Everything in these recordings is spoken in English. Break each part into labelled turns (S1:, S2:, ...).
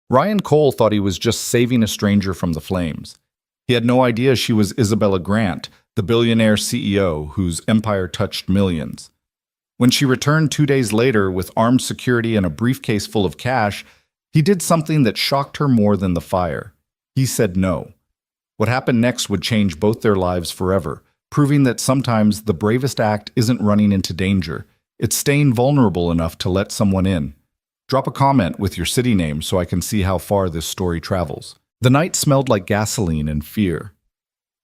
S1: Ryan Cole thought he was just saving a stranger from the flames. He had no idea she was Isabella Grant, the billionaire CEO whose empire touched millions. When she returned 2 days later with armed security and a briefcase full of cash, he did something that shocked her more than the fire. He said no. What happened next would change both their lives forever, proving that sometimes the bravest act isn't running into danger. It's staying vulnerable enough to let someone in. Drop a comment with your city name so I can see how far this story travels. The night smelled like gasoline and fear.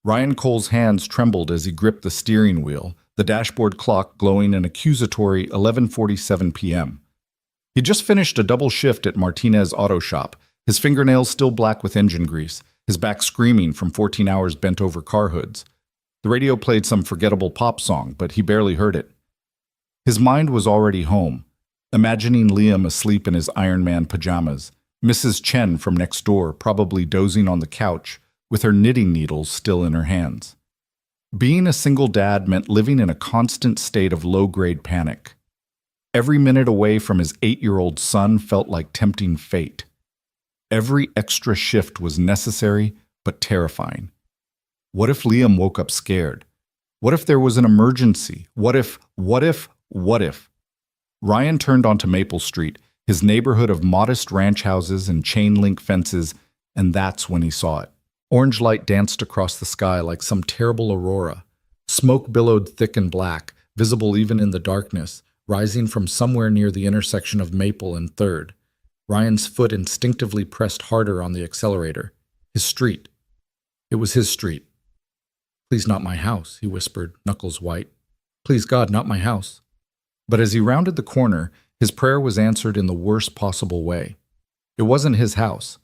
S1: Ryan Cole's hands trembled as he gripped the steering wheel, the dashboard clock glowing an accusatory 11:47 p.m. He'd just finished a double shift at Martinez Auto Shop, his fingernails still black with engine grease, his back screaming from 14 hours bent over car hoods. The radio played some forgettable pop song, but he barely heard it. His mind was already home, imagining Liam asleep in his Iron Man pajamas, Mrs. Chen from next door probably dozing on the couch, with her knitting needles still in her hands. Being a single dad meant living in a constant state of low-grade panic. Every minute away from his 8-year-old son felt like tempting fate. Every extra shift was necessary, but terrifying. What if Liam woke up scared? What if there was an emergency? What if? Ryan turned onto Maple Street, his neighborhood of modest ranch houses and chain-link fences, and that's when he saw it. Orange light danced across the sky like some terrible aurora. Smoke billowed thick and black, visible even in the darkness, rising from somewhere near the intersection of Maple and 3rd. Ryan's foot instinctively pressed harder on the accelerator. His street. It was his street. "Please, not my house," he whispered, knuckles white. "Please, God, not my house." But as he rounded the corner, his prayer was answered in the worst possible way. It wasn't his house.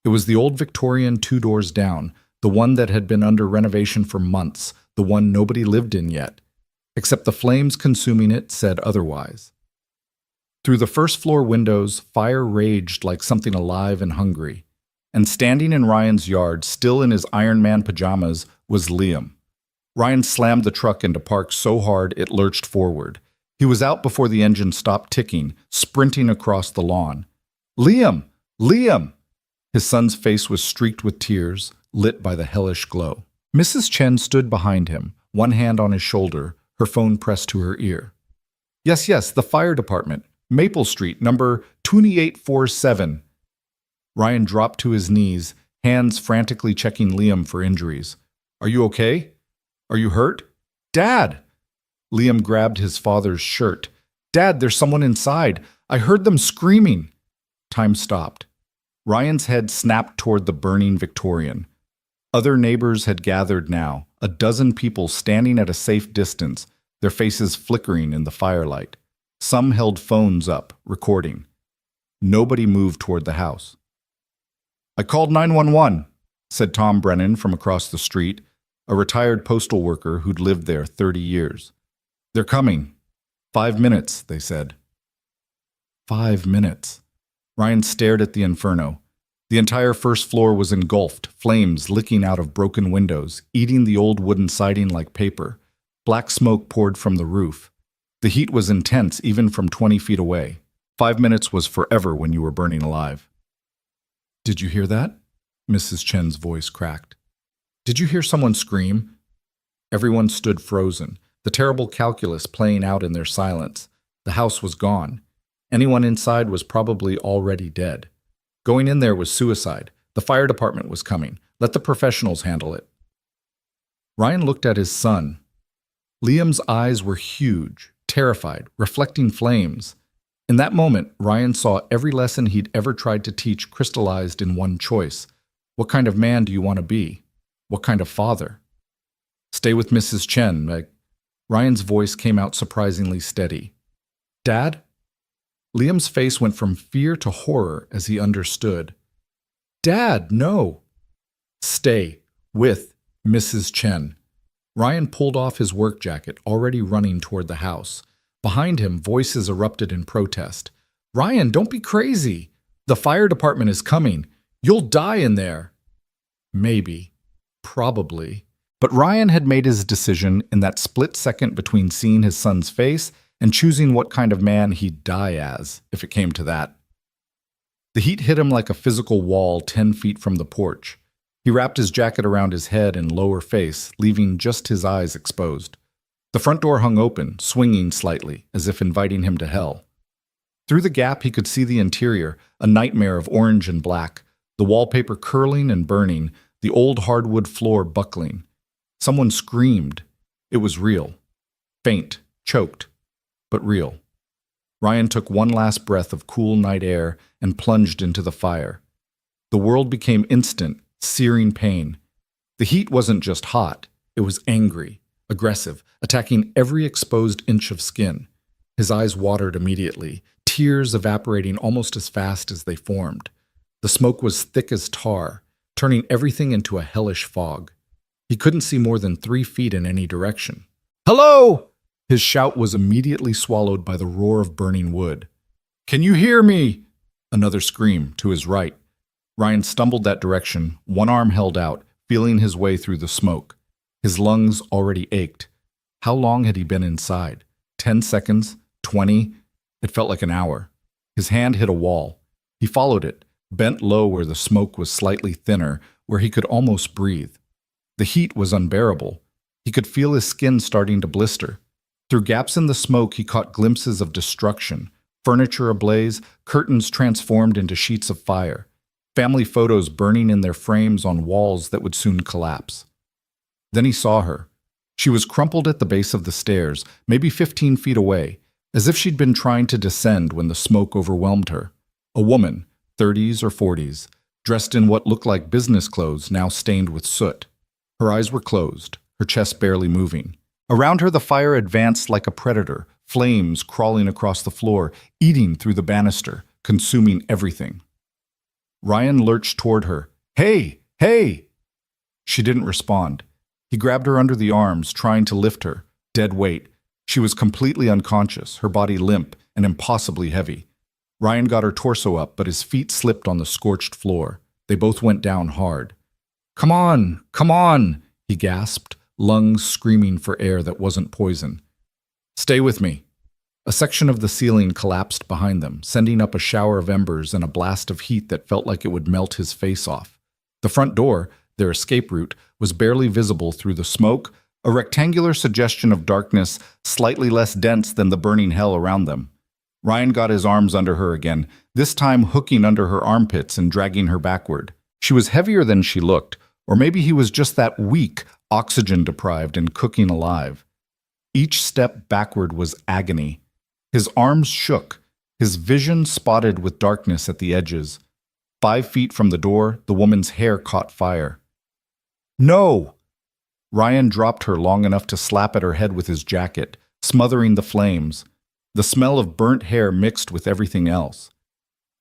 S1: It was the old Victorian 2 doors down, the one that had been under renovation for months, the one nobody lived in yet, except the flames consuming it said otherwise. Through the first-floor windows, fire raged like something alive and hungry. And standing in Ryan's yard, still in his Iron Man pajamas, was Liam. Ryan slammed the truck into park so hard it lurched forward. He was out before the engine stopped ticking, sprinting across the lawn. "Liam! Liam!" His son's face was streaked with tears, lit by the hellish glow. Mrs. Chen stood behind him, one hand on his shoulder, her phone pressed to her ear. Yes, the fire department. Maple Street, number 2847. Ryan dropped to his knees, hands frantically checking Liam for injuries. "Are you okay? Are you hurt? Dad!" Liam grabbed his father's shirt. "Dad, there's someone inside. I heard them screaming." Time stopped. Ryan's head snapped toward the burning Victorian. Other neighbors had gathered now, a dozen people standing at a safe distance, their faces flickering in the firelight. Some held phones up, recording. Nobody moved toward the house. "I called 911, said Tom Brennan from across the street, a retired postal worker who'd lived there 30 years. "They're coming. 5 minutes, they said." 5 minutes. Ryan stared at the inferno. The entire first floor was engulfed, flames licking out of broken windows, eating the old wooden siding like paper. Black smoke poured from the roof. The heat was intense even from 20 feet away. 5 minutes was forever when you were burning alive. "Did you hear that?" Mrs. Chen's voice cracked. "Did you hear someone scream?" Everyone stood frozen, the terrible calculus playing out in their silence. The house was gone. Anyone inside was probably already dead. Going in there was suicide. The fire department was coming. Let the professionals handle it. Ryan looked at his son. Liam's eyes were huge, terrified, reflecting flames. In that moment, Ryan saw every lesson he'd ever tried to teach crystallized in one choice. What kind of man do you want to be? What kind of father? "Stay with Mrs. Chen, Meg." Ryan's voice came out surprisingly steady. "Dad?" Liam's face went from fear to horror as he understood. "Dad, no." "Stay with Mrs. Chen." Ryan pulled off his work jacket, already running toward the house. Behind him, voices erupted in protest. "Ryan, don't be crazy. The fire department is coming. You'll die in there." Maybe. Probably. But Ryan had made his decision in that split second between seeing his son's face and choosing what kind of man he'd die as, if it came to that. The heat hit him like a physical wall 10 feet from the porch. He wrapped his jacket around his head and lower face, leaving just his eyes exposed. The front door hung open, swinging slightly, as if inviting him to hell. Through the gap he could see the interior, a nightmare of orange and black, the wallpaper curling and burning, the old hardwood floor buckling. Someone screamed. It was real. Faint, choked, but real. Ryan took one last breath of cool night air and plunged into the fire. The world became instant, searing pain. The heat wasn't just hot, it was angry, aggressive, attacking every exposed inch of skin. His eyes watered immediately, tears evaporating almost as fast as they formed. The smoke was thick as tar, turning everything into a hellish fog. He couldn't see more than 3 feet in any direction. "Hello!" His shout was immediately swallowed by the roar of burning wood. "Can you hear me?" Another scream, to his right. Ryan stumbled that direction, one arm held out, feeling his way through the smoke. His lungs already ached. How long had he been inside? 10 seconds? 20? It felt like an hour. His hand hit a wall. He followed it, bent low where the smoke was slightly thinner, where he could almost breathe. The heat was unbearable. He could feel his skin starting to blister. Through gaps in the smoke, he caught glimpses of destruction, furniture ablaze, curtains transformed into sheets of fire, family photos burning in their frames on walls that would soon collapse. Then he saw her. She was crumpled at the base of the stairs, maybe 15 feet away, as if she'd been trying to descend when the smoke overwhelmed her. A woman, 30s or 40s, dressed in what looked like business clothes now stained with soot. Her eyes were closed, her chest barely moving. Around her the fire advanced like a predator, flames crawling across the floor, eating through the banister, consuming everything. Ryan lurched toward her. "Hey! Hey!" She didn't respond. He grabbed her under the arms, trying to lift her. Dead weight. She was completely unconscious, her body limp and impossibly heavy. Ryan got her torso up, but his feet slipped on the scorched floor. They both went down hard. "Come on! Come on!" he gasped, lungs screaming for air that wasn't poison. "Stay with me." A section of the ceiling collapsed behind them, sending up a shower of embers and a blast of heat that felt like it would melt his face off. The front door, their escape route, was barely visible through the smoke, a rectangular suggestion of darkness slightly less dense than the burning hell around them. Ryan got his arms under her again, this time hooking under her armpits and dragging her backward. She was heavier than she looked, or maybe he was just that weak, oxygen-deprived and cooking alive. Each step backward was agony. His arms shook, his vision spotted with darkness at the edges. 5 feet from the door, the woman's hair caught fire. "No!" Ryan dropped her long enough to slap at her head with his jacket, smothering the flames. The smell of burnt hair mixed with everything else.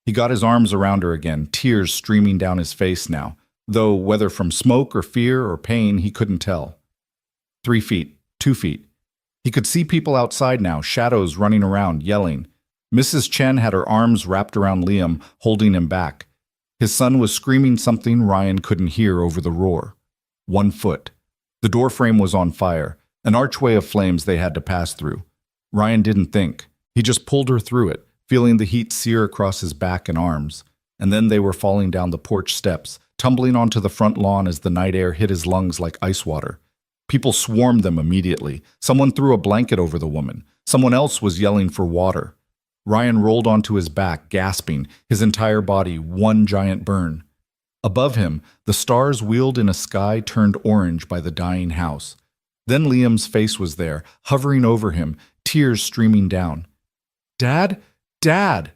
S1: He got his arms around her again, tears streaming down his face now, though whether from smoke or fear or pain, he couldn't tell. 3 feet, 2 feet. He could see people outside now, shadows running around, yelling. Mrs. Chen had her arms wrapped around Liam, holding him back. His son was screaming something Ryan couldn't hear over the roar. 1 foot. The doorframe was on fire, an archway of flames they had to pass through. Ryan didn't think. He just pulled her through it, feeling the heat sear across his back and arms. And then they were falling down the porch steps, tumbling onto the front lawn as the night air hit his lungs like ice water. People swarmed them immediately. Someone threw a blanket over the woman. Someone else was yelling for water. Ryan rolled onto his back, gasping, his entire body one giant burn. Above him, the stars wheeled in a sky turned orange by the dying house. Then Liam's face was there, hovering over him, tears streaming down. "Dad? Dad!"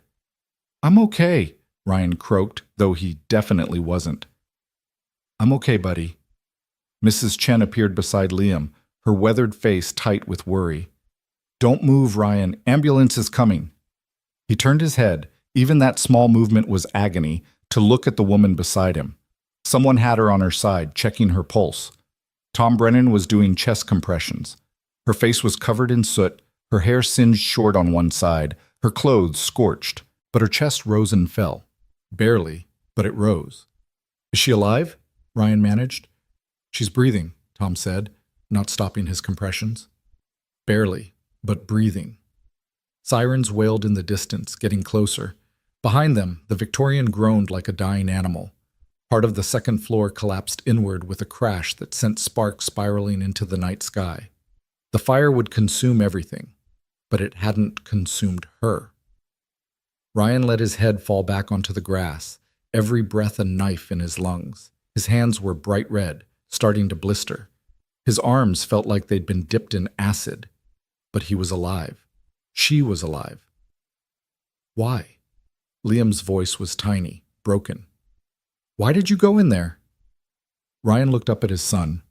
S1: "I'm okay," Ryan croaked, though he definitely wasn't. "I'm okay, buddy." Mrs. Chen appeared beside Liam, her weathered face tight with worry. "Don't move, Ryan. Ambulance is coming." He turned his head, even that small movement was agony, to look at the woman beside him. Someone had her on her side, checking her pulse. Tom Brennan was doing chest compressions. Her face was covered in soot, her hair singed short on one side, her clothes scorched, but her chest rose and fell. Barely, but it rose. "Is she alive?" Ryan managed. "She's breathing," Tom said, not stopping his compressions. "Barely, but breathing." Sirens wailed in the distance, getting closer. Behind them, the Victorian groaned like a dying animal. Part of the second floor collapsed inward with a crash that sent sparks spiraling into the night sky. The fire would consume everything, but it hadn't consumed her. Ryan let his head fall back onto the grass, every breath a knife in his lungs. His hands were bright red, starting to blister. His arms felt like they'd been dipped in acid. But he was alive. She was alive. Why? Liam's voice was tiny, broken. Why did you go in there? Ryan looked up at his son,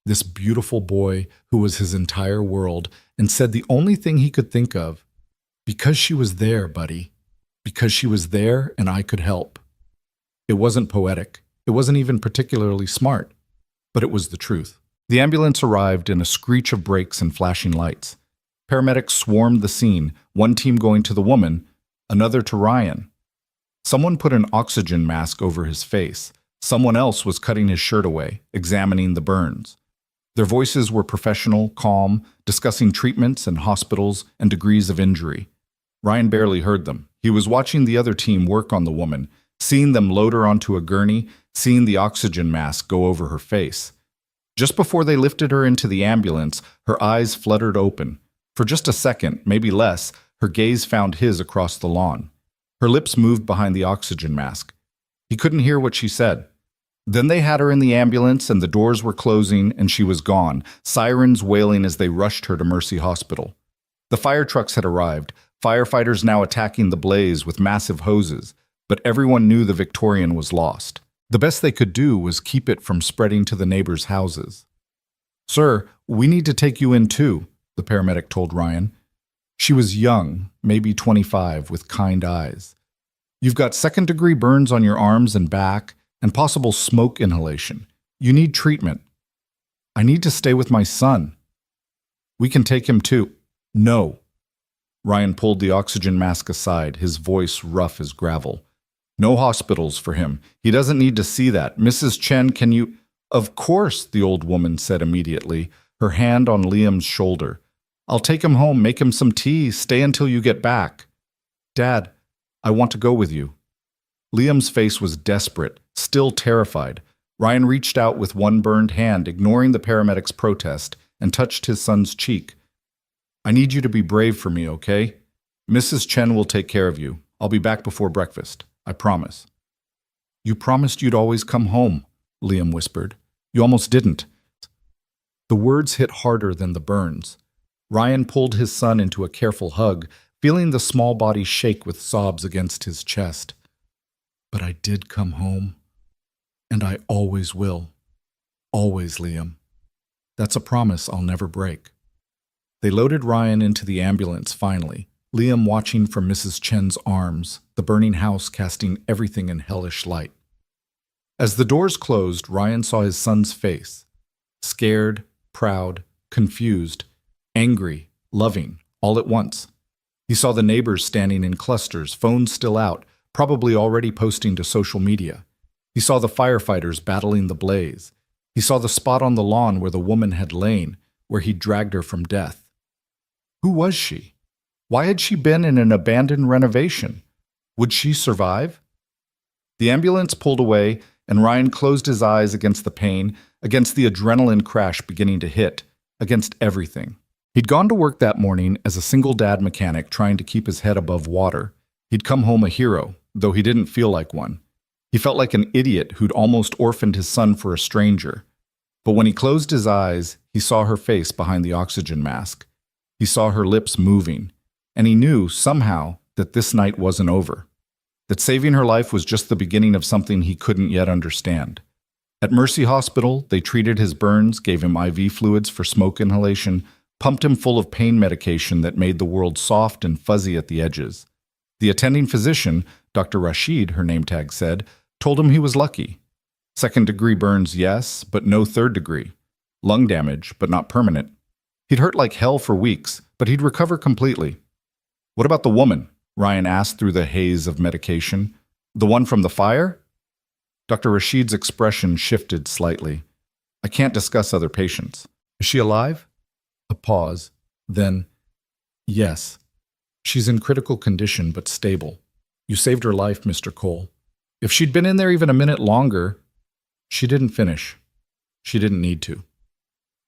S1: this beautiful boy who was his entire world, and said the only thing he could think of, because she was there, buddy. Because she was there and I could help. It wasn't poetic. It wasn't even particularly smart. But it was the truth. The ambulance arrived in a screech of brakes and flashing lights. Paramedics swarmed the scene, one team going to the woman, another to Ryan. Someone put an oxygen mask over his face. Someone else was cutting his shirt away, examining the burns. Their voices were professional, calm, discussing treatments and hospitals and degrees of injury. Ryan barely heard them. He was watching the other team work on the woman, seeing them load her onto a gurney, seeing the oxygen mask go over her face. Just before they lifted her into the ambulance, her eyes fluttered open. For just a second, maybe less, her gaze found his across the lawn. Her lips moved behind the oxygen mask. He couldn't hear what she said. Then they had her in the ambulance and the doors were closing and she was gone, sirens wailing as they rushed her to Mercy Hospital. The fire trucks had arrived, firefighters now attacking the blaze with massive hoses, but everyone knew the Victorian was lost. The best they could do was keep it from spreading to the neighbors' houses. "Sir, we need to take you in too," the paramedic told Ryan. She was young, maybe 25, with kind eyes. "You've got second-degree burns on your arms and back, and possible smoke inhalation. You need treatment." "I need to stay with my son." "We can take him too." "No." Ryan pulled the oxygen mask aside, his voice rough as gravel. "No hospitals for him. He doesn't need to see that. Mrs. Chen, can you—" "Of course," the old woman said immediately, her hand on Liam's shoulder. "I'll take him home, make him some tea, stay until you get back." "Dad, I want to go with you." Liam's face was desperate, still terrified. Ryan reached out with one burned hand, ignoring the paramedic's protest, and touched his son's cheek. "I need you to be brave for me, okay? Mrs. Chen will take care of you. I'll be back before breakfast. I promise." "You promised you'd always come home," Liam whispered. "You almost didn't." The words hit harder than the burns. Ryan pulled his son into a careful hug, feeling the small body shake with sobs against his chest. "But I did come home. And I always will. Always, Liam. That's a promise I'll never break." They loaded Ryan into the ambulance finally, Liam watching from Mrs. Chen's arms, the burning house casting everything in hellish light. As the doors closed, Ryan saw his son's face. Scared, proud, confused, angry, loving, all at once. He saw the neighbors standing in clusters, phones still out, probably already posting to social media. He saw the firefighters battling the blaze. He saw the spot on the lawn where the woman had lain, where he'd dragged her from death. Who was she? Why had she been in an abandoned renovation? Would she survive? The ambulance pulled away, and Ryan closed his eyes against the pain, against the adrenaline crash beginning to hit, against everything. He'd gone to work that morning as a single dad mechanic trying to keep his head above water. He'd come home a hero, though he didn't feel like one. He felt like an idiot who'd almost orphaned his son for a stranger. But when he closed his eyes, he saw her face behind the oxygen mask. He saw her lips moving, and he knew, somehow, that this night wasn't over. That saving her life was just the beginning of something he couldn't yet understand. At Mercy Hospital, they treated his burns, gave him IV fluids for smoke inhalation, pumped him full of pain medication that made the world soft and fuzzy at the edges. The attending physician, Dr. Rashid, her name tag said, told him he was lucky. Second-degree burns, yes, but no third-degree. Lung damage, but not permanent. He'd hurt like hell for weeks, but he'd recover completely. "What about the woman?" Ryan asked through the haze of medication. "The one from the fire?" Dr. Rashid's expression shifted slightly. "I can't discuss other patients. Is she alive?" A pause. Then, "Yes. She's in critical condition but stable. You saved her life, Mr. Cole. If she'd been in there even a minute longer, she didn't finish. She didn't need to.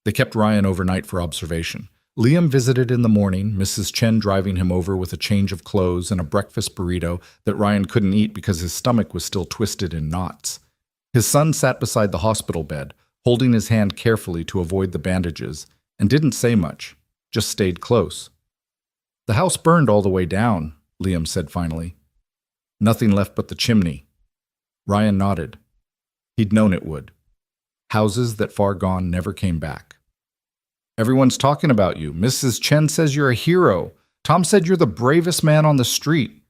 S1: They kept Ryan overnight for observation. Liam visited in the morning, Mrs. Chen driving him over with a change of clothes and a breakfast burrito that Ryan couldn't eat because his stomach was still twisted in knots. His son sat beside the hospital bed, holding his hand carefully to avoid the bandages, and didn't say much, just stayed close. The house burned all the way down, Liam said finally. Nothing left but the chimney. Ryan nodded. He'd known it would. Houses that far gone never came back. Everyone's talking about you. Mrs. Chen says you're a hero. Tom said you're the bravest man on the street.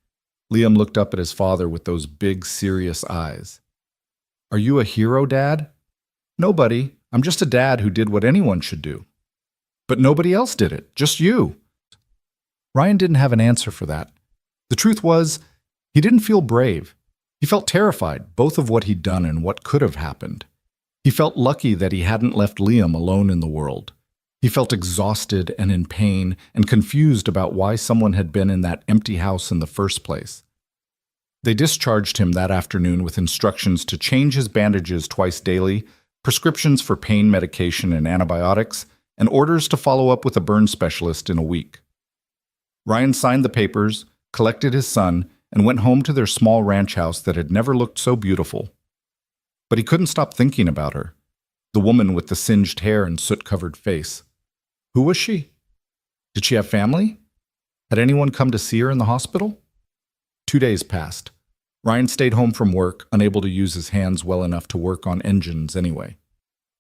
S1: Liam looked up at his father with those big, serious eyes. Are you a hero, Dad? Nobody. I'm just a dad who did what anyone should do. But nobody else did it, just you. Ryan didn't have an answer for that. The truth was, he didn't feel brave. He felt terrified, both of what he'd done and what could have happened. He felt lucky that he hadn't left Liam alone in the world. He felt exhausted and in pain and confused about why someone had been in that empty house in the first place. They discharged him that afternoon with instructions to change his bandages twice daily, prescriptions for pain medication and antibiotics, and orders to follow up with a burn specialist in a week. Ryan signed the papers, collected his son, and went home to their small ranch house that had never looked so beautiful. But he couldn't stop thinking about her, the woman with the singed hair and soot-covered face. Who was she? Did she have family? Had anyone come to see her in the hospital? 2 days passed. Ryan stayed home from work, unable to use his hands well enough to work on engines anyway.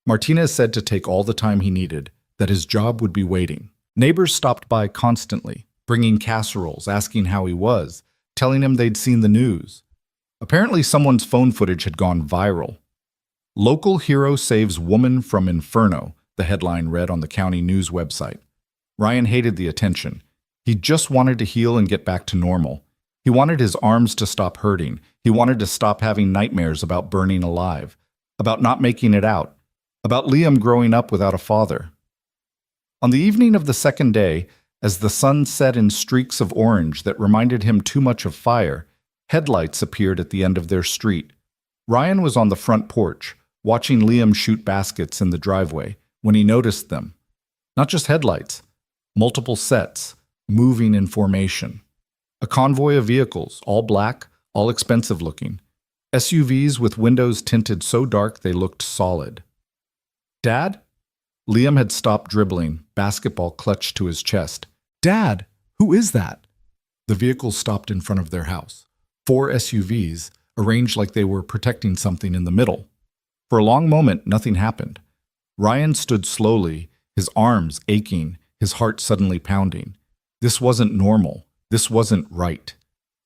S1: Martinez said to take all the time he needed, that his job would be waiting. Neighbors stopped by constantly, bringing casseroles, asking how he was, telling him they'd seen the news. Apparently someone's phone footage had gone viral. Local hero saves woman from inferno, the headline read on the county news website. Ryan hated the attention. He just wanted to heal and get back to normal. He wanted his arms to stop hurting. He wanted to stop having nightmares about burning alive, about not making it out, about Liam growing up without a father. On the evening of the second day, as the sun set in streaks of orange that reminded him too much of fire, headlights appeared at the end of their street. Ryan was on the front porch, watching Liam shoot baskets in the driveway, when he noticed them. Not just headlights, multiple sets, moving in formation. A convoy of vehicles, all black, all expensive looking. SUVs with windows tinted so dark they looked solid. Dad? Liam had stopped dribbling, basketball clutched to his chest. Dad, who is that? The vehicles stopped in front of their house. 4 SUVs, arranged like they were protecting something in the middle. For a long moment, nothing happened. Ryan stood slowly, his arms aching, his heart suddenly pounding. This wasn't normal. This wasn't right.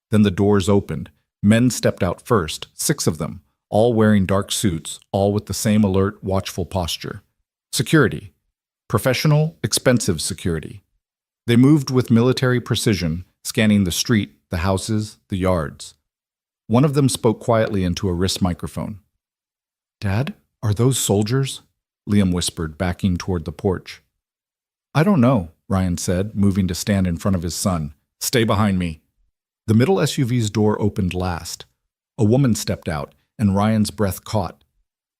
S1: Then the doors opened. Men stepped out first, 6 of them, all wearing dark suits, all with the same alert, watchful posture. Security. Professional, expensive security. They moved with military precision, scanning the street, the houses, the yards. One of them spoke quietly into a wrist microphone. Dad, are those soldiers? Liam whispered, backing toward the porch. I don't know, Ryan said, moving to stand in front of his son. Stay behind me. The middle SUV's door opened last. A woman stepped out, and Ryan's breath caught.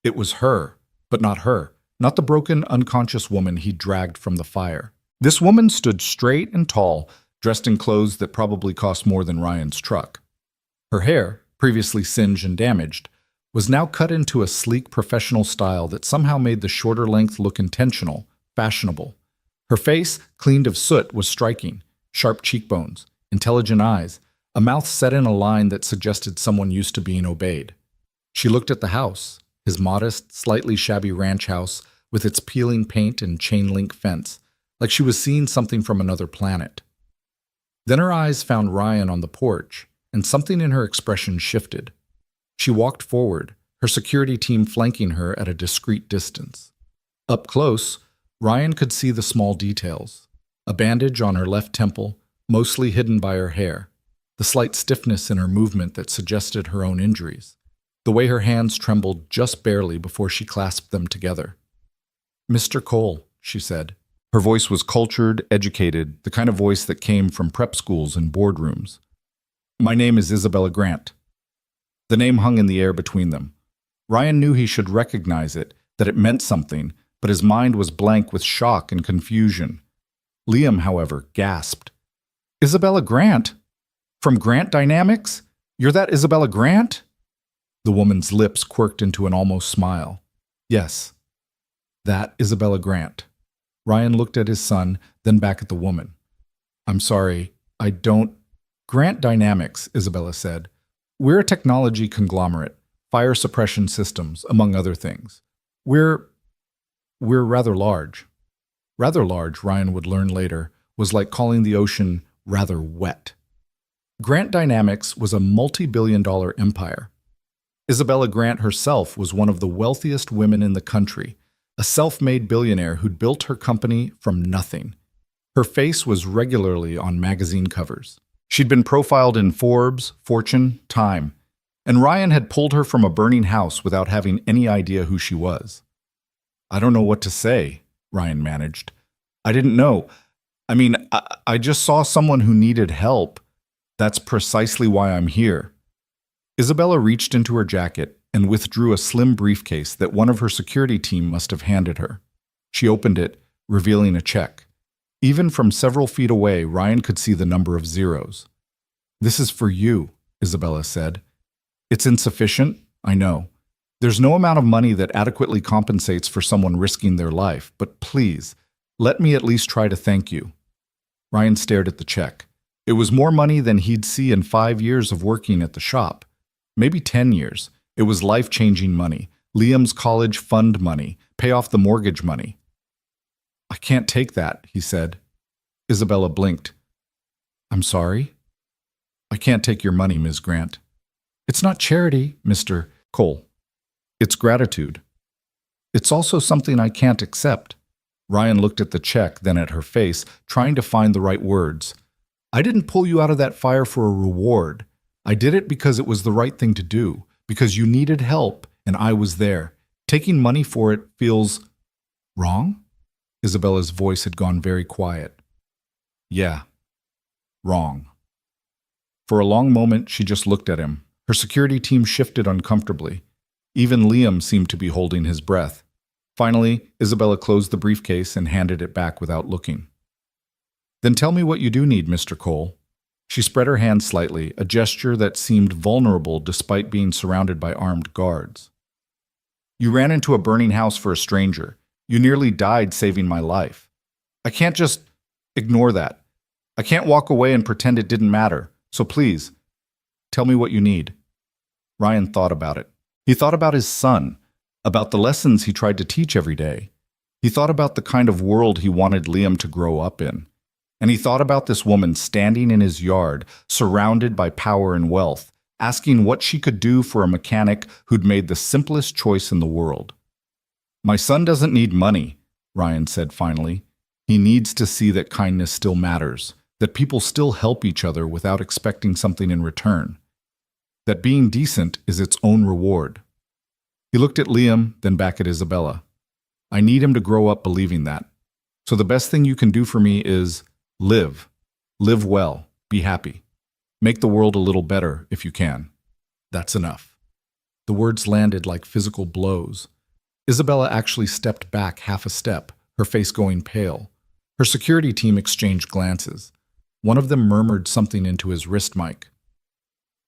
S1: It was her, but not her, not the broken, unconscious woman he dragged from the fire. This woman stood straight and tall, dressed in clothes that probably cost more than Ryan's truck. Her hair, previously singed and damaged, was now cut into a sleek professional style that somehow made the shorter length look intentional, fashionable. Her face, cleaned of soot, was striking. Sharp cheekbones, intelligent eyes, a mouth set in a line that suggested someone used to being obeyed. She looked at the house, his modest, slightly shabby ranch house with its peeling paint and chain-link fence, like she was seeing something from another planet. Then her eyes found Ryan on the porch, and something in her expression shifted. She walked forward, her security team flanking her at a discreet distance. Up close, Ryan could see the small details. A bandage on her left temple, mostly hidden by her hair. The slight stiffness in her movement that suggested her own injuries. The way her hands trembled just barely before she clasped them together. Mr. Cole, she said. Her voice was cultured, educated, the kind of voice that came from prep schools and boardrooms. My name is Isabella Grant. The name hung in the air between them. Ryan knew he should recognize it, that it meant something, but his mind was blank with shock and confusion. Liam, however, gasped. Isabella Grant? From Grant Dynamics? You're that Isabella Grant? The woman's lips quirked into an almost smile. Yes, that Isabella Grant. Ryan looked at his son, then back at the woman. I'm sorry, I don't... Grant Dynamics, Isabella said. We're a technology conglomerate, fire suppression systems, among other things. We're rather large. Rather large, Ryan would learn later, was like calling the ocean rather wet. Grant Dynamics was a multi-billion-dollar empire. Isabella Grant herself was one of the wealthiest women in the country, a self-made billionaire who'd built her company from nothing. Her face was regularly on magazine covers. She'd been profiled in Forbes, Fortune, Time, and Ryan had pulled her from a burning house without having any idea who she was. I don't know what to say, Ryan managed. I didn't know. I just saw someone who needed help. That's precisely why I'm here. Isabella reached into her jacket and withdrew a slim briefcase that one of her security team must have handed her. She opened it, revealing a check. Even from several feet away, Ryan could see the number of zeros. This is for you, Isabella said. It's insufficient, I know. There's no amount of money that adequately compensates for someone risking their life, but please, let me at least try to thank you. Ryan stared at the check. It was more money than he'd see in 5 years of working at the shop. Maybe 10 years. It was life-changing money. Liam's college fund money. Pay off the mortgage money. I can't take that, he said. Isabella blinked. I'm sorry? I can't take your money, Ms. Grant. It's not charity, Mr. Cole. It's gratitude. It's also something I can't accept. Ryan looked at the check, then at her face, trying to find the right words. I didn't pull you out of that fire for a reward. I did it because it was the right thing to do, because you needed help, and I was there. Taking money for it feels... wrong? Isabella's voice had gone very quiet. Yeah, wrong. For a long moment, she just looked at him. Her security team shifted uncomfortably. Even Liam seemed to be holding his breath. Finally, Isabella closed the briefcase and handed it back without looking. Then tell me what you do need, Mr. Cole. She spread her hand slightly, a gesture that seemed vulnerable despite being surrounded by armed guards. You ran into a burning house for a stranger. You nearly died saving my life. I can't just ignore that. I can't walk away and pretend it didn't matter. So please, tell me what you need. Ryan thought about it. He thought about his son, about the lessons he tried to teach every day. He thought about the kind of world he wanted Liam to grow up in. And he thought about this woman standing in his yard, surrounded by power and wealth, asking what she could do for a mechanic who'd made the simplest choice in the world. My son doesn't need money, Ryan said finally. He needs to see that kindness still matters, that people still help each other without expecting something in return, that being decent is its own reward. He looked at Liam, then back at Isabella. I need him to grow up believing that. So the best thing you can do for me is live. Live well. Be happy. Make the world a little better if you can. That's enough. The words landed like physical blows. Isabella actually stepped back half a step, her face going pale. Her security team exchanged glances. One of them murmured something into his wrist mic.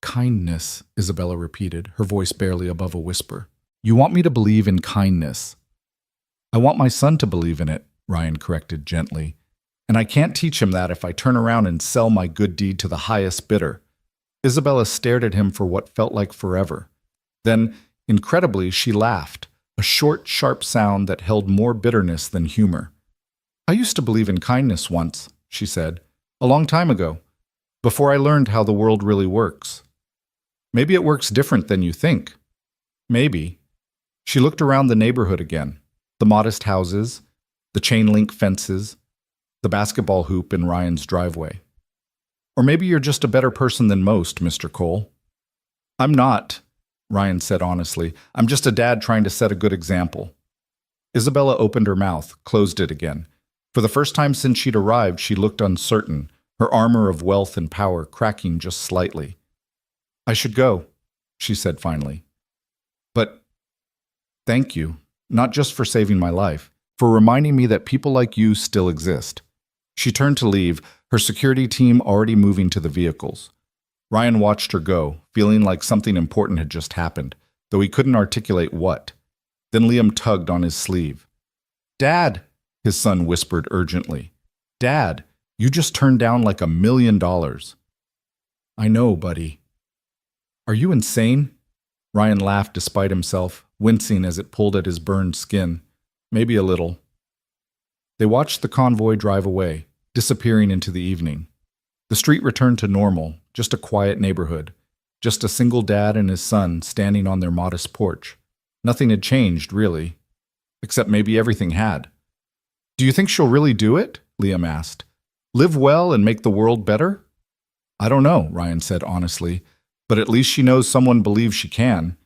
S1: Kindness, Isabella repeated, her voice barely above a whisper. You want me to believe in kindness. I want my son to believe in it, Ryan corrected gently. And I can't teach him that if I turn around and sell my good deed to the highest bidder. Isabella stared at him for what felt like forever. Then, incredibly, she laughed, a short, sharp sound that held more bitterness than humor. I used to believe in kindness once, she said, a long time ago, before I learned how the world really works. Maybe it works different than you think. Maybe. She looked around the neighborhood again, the modest houses, the chain-link fences, the basketball hoop in Ryan's driveway. Or maybe you're just a better person than most, Mr. Cole. I'm not, Ryan said honestly. I'm just a dad trying to set a good example. Isabella opened her mouth, closed it again. For the first time since she'd arrived, she looked uncertain, her armor of wealth and power cracking just slightly. I should go, she said finally. But thank you, not just for saving my life, for reminding me that people like you still exist. She turned to leave, her security team already moving to the vehicles. Ryan watched her go, feeling like something important had just happened, though he couldn't articulate what. Then Liam tugged on his sleeve. Dad, his son whispered urgently. Dad, you just turned down like $1 million. I know, buddy. Are you insane? Ryan laughed despite himself, wincing as it pulled at his burned skin. Maybe a little. They watched the convoy drive away, disappearing into the evening. The street returned to normal, just a quiet neighborhood. Just a single dad and his son standing on their modest porch. Nothing had changed, really. Except maybe everything had. Do you think she'll really do it? Liam asked. Live well and make the world better? I don't know, Ryan said honestly, but at least she knows someone believes she can.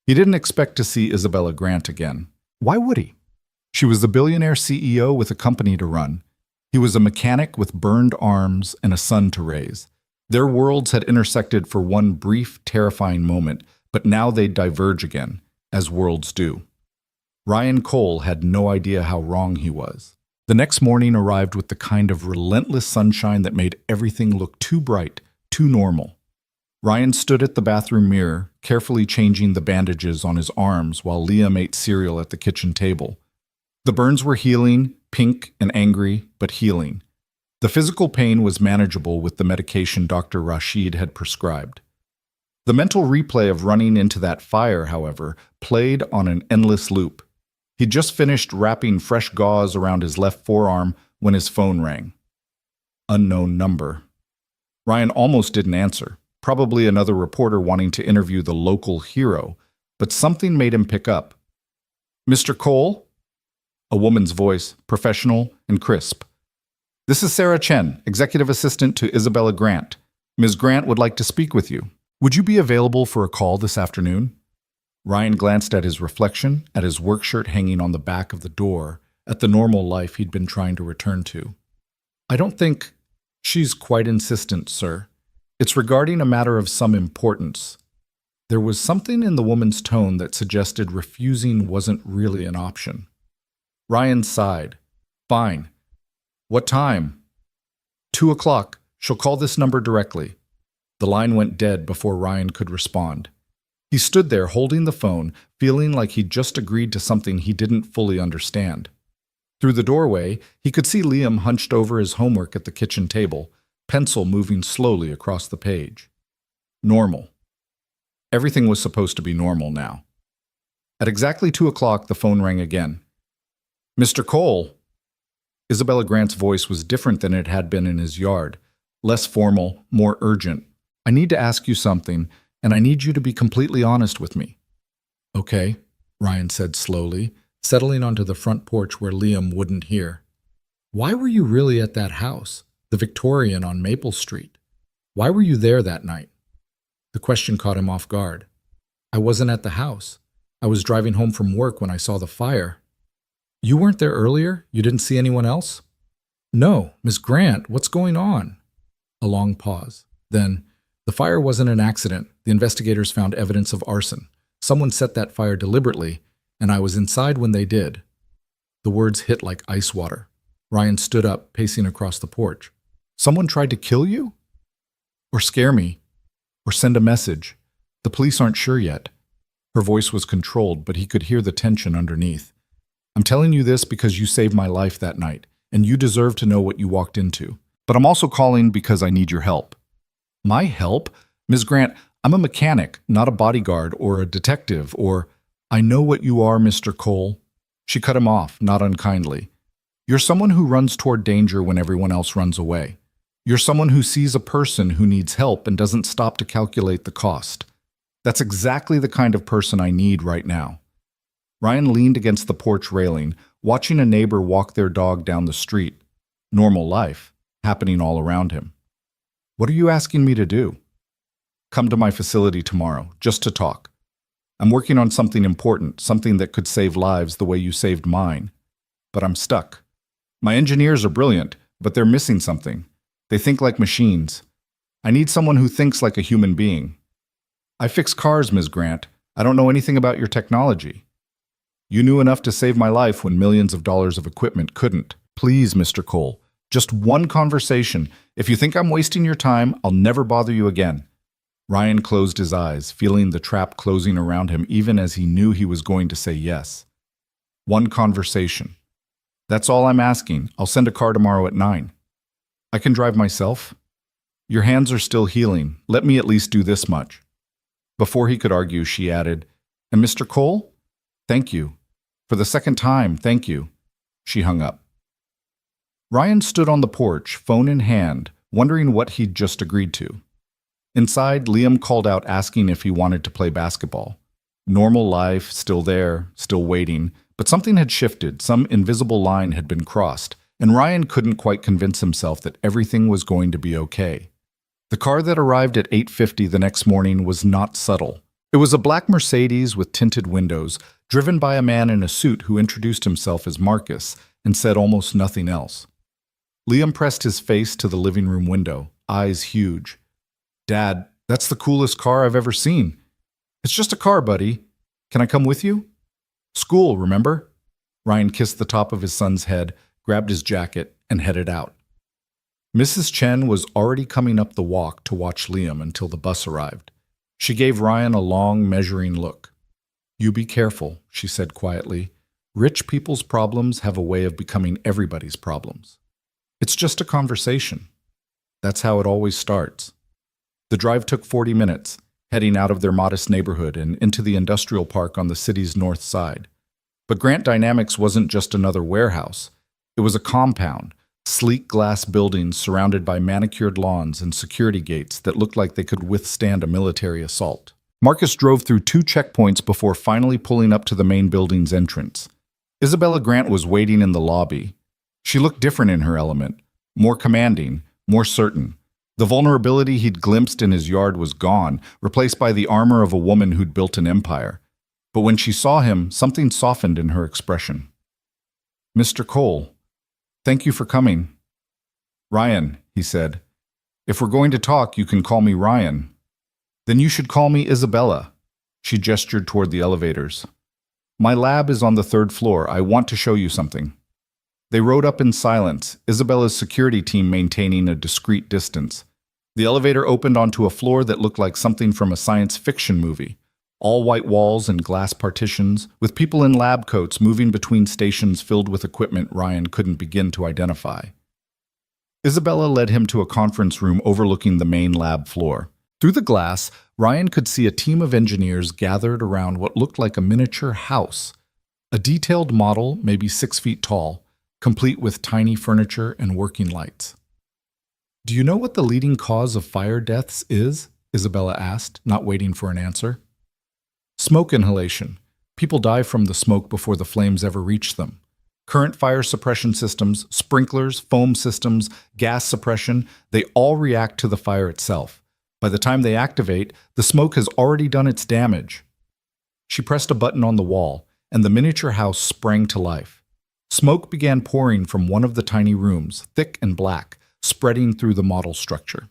S1: He didn't expect to see Isabella Grant again. Why would he? She was the billionaire CEO with a company to run. He was a mechanic with burned arms and a son to raise. Their worlds had intersected for one brief, terrifying moment, but now they'd diverge again, as worlds do. Ryan Cole had no idea how wrong he was. The next morning arrived with the kind of relentless sunshine that made everything look too bright, too normal. Ryan stood at the bathroom mirror, carefully changing the bandages on his arms while Liam ate cereal at the kitchen table. The burns were healing, pink and angry, but healing. The physical pain was manageable with the medication Dr. Rashid had prescribed. The mental replay of running into that fire, however, played on an endless loop. He'd just finished wrapping fresh gauze around his left forearm when his phone rang. Unknown number. Ryan almost didn't answer, probably another reporter wanting to interview the local hero, but something made him pick up. Mr. Cole? A woman's voice, professional and crisp. This is Sarah Chen, executive assistant to Isabella Grant. Ms. Grant would like to speak with you. Would you be available for a call this afternoon? Ryan glanced at his reflection, at his work shirt hanging on the back of the door, at the normal life he'd been trying to return to. I don't think she's quite insistent, sir. It's regarding a matter of some importance. There was something in the woman's tone that suggested refusing wasn't really an option. Ryan sighed. Fine. What time? 2:00. She'll call this number directly. The line went dead before Ryan could respond. He stood there holding the phone, feeling like he'd just agreed to something he didn't fully understand. Through the doorway, he could see Liam hunched over his homework at the kitchen table, pencil moving slowly across the page. Normal. Everything was supposed to be normal now. At exactly 2:00, the phone rang again. Mr. Cole! Isabella Grant's voice was different than it had been in his yard, less formal, more urgent. I need to ask you something, and I need you to be completely honest with me. Okay, Ryan said slowly, settling onto the front porch where Liam wouldn't hear. Why were you really at that house, the Victorian on Maple Street? Why were you there that night? The question caught him off guard. I wasn't at the house. I was driving home from work when I saw the fire. You weren't there earlier? You didn't see anyone else? No, Miss Grant, what's going on? A long pause. Then, the fire wasn't an accident. The investigators found evidence of arson. Someone set that fire deliberately, and I was inside when they did. The words hit like ice water. Ryan stood up, pacing across the porch. Someone tried to kill you? Or scare me? Or send a message? The police aren't sure yet. Her voice was controlled, but he could hear the tension underneath. I'm telling you this because you saved my life that night, and you deserve to know what you walked into. But I'm also calling because I need your help. My help? Ms. Grant, I'm a mechanic, not a bodyguard or a detective or... I know what you are, Mr. Cole. She cut him off, not unkindly. You're someone who runs toward danger when everyone else runs away. You're someone who sees a person who needs help and doesn't stop to calculate the cost. That's exactly the kind of person I need right now. Ryan leaned against the porch railing, watching a neighbor walk their dog down the street. Normal life, happening all around him. What are you asking me to do? Come to my facility tomorrow, just to talk. I'm working on something important, something that could save lives the way you saved mine. But I'm stuck. My engineers are brilliant, but they're missing something. They think like machines. I need someone who thinks like a human being. I fix cars, Ms. Grant. I don't know anything about your technology. You knew enough to save my life when millions of dollars of equipment couldn't. Please, Mr. Cole, just one conversation. If you think I'm wasting your time, I'll never bother you again. Ryan closed his eyes, feeling the trap closing around him even as he knew he was going to say yes. One conversation. That's all I'm asking. I'll send a car tomorrow at 9. I can drive myself. Your hands are still healing. Let me at least do this much. Before he could argue, she added, And Mr. Cole? Thank you. For the second time, thank you. She hung up. Ryan stood on the porch, phone in hand, wondering what he'd just agreed to. Inside, Liam called out asking if he wanted to play basketball. Normal life, still there, still waiting, but something had shifted, some invisible line had been crossed, and Ryan couldn't quite convince himself that everything was going to be okay. The car that arrived at 8:50 the next morning was not subtle. It was a black Mercedes with tinted windows, driven by a man in a suit who introduced himself as Marcus and said almost nothing else. Liam pressed his face to the living room window, eyes huge. Dad, that's the coolest car I've ever seen. It's just a car, buddy. Can I come with you? School, remember? Ryan kissed the top of his son's head, grabbed his jacket, and headed out. Mrs. Chen was already coming up the walk to watch Liam until the bus arrived. She gave Ryan a long, measuring look. You be careful, she said quietly. Rich people's problems have a way of becoming everybody's problems. It's just a conversation. That's how it always starts. The drive took 40 minutes, heading out of their modest neighborhood and into the industrial park on the city's north side. But Grant Dynamics wasn't just another warehouse. It was a compound, sleek glass buildings surrounded by manicured lawns and security gates that looked like they could withstand a military assault. Marcus drove through 2 checkpoints before finally pulling up to the main building's entrance. Isabella Grant was waiting in the lobby. She looked different in her element, more commanding, more certain. The vulnerability he'd glimpsed in his yard was gone, replaced by the armor of a woman who'd built an empire. But when she saw him, something softened in her expression. Mr. Cole, thank you for coming. Ryan, he said, if we're going to talk, you can call me Ryan. Then you should call me Isabella. She gestured toward the elevators. My lab is on the 3rd floor. I want to show you something. They rode up in silence, Isabella's security team maintaining a discreet distance. The elevator opened onto a floor that looked like something from a science fiction movie. All white walls and glass partitions, with people in lab coats moving between stations filled with equipment Ryan couldn't begin to identify. Isabella led him to a conference room overlooking the main lab floor. Through the glass, Ryan could see a team of engineers gathered around what looked like a miniature house. A detailed model, maybe 6 feet tall, complete with tiny furniture and working lights. Do you know what the leading cause of fire deaths is? Isabella asked, not waiting for an answer. Smoke inhalation. People die from the smoke before the flames ever reach them. Current fire suppression systems, sprinklers, foam systems, gas suppression, they all react to the fire itself. By the time they activate, the smoke has already done its damage. She pressed a button on the wall, and the miniature house sprang to life. Smoke began pouring from one of the tiny rooms, thick and black, spreading through the model structure.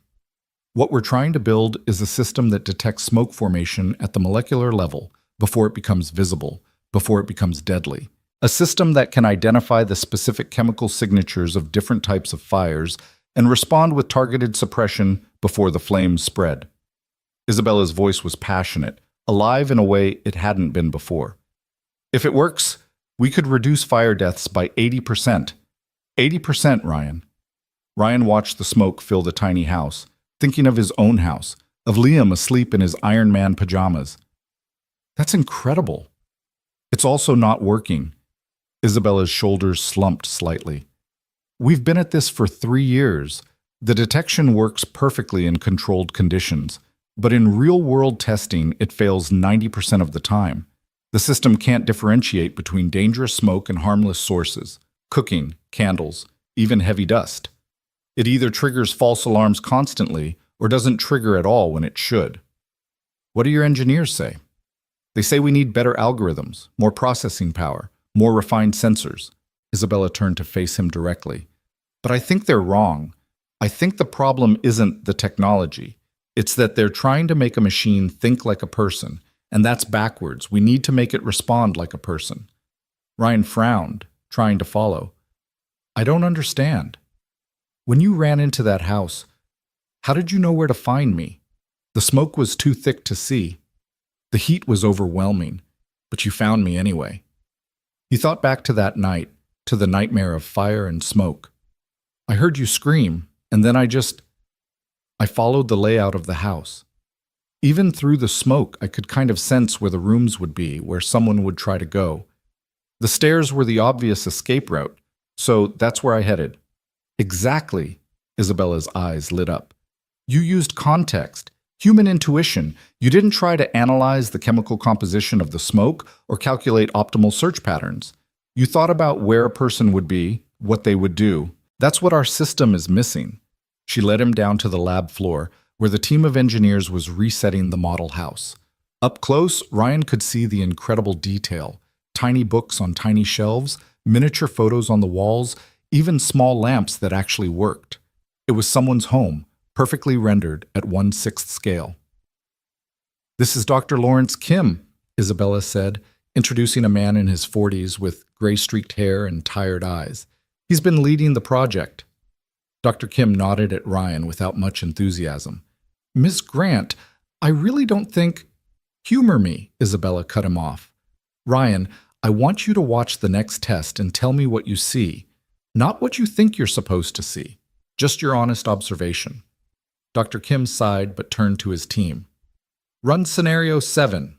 S1: What we're trying to build is a system that detects smoke formation at the molecular level before it becomes visible, before it becomes deadly. A system that can identify the specific chemical signatures of different types of fires and respond with targeted suppression before the flames spread. Isabella's voice was passionate, alive in a way it hadn't been before. If it works, we could reduce fire deaths by 80%. 80%, Ryan. Ryan watched the smoke fill the tiny house, thinking of his own house, of Liam asleep in his Iron Man pajamas. That's incredible. It's also not working. Isabella's shoulders slumped slightly. We've been at this for 3 years. The detection works perfectly in controlled conditions, but in real-world testing, it fails 90% of the time. The system can't differentiate between dangerous smoke and harmless sources, cooking, candles, even heavy dust. It either triggers false alarms constantly or doesn't trigger at all when it should. What do your engineers say? They say we need better algorithms, more processing power, more refined sensors. Isabella turned to face him directly. But I think they're wrong. I think the problem isn't the technology. It's that they're trying to make a machine think like a person, and that's backwards. We need to make it respond like a person. Ryan frowned, trying to follow. I don't understand. When you ran into that house, how did you know where to find me? The smoke was too thick to see. The heat was overwhelming, but you found me anyway. He thought back to that night, to the nightmare of fire and smoke. I heard you scream, and then I followed the layout of the house. Even through the smoke, I could kind of sense where the rooms would be, where someone would try to go. The stairs were the obvious escape route, so that's where I headed. Exactly, Isabella's eyes lit up. You used context, human intuition. You didn't try to analyze the chemical composition of the smoke or calculate optimal search patterns. You thought about where a person would be, what they would do. That's what our system is missing. She led him down to the lab floor, where the team of engineers was resetting the model house. Up close, Ryan could see the incredible detail. Tiny books on tiny shelves, miniature photos on the walls, even small lamps that actually worked. It was someone's home, perfectly rendered at 1/6 scale. This is Dr. Lawrence Kim, Isabella said, introducing a man in his 40s with gray-streaked hair and tired eyes. He's been leading the project. Dr. Kim nodded at Ryan without much enthusiasm. Miss Grant, I really don't think— Humor me, Isabella cut him off. Ryan, I want you to watch the next test and tell me what you see. Not what you think you're supposed to see. Just your honest observation. Dr. Kim sighed but turned to his team. Run scenario 7.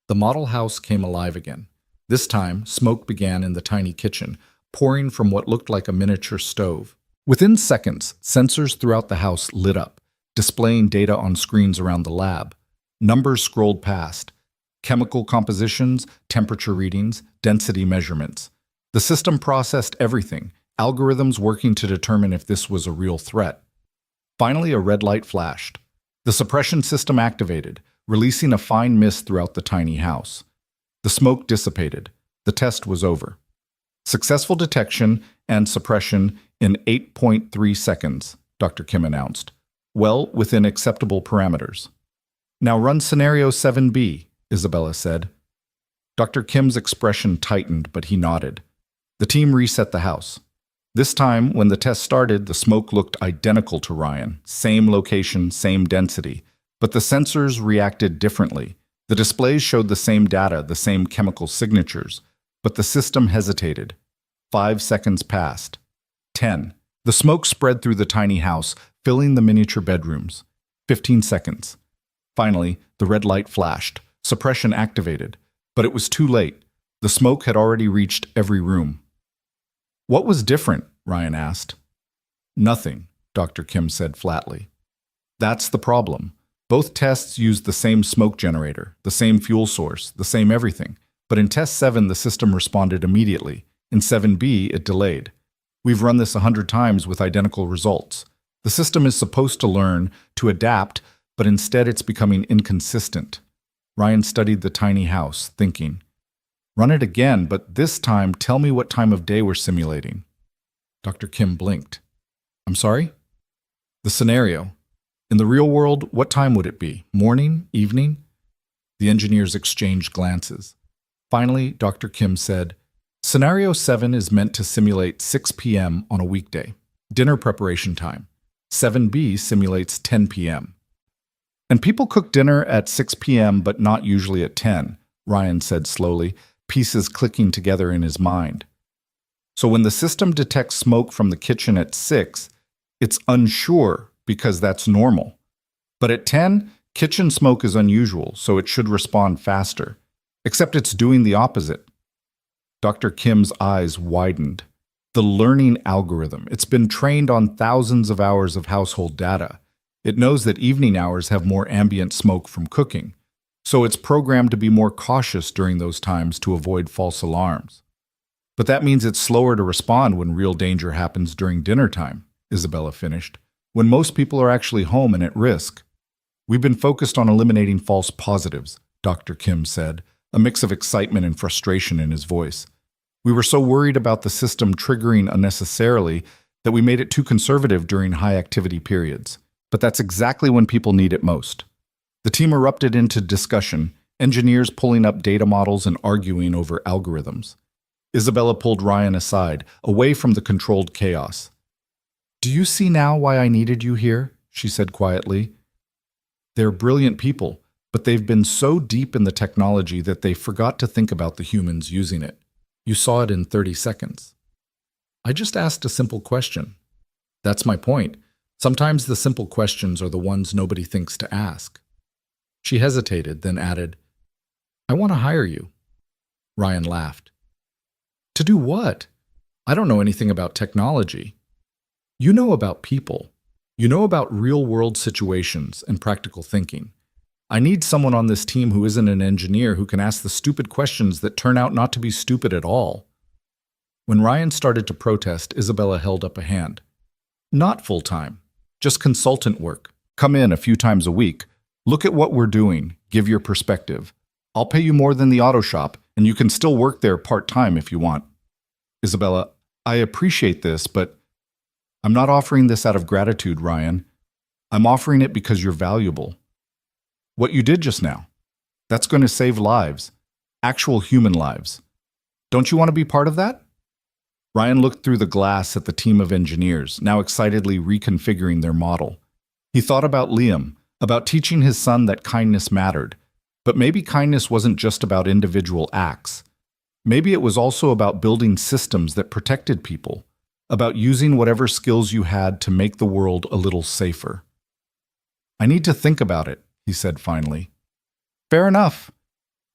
S1: The model house came alive again. This time, smoke began in the tiny kitchen, pouring from what looked like a miniature stove. Within seconds, sensors throughout the house lit up, displaying data on screens around the lab. Numbers scrolled past. Chemical compositions, temperature readings, density measurements. The system processed everything, algorithms working to determine if this was a real threat. Finally, a red light flashed. The suppression system activated, releasing a fine mist throughout the tiny house. The smoke dissipated. The test was over. Successful detection and suppression in 8.3 seconds, Dr. Kim announced. Well within acceptable parameters. Now run scenario 7B, Isabella said. Dr. Kim's expression tightened, but he nodded. The team reset the house. This time, when the test started, the smoke looked identical to Ryan. Same location, same density. But the sensors reacted differently. The displays showed the same data, the same chemical signatures. But the system hesitated. 5 seconds passed. 10. The smoke spread through the tiny house, filling the miniature bedrooms. 15 seconds. Finally, the red light flashed. Suppression activated. But it was too late. The smoke had already reached every room. What was different? Ryan asked. Nothing, Dr. Kim said flatly. That's the problem. Both tests used the same smoke generator, the same fuel source, the same everything. But in test 7, the system responded immediately. In 7B, it delayed. We've run this 100 times with identical results. The system is supposed to learn, to adapt, but instead it's becoming inconsistent. Ryan studied the tiny house, thinking. Run it again, but this time tell me what time of day we're simulating. Dr. Kim blinked. I'm sorry? The scenario. In the real world, what time would it be? Morning? Evening? The engineers exchanged glances. Finally, Dr. Kim said, Scenario 7 is meant to simulate 6 p.m. on a weekday, dinner preparation time. 7B simulates 10 p.m. And people cook dinner at 6 p.m. but not usually at 10, Ryan said slowly, pieces clicking together in his mind. So when the system detects smoke from the kitchen at 6, it's unsure because that's normal. But at 10, kitchen smoke is unusual, so it should respond faster. Except it's doing the opposite. Dr. Kim's eyes widened. The learning algorithm. It's been trained on thousands of hours of household data. It knows that evening hours have more ambient smoke from cooking. So it's programmed to be more cautious during those times to avoid false alarms. But that means it's slower to respond when real danger happens during dinner time, Isabella finished, when most people are actually home and at risk. We've been focused on eliminating false positives, Dr. Kim said, a mix of excitement and frustration in his voice. We were so worried about the system triggering unnecessarily that we made it too conservative during high-activity periods. But that's exactly when people need it most. The team erupted into discussion, engineers pulling up data models and arguing over algorithms. Isabella pulled Ryan aside, away from the controlled chaos. "Do you see now why I needed you here?" she said quietly. "They're brilliant people, but they've been so deep in the technology that they forgot to think about the humans using it. You saw it in 30 seconds. I just asked a simple question. That's my point. Sometimes the simple questions are the ones nobody thinks to ask." She hesitated, then added, "I want to hire you." Ryan laughed. "To do what? I don't know anything about technology. You know about people. You know about real-world situations and practical thinking. I need someone on this team who isn't an engineer who can ask the stupid questions that turn out not to be stupid at all." When Ryan started to protest, Isabella held up a hand. "Not full-time, just consultant work. Come in a few times a week. Look at what we're doing. Give your perspective. I'll pay you more than the auto shop, and you can still work there part-time if you want." "Isabella, I appreciate this, but I'm not offering this out of gratitude, Ryan. I'm offering it because you're valuable. What you did just now, that's going to save lives, actual human lives. Don't you want to be part of that?" Ryan looked through the glass at the team of engineers, now excitedly reconfiguring their model. He thought about Liam, about teaching his son that kindness mattered. But maybe kindness wasn't just about individual acts. Maybe it was also about building systems that protected people, about using whatever skills you had to make the world a little safer. "I need to think about it," he said finally. "Fair enough.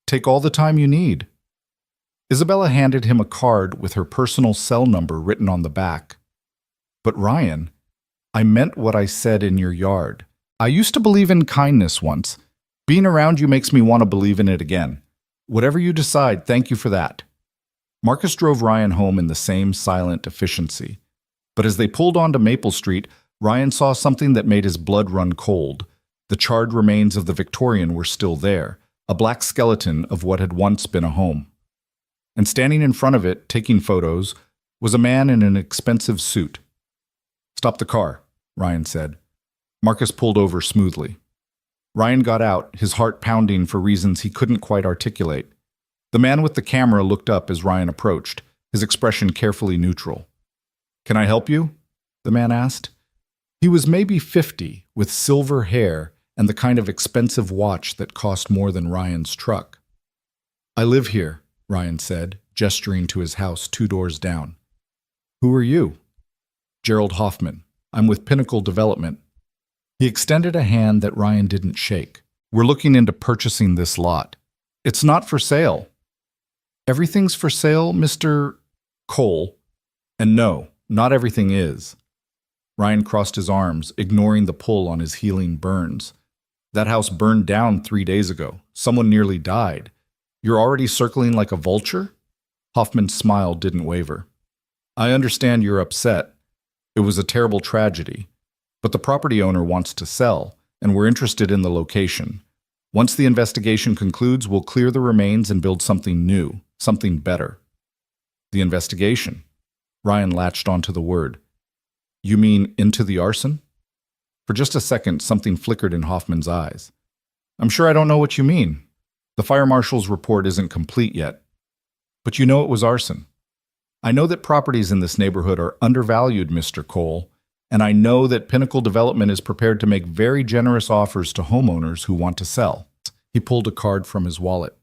S1: Take all the time you need." Isabella handed him a card with her personal cell number written on the back. "But Ryan, I meant what I said in your yard. I used to believe in kindness once. Being around you makes me want to believe in it again. Whatever you decide, thank you for that." Marcus drove Ryan home in the same silent efficiency. But as they pulled onto Maple Street, Ryan saw something that made his blood run cold. The charred remains of the Victorian were still there, a black skeleton of what had once been a home. And standing in front of it, taking photos, was a man in an expensive suit. "Stop the car," Ryan said. Marcus pulled over smoothly. Ryan got out, his heart pounding for reasons he couldn't quite articulate. The man with the camera looked up as Ryan approached, his expression carefully neutral. "Can I help you?" the man asked. He was maybe 50, with silver hair and the kind of expensive watch that cost more than Ryan's truck. "I live here," Ryan said, gesturing to his house 2 doors down. "Who are you?" "Gerald Hoffman. I'm with Pinnacle Development." He extended a hand that Ryan didn't shake. "We're looking into purchasing this lot. It's not for sale." "Everything's for sale, Mr. Cole." "And no, not everything is." Ryan crossed his arms, ignoring the pull on his healing burns. "That house burned down 3 days ago. Someone nearly died. You're already circling like a vulture?" Hoffman's smile didn't waver. "I understand you're upset. It was a terrible tragedy. But the property owner wants to sell, and we're interested in the location. Once the investigation concludes, we'll clear the remains and build something new, something better." "The investigation?" Ryan latched onto the word. "You mean into the arson?" For just a second, something flickered in Hoffman's eyes. "I'm sure I don't know what you mean. The fire marshal's report isn't complete yet. But you know it was arson. I know that properties in this neighborhood are undervalued, Mr. Cole, and I know that Pinnacle Development is prepared to make very generous offers to homeowners who want to sell." He pulled a card from his wallet.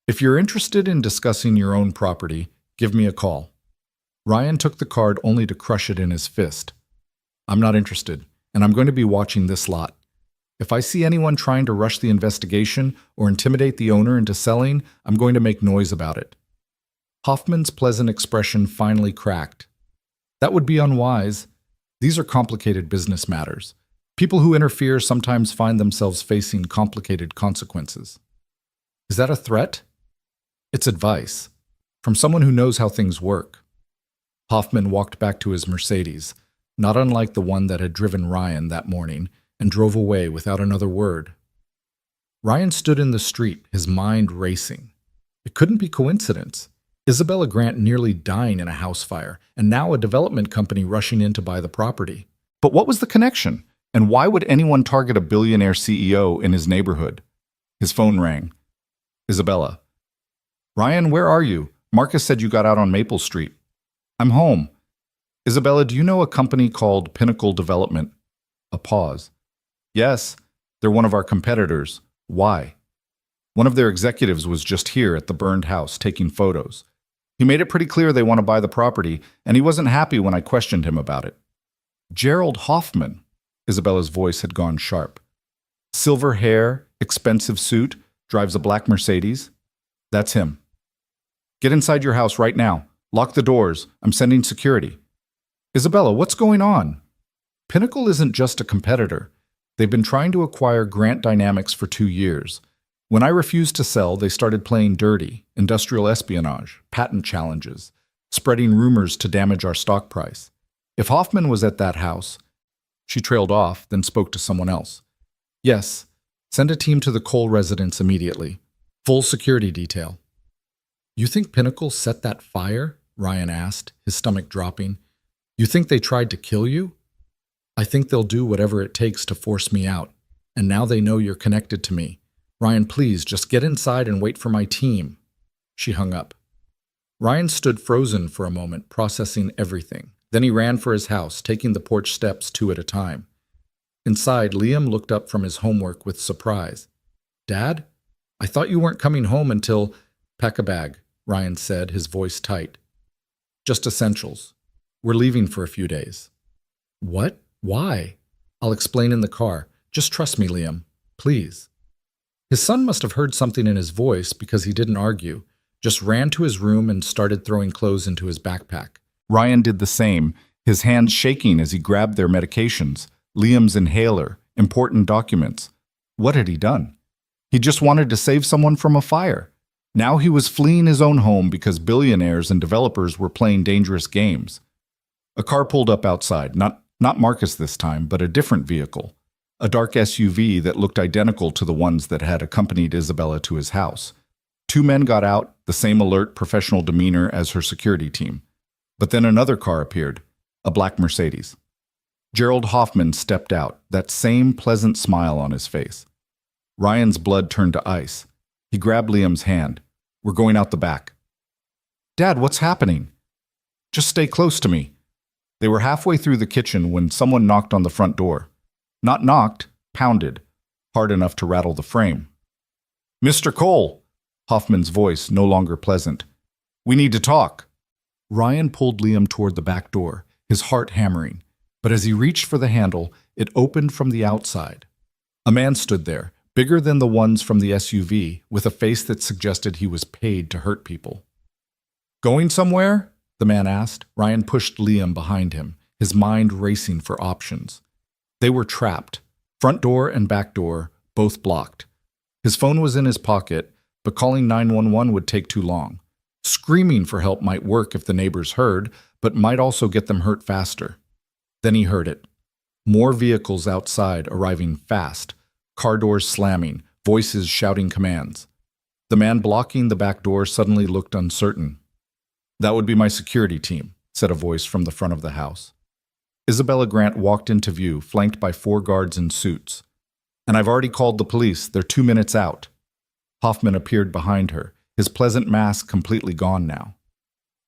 S1: "If you're interested in discussing your own property, give me a call." Ryan took the card only to crush it in his fist. "I'm not interested, and I'm going to be watching this lot. If I see anyone trying to rush the investigation or intimidate the owner into selling, I'm going to make noise about it." Hoffman's pleasant expression finally cracked. "That would be unwise. These are complicated business matters. People who interfere sometimes find themselves facing complicated consequences." "Is that a threat?" "It's advice. From someone who knows how things work." Hoffman walked back to his Mercedes, not unlike the one that had driven Ryan that morning, and drove away without another word. Ryan stood in the street, his mind racing. It couldn't be coincidence. Isabella Grant nearly dying in a house fire, and now a development company rushing in to buy the property. But what was the connection? And why would anyone target a billionaire CEO in his neighborhood? His phone rang. Isabella. Ryan, where are you? Marcus said you got out on Maple Street. I'm home. Isabella, do you know a company called Pinnacle Development? A pause. Yes, they're one of our competitors. Why? One of their executives was just here at the burned house taking photos. He made it pretty clear they want to buy the property, and he wasn't happy when I questioned him about it. Gerald Hoffman. Isabella's voice had gone sharp. Silver hair, expensive suit, drives a black Mercedes. That's him. Get inside your house right now. Lock the doors. I'm sending security. Isabella, what's going on? Pinnacle isn't just a competitor. They've been trying to acquire Grant Dynamics for 2 years. When I refused to sell, they started playing dirty, industrial espionage, patent challenges, spreading rumors to damage our stock price. If Hoffman was at that house, she trailed off, then spoke to someone else. Yes, send a team to the Cole residence immediately. Full security detail. You think Pinnacle set that fire? Ryan asked, his stomach dropping. You think they tried to kill you? I think they'll do whatever it takes to force me out. And now they know you're connected to me. Ryan, please, just get inside and wait for my team. She hung up. Ryan stood frozen for a moment, processing everything. Then he ran for his house, taking the porch steps 2 at a time. Inside, Liam looked up from his homework with surprise. Dad? I thought you weren't coming home until— Pack a bag, Ryan said, his voice tight. Just essentials. We're leaving for a few days. What? Why? I'll explain in the car. Just trust me, Liam. Please. His son must have heard something in his voice because he didn't argue, just ran to his room and started throwing clothes into his backpack. Ryan did the same, his hands shaking as he grabbed their medications, Liam's inhaler, important documents. What had he done? He just wanted to save someone from a fire. Now he was fleeing his own home because billionaires and developers were playing dangerous games. A car pulled up outside, not Marcus this time, but a different vehicle. A dark SUV that looked identical to the ones that had accompanied Isabella to his house. 2 men got out, the same alert, professional demeanor as her security team. But then another car appeared, a black Mercedes. Gerald Hoffman stepped out, that same pleasant smile on his face. Ryan's blood turned to ice. He grabbed Liam's hand. We're going out the back. Dad, what's happening? Just stay close to me. They were halfway through the kitchen when someone knocked on the front door. Not knocked, pounded, hard enough to rattle the frame. Mr. Cole, Hoffman's voice no longer pleasant. We need to talk. Ryan pulled Liam toward the back door, his heart hammering. But as he reached for the handle, it opened from the outside. A man stood there, bigger than the ones from the SUV, with a face that suggested he was paid to hurt people. Going somewhere? The man asked. Ryan pushed Liam behind him, his mind racing for options. They were trapped. Front door and back door, both blocked. His phone was in his pocket, but calling 911 would take too long. Screaming for help might work if the neighbors heard, but might also get them hurt faster. Then he heard it. More vehicles outside arriving fast, car doors slamming, voices shouting commands. The man blocking the back door suddenly looked uncertain. That would be my security team, said a voice from the front of the house. Isabella Grant walked into view, flanked by 4 guards in suits. And I've already called the police. They're 2 minutes out. Hoffman appeared behind her, his pleasant mask completely gone now.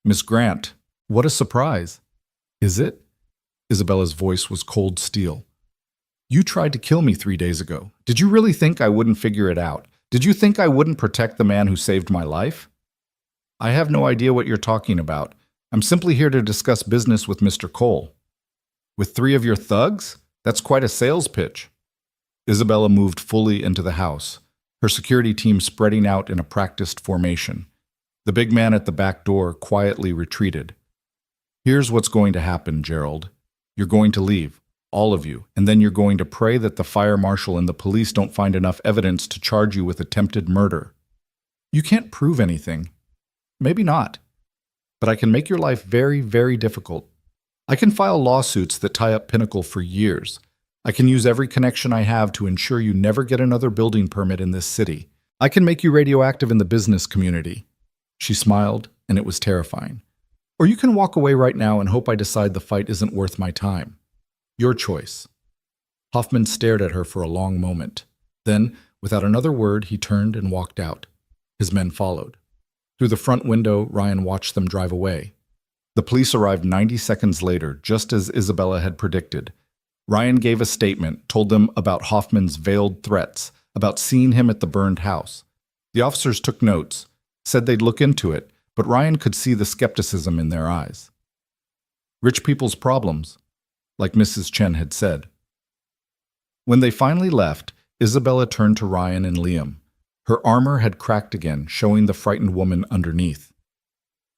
S1: Miss Grant, what a surprise. Is it? Isabella's voice was cold steel. You tried to kill me 3 days ago. Did you really think I wouldn't figure it out? Did you think I wouldn't protect the man who saved my life? I have no idea what you're talking about. I'm simply here to discuss business with Mr. Cole. With 3 of your thugs? That's quite a sales pitch. Isabella moved fully into the house, her security team spreading out in a practiced formation. The big man at the back door quietly retreated. Here's what's going to happen, Gerald. You're going to leave, all of you, and then you're going to pray that the fire marshal and the police don't find enough evidence to charge you with attempted murder. You can't prove anything. Maybe not. But I can make your life very, very difficult. I can file lawsuits that tie up Pinnacle for years. I can use every connection I have to ensure you never get another building permit in this city. I can make you radioactive in the business community. She smiled, and it was terrifying. Or you can walk away right now and hope I decide the fight isn't worth my time. Your choice. Hoffman stared at her for a long moment. Then, without another word, he turned and walked out. His men followed. Through the front window, Ryan watched them drive away. The police arrived 90 seconds later, just as Isabella had predicted. Ryan gave a statement, told them about Hoffman's veiled threats, about seeing him at the burned house. The officers took notes, said they'd look into it, but Ryan could see the skepticism in their eyes. Rich people's problems, like Mrs. Chen had said. When they finally left, Isabella turned to Ryan and Liam. Her armor had cracked again, showing the frightened woman underneath.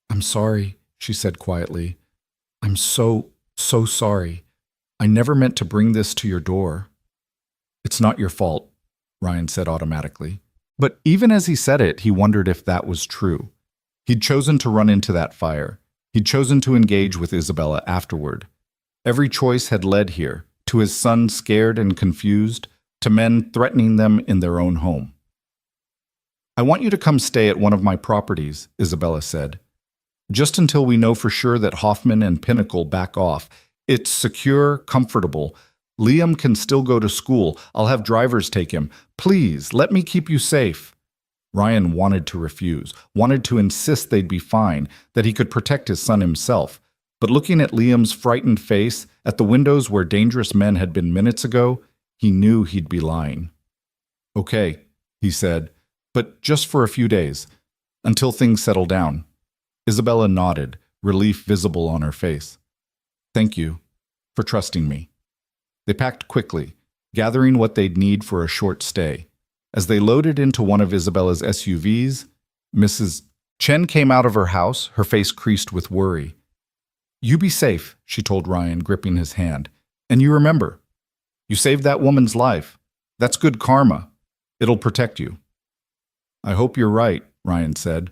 S1: "I'm sorry," she said quietly. "I'm so sorry. I never meant to bring this to your door." "It's not your fault," Ryan said automatically. But even as he said it, he wondered if that was true. He'd chosen to run into that fire. He'd chosen to engage with Isabella afterward. Every choice had led here, to his son scared and confused, to men threatening them in their own home. "I want you to come stay at one of my properties," Isabella said. "Just until we know for sure that Hoffman and Pinnacle back off. It's secure, comfortable. Liam can still go to school. I'll have drivers take him. Please, let me keep you safe." Ryan wanted to refuse, wanted to insist they'd be fine, that he could protect his son himself. But looking at Liam's frightened face, at the windows where dangerous men had been minutes ago, he knew he'd be lying. "Okay," he said, "but just for a few days, until things settle down." Isabella nodded, relief visible on her face. "Thank you for trusting me." They packed quickly, gathering what they'd need for a short stay. As they loaded into one of Isabella's SUVs, Mrs. Chen came out of her house, her face creased with worry. "You be safe," she told Ryan, gripping his hand. "And you remember, you saved that woman's life. That's good karma. It'll protect you." "I hope you're right," Ryan said.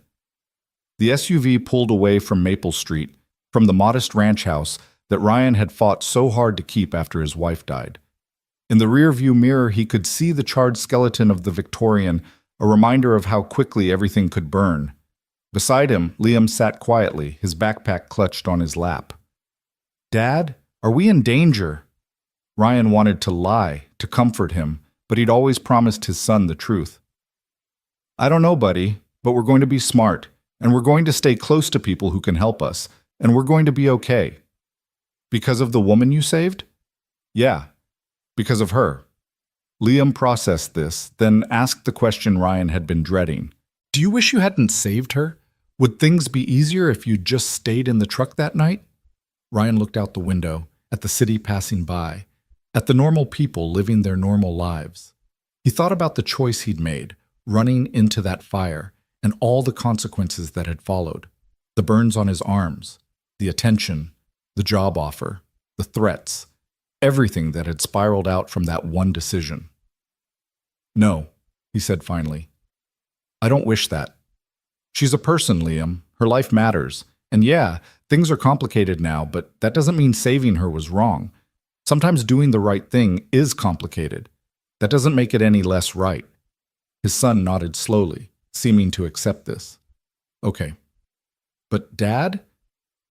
S1: The SUV pulled away from Maple Street, from the modest ranch house that Ryan had fought so hard to keep after his wife died. In the rearview mirror, he could see the charred skeleton of the Victorian, a reminder of how quickly everything could burn. Beside him, Liam sat quietly, his backpack clutched on his lap. "Dad, are we in danger?" Ryan wanted to lie, to comfort him, but he'd always promised his son the truth. "I don't know, buddy, but we're going to be smart, and we're going to stay close to people who can help us, and we're going to be okay." "Because of the woman you saved?" "Yeah, because of her." Liam processed this, then asked the question Ryan had been dreading. "Do you wish you hadn't saved her? Would things be easier if you'd just stayed in the truck that night?" Ryan looked out the window, at the city passing by, at the normal people living their normal lives. He thought about the choice he'd made, running into that fire, and all the consequences that had followed. The burns on his arms, the attention, the job offer, the threats, everything that had spiraled out from that one decision. "No," he said finally. "I don't wish that. She's a person, Liam. Her life matters. And yeah, things are complicated now, but that doesn't mean saving her was wrong. Sometimes doing the right thing is complicated. That doesn't make it any less right." His son nodded slowly, seeming to accept this. "Okay. But Dad?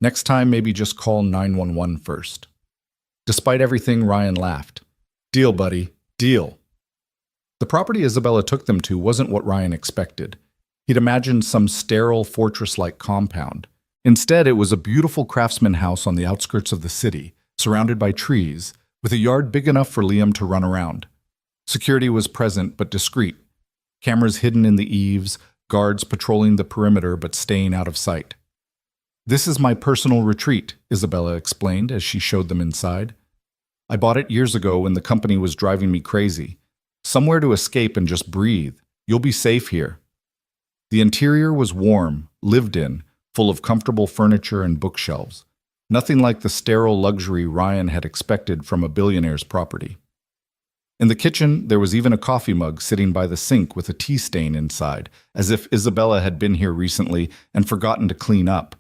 S1: Next time maybe just call 911 first." Despite everything, Ryan laughed. "Deal, buddy. Deal." The property Isabella took them to wasn't what Ryan expected. He'd imagined some sterile, fortress-like compound. Instead, it was a beautiful craftsman house on the outskirts of the city, surrounded by trees, with a yard big enough for Liam to run around. Security was present but discreet. Cameras hidden in the eaves, guards patrolling the perimeter but staying out of sight. "This is my personal retreat," Isabella explained as she showed them inside. "I bought it years ago when the company was driving me crazy. Somewhere to escape and just breathe. You'll be safe here." The interior was warm, lived in, full of comfortable furniture and bookshelves. Nothing like the sterile luxury Ryan had expected from a billionaire's property. In the kitchen, there was even a coffee mug sitting by the sink with a tea stain inside, as if Isabella had been here recently and forgotten to clean up.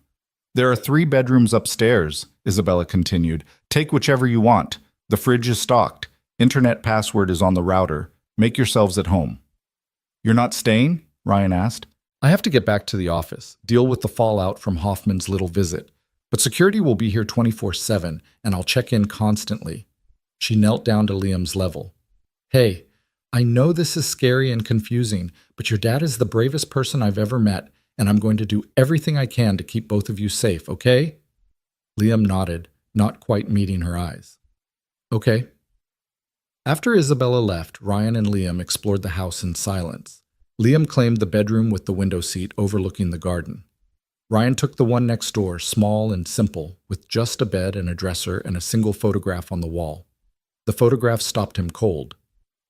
S1: "There are 3 bedrooms upstairs," Isabella continued. "Take whichever you want. The fridge is stocked. Internet password is on the router. Make yourselves at home." "You're not staying?" Ryan asked. "I have to get back to the office, deal with the fallout from Hoffman's little visit. But security will be here 24/7, and I'll check in constantly." She knelt down to Liam's level. Hey, I know this is scary and confusing, but your dad is the bravest person I've ever met, and I'm going to do everything I can to keep both of you safe, okay? Liam nodded, not quite meeting her eyes. Okay. After Isabella left, Ryan and Liam explored the house in silence. Liam claimed the bedroom with the window seat overlooking the garden. Ryan took the one next door, small and simple, with just a bed and a dresser and a single photograph on the wall. The photograph stopped him cold.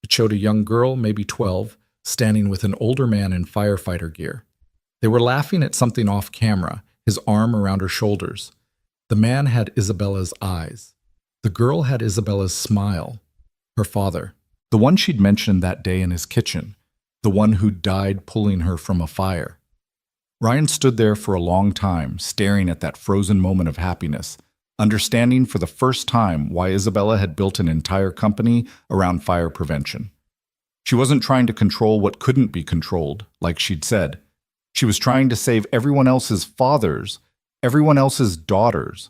S1: It showed a young girl, maybe 12, standing with an older man in firefighter gear. They were laughing at something off camera, his arm around her shoulders. The man had Isabella's eyes. The girl had Isabella's smile. Her father, the one she'd mentioned that day in his kitchen, the one who died pulling her from a fire. Ryan stood there for a long time, staring at that frozen moment of happiness, understanding for the first time why Isabella had built an entire company around fire prevention. She wasn't trying to control what couldn't be controlled, like she'd said. She was trying to save everyone else's fathers, everyone else's daughters.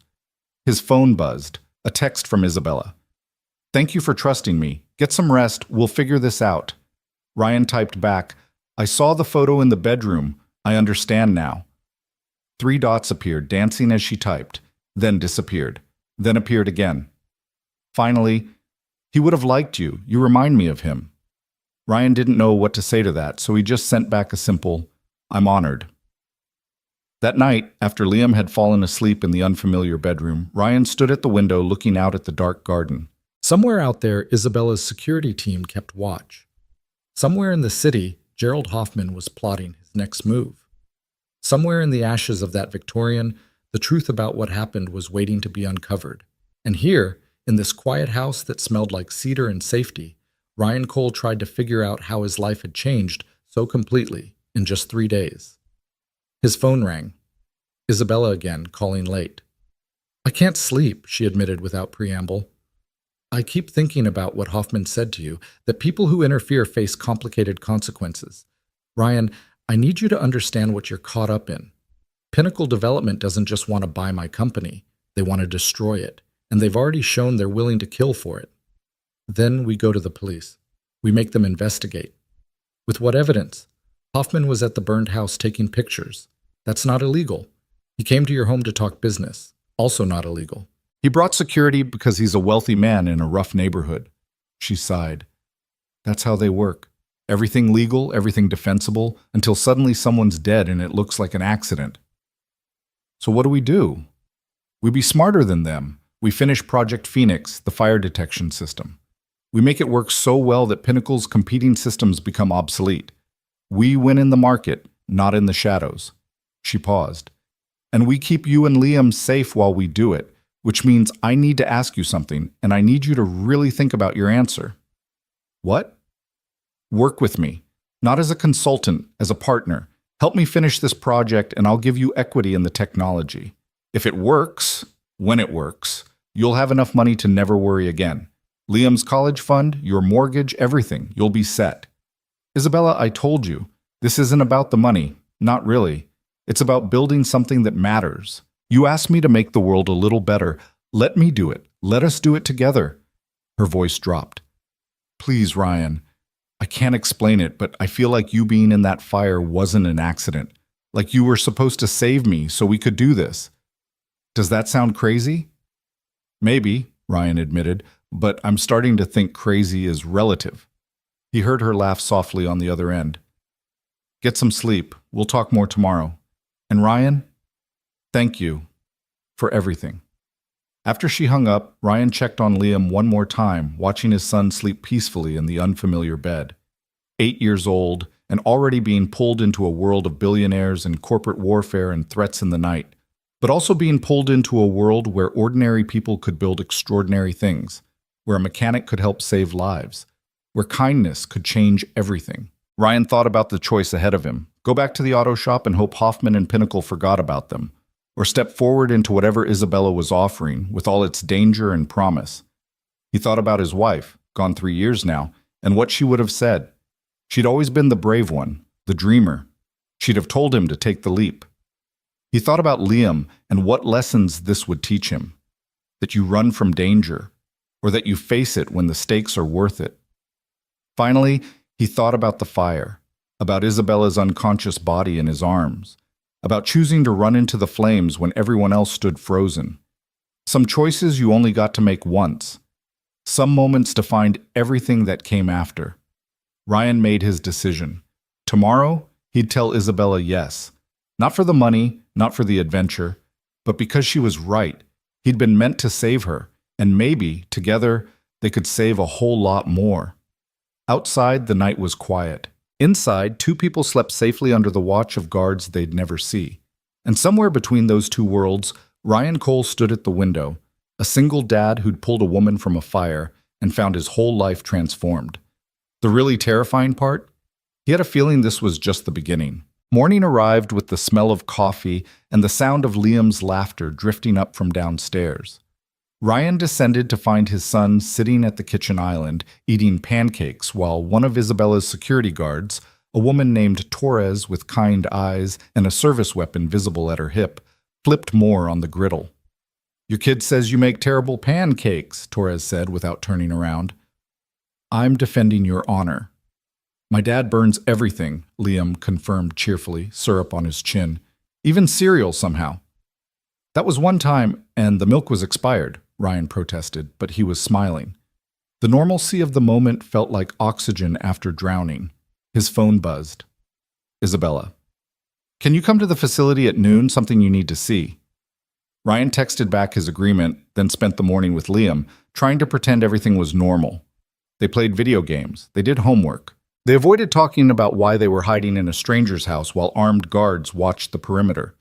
S1: His phone buzzed, a text from Isabella. Thank you for trusting me. Get some rest. We'll figure this out. Ryan typed back, I saw the photo in the bedroom. I understand now. 3 dots appeared, dancing as she typed, then disappeared, then appeared again. Finally, he would have liked you. You remind me of him. Ryan didn't know what to say to that, so he just sent back a simple, I'm honored. That night, after Liam had fallen asleep in the unfamiliar bedroom, Ryan stood at the window looking out at the dark garden. Somewhere out there, Isabella's security team kept watch. Somewhere in the city, Gerald Hoffman was plotting his next move. Somewhere in the ashes of that Victorian, the truth about what happened was waiting to be uncovered. And here, in this quiet house that smelled like cedar and safety, Ryan Cole tried to figure out how his life had changed so completely in just 3 days. His phone rang. Isabella again, calling late. I can't sleep, she admitted without preamble. I keep thinking about what Hoffman said to you, that people who interfere face complicated consequences. Ryan, I need you to understand what you're caught up in. Pinnacle Development doesn't just want to buy my company, they want to destroy it, and they've already shown they're willing to kill for it. Then we go to the police. We make them investigate. With what evidence? Hoffman was at the burned house taking pictures. That's not illegal. He came to your home to talk business. Also not illegal. He brought security because he's a wealthy man in a rough neighborhood. She sighed. That's how they work. Everything legal, everything defensible, until suddenly someone's dead and it looks like an accident. So what do? We be smarter than them. We finish Project Phoenix, the fire detection system. We make it work so well that Pinnacle's competing systems become obsolete. We win in the market, not in the shadows. She paused. And we keep you and Liam safe while we do it, which means I need to ask you something, and I need you to really think about your answer. What? Work with me. Not as a consultant, as a partner. Help me finish this project, and I'll give you equity in the technology. If it works, when it works, you'll have enough money to never worry again. Liam's college fund, your mortgage, everything. You'll be set. Isabella, I told you, this isn't about the money. Not really. It's about building something that matters. You asked me to make the world a little better. Let me do it. Let us do it together. Her voice dropped. Please, Ryan. I can't explain it, but I feel like you being in that fire wasn't an accident. Like you were supposed to save me so we could do this. Does that sound crazy? Maybe, Ryan admitted, but I'm starting to think crazy is relative. He heard her laugh softly on the other end. Get some sleep. We'll talk more tomorrow. And Ryan, thank you for everything. After she hung up, Ryan checked on Liam one more time, watching his son sleep peacefully in the unfamiliar bed. 8 years old, and already being pulled into a world of billionaires and corporate warfare and threats in the night, but also being pulled into a world where ordinary people could build extraordinary things, where a mechanic could help save lives, where kindness could change everything. Ryan thought about the choice ahead of him. Go back to the auto shop and hope Hoffman and Pinnacle forgot about them, or step forward into whatever Isabella was offering with all its danger and promise. He thought about his wife, gone 3 years now, and what she would have said. She'd always been the brave one, the dreamer. She'd have told him to take the leap. He thought about Liam and what lessons this would teach him. That you run from danger. or that you face it when the stakes are worth it. Finally, he thought about the fire, about Isabella's unconscious body in his arms, about choosing to run into the flames when everyone else stood frozen. Some choices you only got to make once. Some moments defined everything that came after. Ryan made his decision. Tomorrow, he'd tell Isabella yes. Not for the money, not for the adventure, but because she was right. He'd been meant to save her, and maybe, together, they could save a whole lot more. Outside, the night was quiet. Inside, two people slept safely under the watch of guards they'd never see. And somewhere between those two worlds, Ryan Cole stood at the window, a single dad who'd pulled a woman from a fire and found his whole life transformed. The really terrifying part? He had a feeling this was just the beginning. Morning arrived with the smell of coffee and the sound of Liam's laughter drifting up from downstairs. Ryan descended to find his son sitting at the kitchen island, eating pancakes, while one of Isabella's security guards, a woman named Torres with kind eyes and a service weapon visible at her hip, flipped more on the griddle. "Your kid says you make terrible pancakes," Torres said without turning around. "I'm defending your honor." "My dad burns everything," Liam confirmed cheerfully, syrup on his chin. "Even cereal somehow." "That was one time, and the milk was expired," Ryan protested, but he was smiling. The normalcy of the moment felt like oxygen after drowning. His phone buzzed. "Isabella. Can you come to the facility at noon? Something you need to see." Ryan texted back his agreement, then spent the morning with Liam, trying to pretend everything was normal. They played video games. They did homework. They avoided talking about why they were hiding in a stranger's house while armed guards watched the perimeter.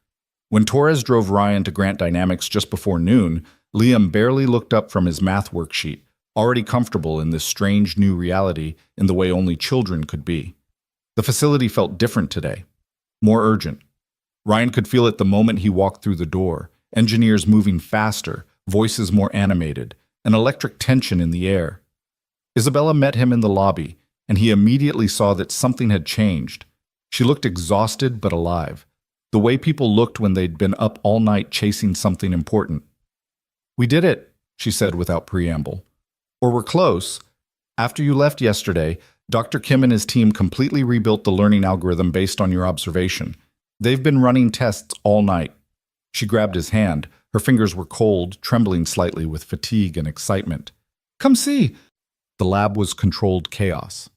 S1: When Torres drove Ryan to Grant Dynamics just before noon, Liam barely looked up from his math worksheet, already comfortable in this strange new reality in the way only children could be. The facility felt different today, more urgent. Ryan could feel it the moment he walked through the door, engineers moving faster, voices more animated, an electric tension in the air. Isabella met him in the lobby, and he immediately saw that something had changed. She looked exhausted but alive, the way people looked when they'd been up all night chasing something important. "We did it," she said without preamble. "Or we're close. After you left yesterday, Dr. Kim and his team completely rebuilt the learning algorithm based on your observation. They've been running tests all night." She grabbed his hand. Her fingers were cold, trembling slightly with fatigue and excitement. "Come see." The lab was controlled chaos.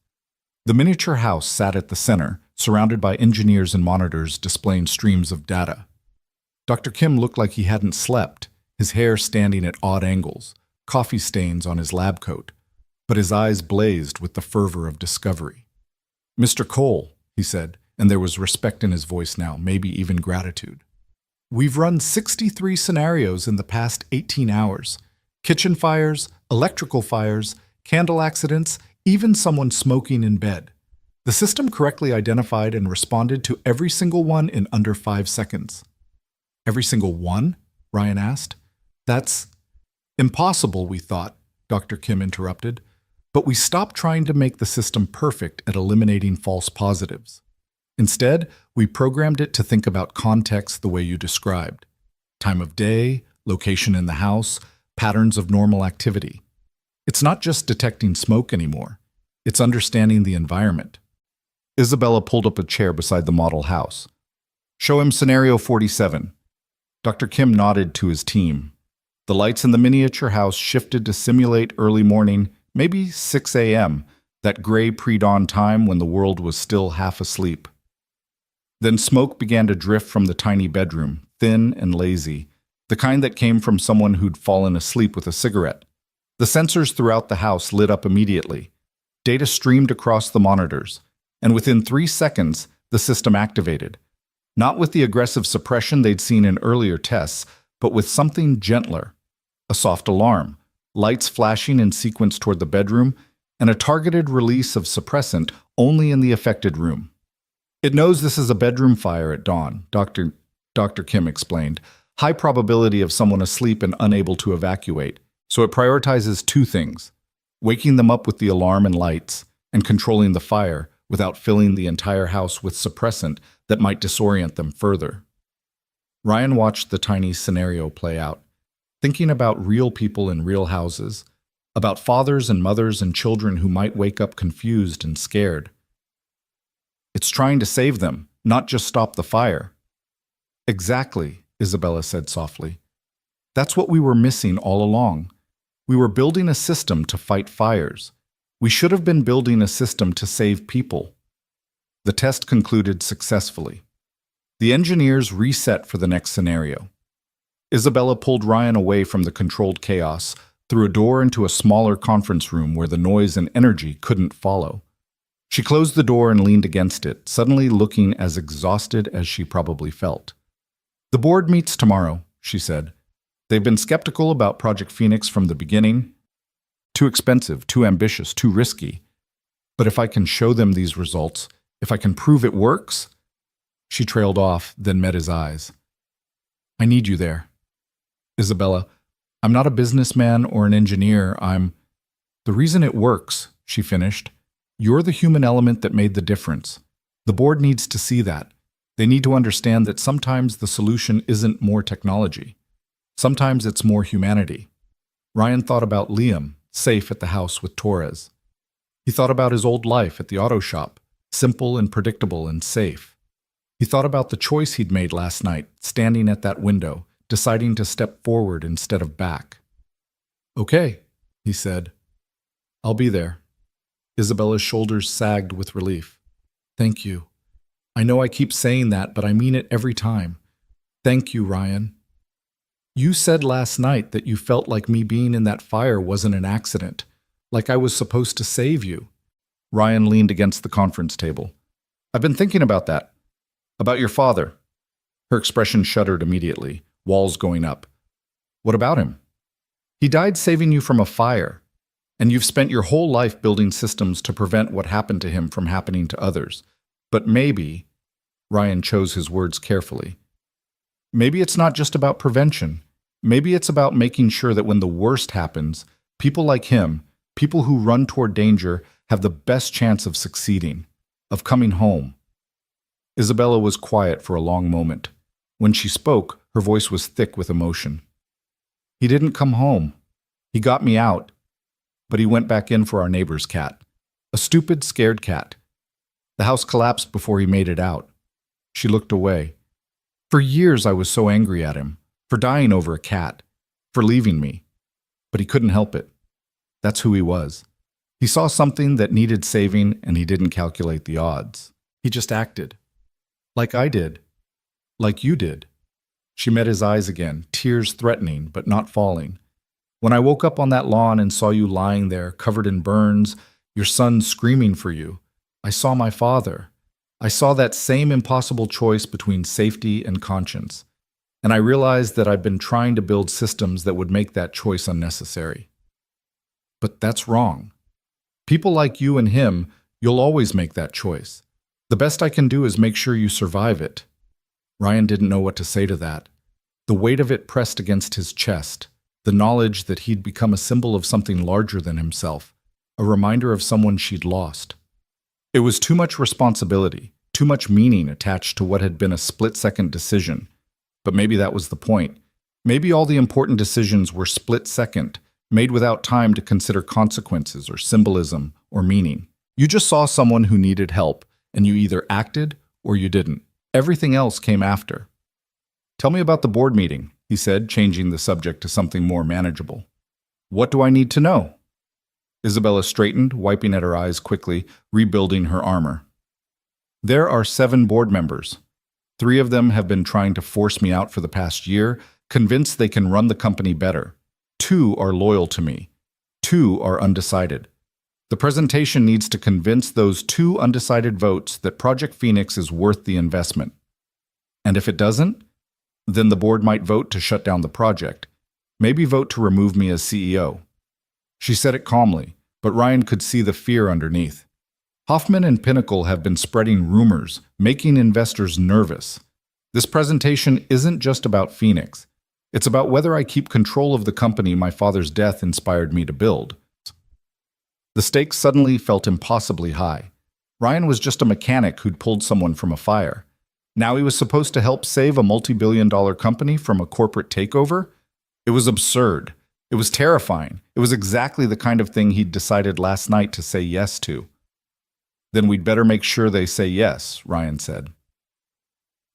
S1: The miniature house sat at the center, surrounded by engineers and monitors displaying streams of data. Dr. Kim looked like he hadn't slept, his hair standing at odd angles, coffee stains on his lab coat, but his eyes blazed with the fervor of discovery. "Mr. Cole," he said, and there was respect in his voice now, maybe even gratitude. "We've run 63 scenarios in the past 18 hours. Kitchen fires, electrical fires, candle accidents, even someone smoking in bed. The system correctly identified and responded to every single one in under 5 seconds. "Every single one?" Ryan asked. "That's impossible, we thought," Dr. Kim interrupted. "But we stopped trying to make the system perfect at eliminating false positives. Instead, we programmed it to think about context the way you described. Time of day, location in the house, patterns of normal activity. It's not just detecting smoke anymore. It's understanding the environment." Isabella pulled up a chair beside the model house. "Show him scenario 47. Dr. Kim nodded to his team. The lights in the miniature house shifted to simulate early morning, maybe 6 a.m., that gray pre-dawn time when the world was still half asleep. Then smoke began to drift from the tiny bedroom, thin and lazy, the kind that came from someone who'd fallen asleep with a cigarette. The sensors throughout the house lit up immediately. Data streamed across the monitors, and within 3 seconds, the system activated. Not with the aggressive suppression they'd seen in earlier tests, but with something gentler. A soft alarm, lights flashing in sequence toward the bedroom, and a targeted release of suppressant only in the affected room. "It knows this is a bedroom fire at dawn," Dr. Kim explained. "High probability of someone asleep and unable to evacuate. So it prioritizes 2 things, waking them up with the alarm and lights, and controlling the fire without filling the entire house with suppressant that might disorient them further." Ryan watched the tiny scenario play out, thinking about real people in real houses, about fathers and mothers and children who might wake up confused and scared. It's trying to save them, not just stop the fire. Exactly, Isabella said softly. That's what we were missing all along. We were building a system to fight fires. We should have been building a system to save people. The test concluded successfully. The engineers reset for the next scenario. Isabella pulled Ryan away from the controlled chaos, through a door into a smaller conference room where the noise and energy couldn't follow. She closed the door and leaned against it, suddenly looking as exhausted as she probably felt. The board meets tomorrow, she said. They've been skeptical about Project Phoenix from the beginning. Too expensive, too ambitious, too risky. But if I can show them these results, if I can prove it works... She trailed off, then met his eyes. I need you there. Isabella, I'm not a businessman or an engineer, The reason it works, she finished. You're the human element that made the difference. The board needs to see that. They need to understand that sometimes the solution isn't more technology. Sometimes it's more humanity. Ryan thought about Liam, safe at the house with Torres. He thought about his old life at the auto shop, simple and predictable and safe. He thought about the choice he'd made last night, standing at that window, deciding to step forward instead of back. Okay, he said. I'll be there. Isabella's shoulders sagged with relief. Thank you. I know I keep saying that, but I mean it every time. Thank you, Ryan. You said last night that you felt like me being in that fire wasn't an accident, like I was supposed to save you. Ryan leaned against the conference table. I've been thinking about that. About your father. Her expression shuddered immediately, walls going up. What about him? He died saving you from a fire, and you've spent your whole life building systems to prevent what happened to him from happening to others. But maybe, Ryan chose his words carefully, maybe it's not just about prevention. Maybe it's about making sure that when the worst happens, people like him, people who run toward danger, have the best chance of succeeding, of coming home. Isabella was quiet for a long moment. When she spoke, her voice was thick with emotion. He didn't come home. He got me out. But he went back in for our neighbor's cat. A stupid, scared cat. The house collapsed before he made it out. She looked away. For years I was so angry at him, for dying over a cat, for leaving me. But he couldn't help it. That's who he was. He saw something that needed saving and he didn't calculate the odds. He just acted. Like I did. Like you did. She met his eyes again, tears threatening but not falling. When I woke up on that lawn and saw you lying there, covered in burns, your son screaming for you, I saw my father. I saw that same impossible choice between safety and conscience. And I realized that I've been trying to build systems that would make that choice unnecessary. But that's wrong. People like you and him, you'll always make that choice. The best I can do is make sure you survive it. Ryan didn't know what to say to that. The weight of it pressed against his chest, the knowledge that he'd become a symbol of something larger than himself, a reminder of someone she'd lost. It was too much responsibility, too much meaning attached to what had been a split-second decision. But maybe that was the point. Maybe all the important decisions were split-second, made without time to consider consequences or symbolism or meaning. You just saw someone who needed help, and you either acted or you didn't. Everything else came after. Tell me about the board meeting, he said, changing the subject to something more manageable. What do I need to know? Isabella straightened, wiping at her eyes quickly, rebuilding her armor. There are 7 board members. 3 of them have been trying to force me out for the past year, convinced they can run the company better. 2 are loyal to me. 2 are undecided. The presentation needs to convince those 2 undecided votes that Project Phoenix is worth the investment. And if it doesn't, then the board might vote to shut down the project, maybe vote to remove me as CEO. She said it calmly, but Ryan could see the fear underneath. Hoffman and Pinnacle have been spreading rumors, making investors nervous. This presentation isn't just about Phoenix. It's about whether I keep control of the company my father's death inspired me to build. The stakes suddenly felt impossibly high. Ryan was just a mechanic who'd pulled someone from a fire. Now he was supposed to help save a multi-billion-dollar company from a corporate takeover? It was absurd. It was terrifying. It was exactly the kind of thing he'd decided last night to say yes to. Then we'd better make sure they say yes, Ryan said.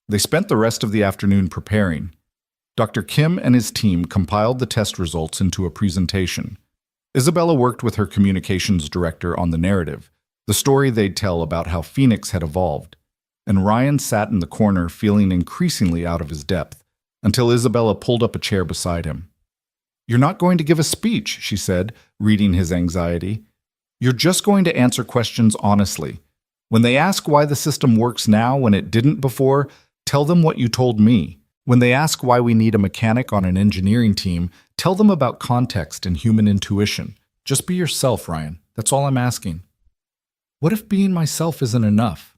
S1: They spent the rest of the afternoon preparing. Dr. Kim and his team compiled the test results into a presentation. Isabella worked with her communications director on the narrative, the story they'd tell about how Phoenix had evolved, and Ryan sat in the corner feeling increasingly out of his depth, until Isabella pulled up a chair beside him. "You're not going to give a speech," she said, reading his anxiety. "You're just going to answer questions honestly. When they ask why the system works now when it didn't before, tell them what you told me. When they ask why we need a mechanic on an engineering team, tell them about context and human intuition. Just be yourself, Ryan. That's all I'm asking." "What if being myself isn't enough?"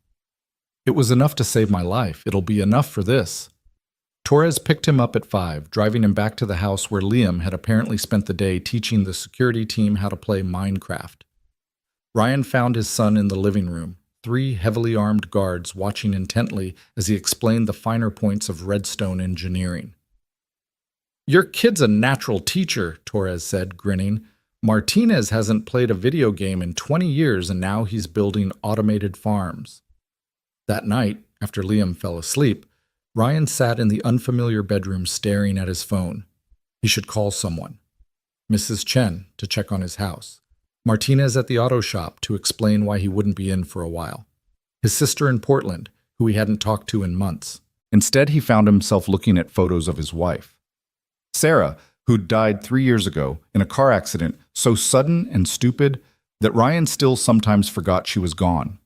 S1: "It was enough to save my life. It'll be enough for this." Torres picked him up at 5, driving him back to the house where Liam had apparently spent the day teaching the security team how to play Minecraft. Ryan found his son in the living room, 3 heavily armed guards watching intently as he explained the finer points of redstone engineering. "Your kid's a natural teacher," Torres said, grinning. "Martinez hasn't played a video game in 20 years and now he's building automated farms." That night, after Liam fell asleep, Ryan sat in the unfamiliar bedroom staring at his phone. He should call someone. Mrs. Chen to check on his house. Martinez at the auto shop to explain why he wouldn't be in for a while. His sister in Portland, who he hadn't talked to in months. Instead, he found himself looking at photos of his wife. Sarah, who'd died 3 years ago in a car accident so sudden and stupid that Ryan still sometimes forgot she was gone.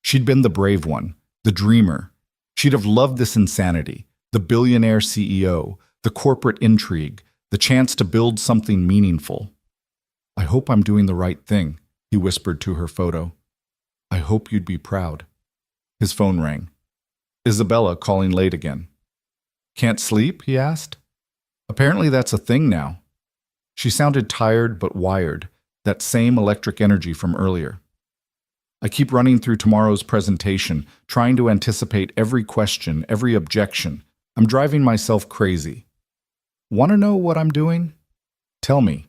S1: She'd been the brave one, the dreamer. She'd have loved this insanity, the billionaire CEO, the corporate intrigue, the chance to build something meaningful. "I hope I'm doing the right thing," he whispered to her photo. "I hope you'd be proud." His phone rang. Isabella calling late again. "Can't sleep?" he asked. Apparently that's a thing now. She sounded tired but wired, that same electric energy from earlier. "I keep running through tomorrow's presentation, trying to anticipate every question, every objection. I'm driving myself crazy." "Want to know what I'm doing?" "Tell me."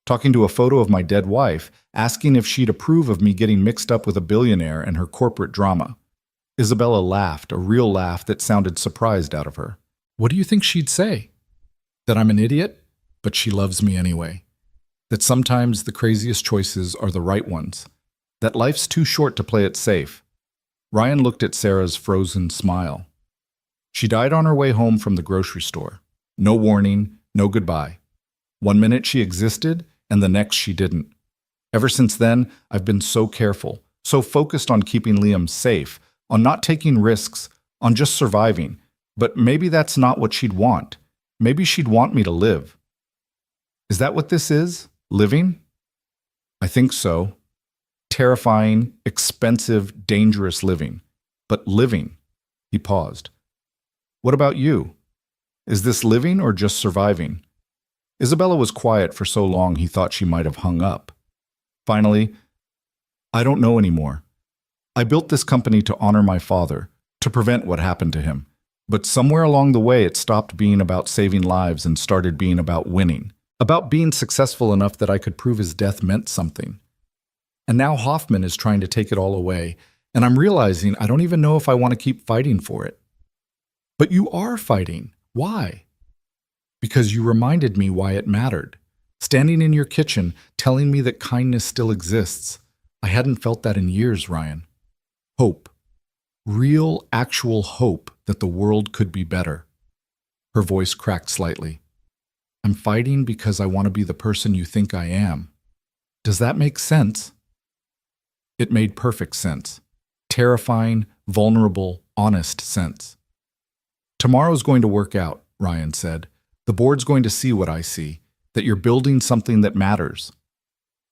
S1: "Talking to a photo of my dead wife, asking if she'd approve of me getting mixed up with a billionaire and her corporate drama." Isabella laughed, a real laugh that sounded surprised out of her. "What do you think she'd say? That I'm an idiot, but she loves me anyway. That sometimes the craziest choices are the right ones. That life's too short to play it safe." Ryan looked at Sarah's frozen smile. She died on her way home from the grocery store. No warning, no goodbye. 1 minute she existed, and the next she didn't. Ever since then, I've been so careful, so focused on keeping Liam safe, on not taking risks, on just surviving. But maybe that's not what she'd want. Maybe she'd want me to live. Is that what this is? Living? I think so. Terrifying, expensive, dangerous living. But living. He paused. What about you? Is this living or just surviving? Isabella was quiet for so long he thought she might have hung up. Finally, I don't know anymore. I built this company to honor my father, to prevent what happened to him. But somewhere along the way it stopped being about saving lives and started being about winning. About being successful enough that I could prove his death meant something. And now Hoffman is trying to take it all away, and I'm realizing I don't even know if I want to keep fighting for it. But you are fighting. Why? Because you reminded me why it mattered. Standing in your kitchen, telling me that kindness still exists. I hadn't felt that in years, Ryan. Hope. Real, actual hope that the world could be better. Her voice cracked slightly. I'm fighting because I want to be the person you think I am. Does that make sense? It made perfect sense. Terrifying, vulnerable, honest sense. Tomorrow's going to work out, Ryan said. The board's going to see what I see, that you're building something that matters.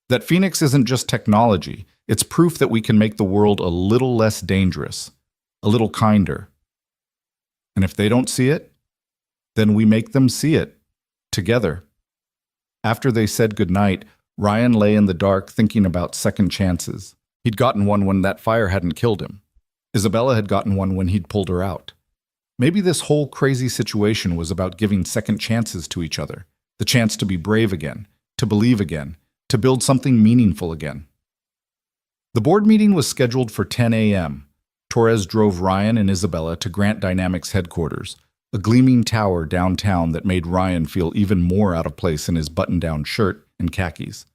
S1: That Phoenix isn't just technology, it's proof that we can make the world a little less dangerous, a little kinder. And if they don't see it, then we make them see it, together. After they said goodnight, Ryan lay in the dark thinking about second chances. He'd gotten one when that fire hadn't killed him. Isabella had gotten one when he'd pulled her out. Maybe this whole crazy situation was about giving second chances to each other, the chance to be brave again, to believe again, to build something meaningful again. The board meeting was scheduled for 10 a.m. Torres drove Ryan and Isabella to Grant Dynamics headquarters, a gleaming tower downtown that made Ryan feel even more out of place in his button-down shirt and khakis.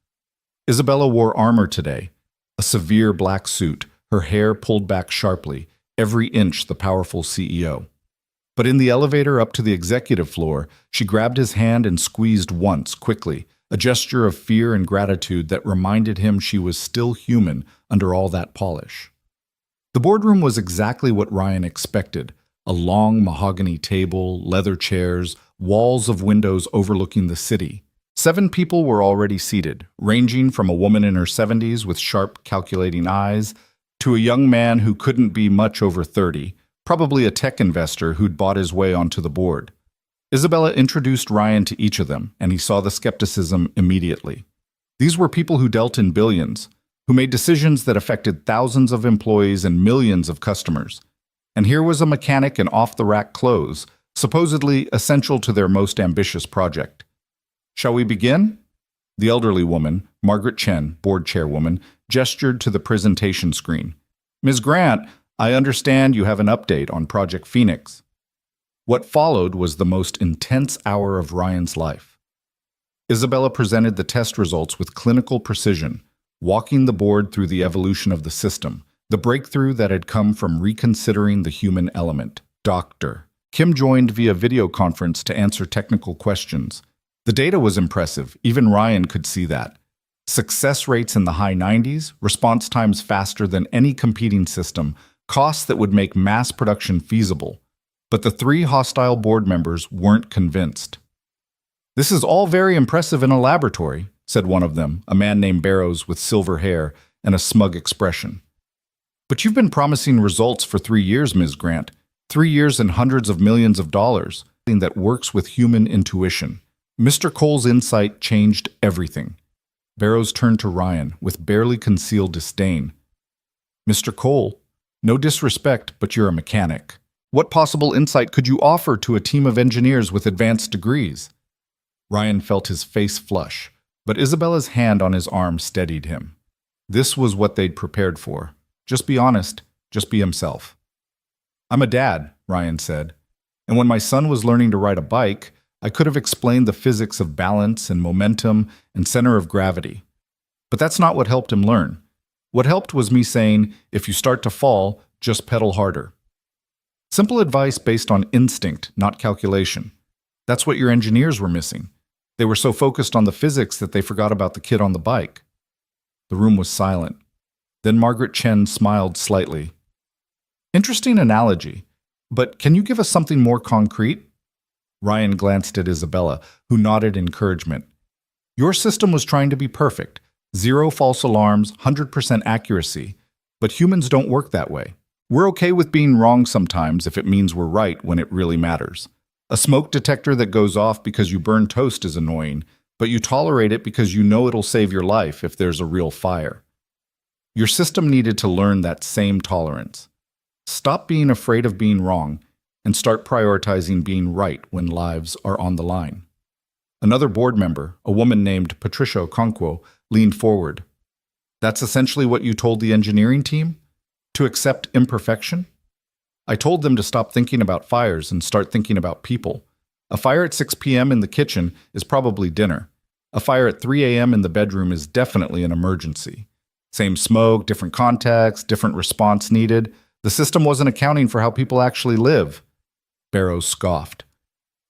S1: Isabella wore armor today, a severe black suit, her hair pulled back sharply, every inch the powerful CEO. But in the elevator up to the executive floor, she grabbed his hand and squeezed once, quickly, a gesture of fear and gratitude that reminded him she was still human under all that polish. The boardroom was exactly what Ryan expected, a long mahogany table, leather chairs, walls of windows overlooking the city. 7 people were already seated, ranging from a woman in her 70s with sharp, calculating eyes to a young man who couldn't be much over 30, probably a tech investor who'd bought his way onto the board. Isabella introduced Ryan to each of them, and he saw the skepticism immediately. These were people who dealt in billions, who made decisions that affected thousands of employees and millions of customers. And here was a mechanic in off-the-rack clothes, supposedly essential to their most ambitious project. "Shall we begin?" The elderly woman, Margaret Chen, board chairwoman, gestured to the presentation screen. "Ms. Grant, I understand you have an update on Project Phoenix." What followed was the most intense hour of Ryan's life. Isabella presented the test results with clinical precision, walking the board through the evolution of the system, the breakthrough that had come from reconsidering the human element. Dr. Kim joined via video conference to answer technical questions. The data was impressive, even Ryan could see that. Success rates in the high 90s, response times faster than any competing system, costs that would make mass production feasible. But the 3 hostile board members weren't convinced. "This is all very impressive in a laboratory," said one of them, a man named Barrows with silver hair and a smug expression. "But you've been promising results for 3 years, Ms. Grant. 3 years and hundreds of millions of dollars, something that works with human intuition." Mr. Cole's insight changed everything. Barrows turned to Ryan with barely concealed disdain. "Mr. Cole, no disrespect, but you're a mechanic. What possible insight could you offer to a team of engineers with advanced degrees?" Ryan felt his face flush, but Isabella's hand on his arm steadied him. This was what they'd prepared for. Just be honest, just be himself. "I'm a dad," Ryan said, "and when my son was learning to ride a bike, I could have explained the physics of balance and momentum and center of gravity. But that's not what helped him learn. What helped was me saying, if you start to fall, just pedal harder." Simple advice based on instinct, not calculation. That's what your engineers were missing. They were so focused on the physics that they forgot about the kid on the bike. The room was silent. Then Margaret Chen smiled slightly. "Interesting analogy, but can you give us something more concrete?" Ryan glanced at Isabella, who nodded encouragement. "Your system was trying to be perfect. 0 false alarms, 100% accuracy. But humans don't work that way. We're okay with being wrong sometimes if it means we're right when it really matters. A smoke detector that goes off because you burn toast is annoying, but you tolerate it because you know it'll save your life if there's a real fire. Your system needed to learn that same tolerance. Stop being afraid of being wrong and start prioritizing being right when lives are on the line." Another board member, a woman named Patricia Okonkwo, leaned forward. "That's essentially what you told the engineering team? To accept imperfection?" "I told them to stop thinking about fires and start thinking about people. A fire at 6 p.m. in the kitchen is probably dinner. A fire at 3 a.m. in the bedroom is definitely an emergency. Same smoke, different context, different response needed. The system wasn't accounting for how people actually live." Barrows scoffed.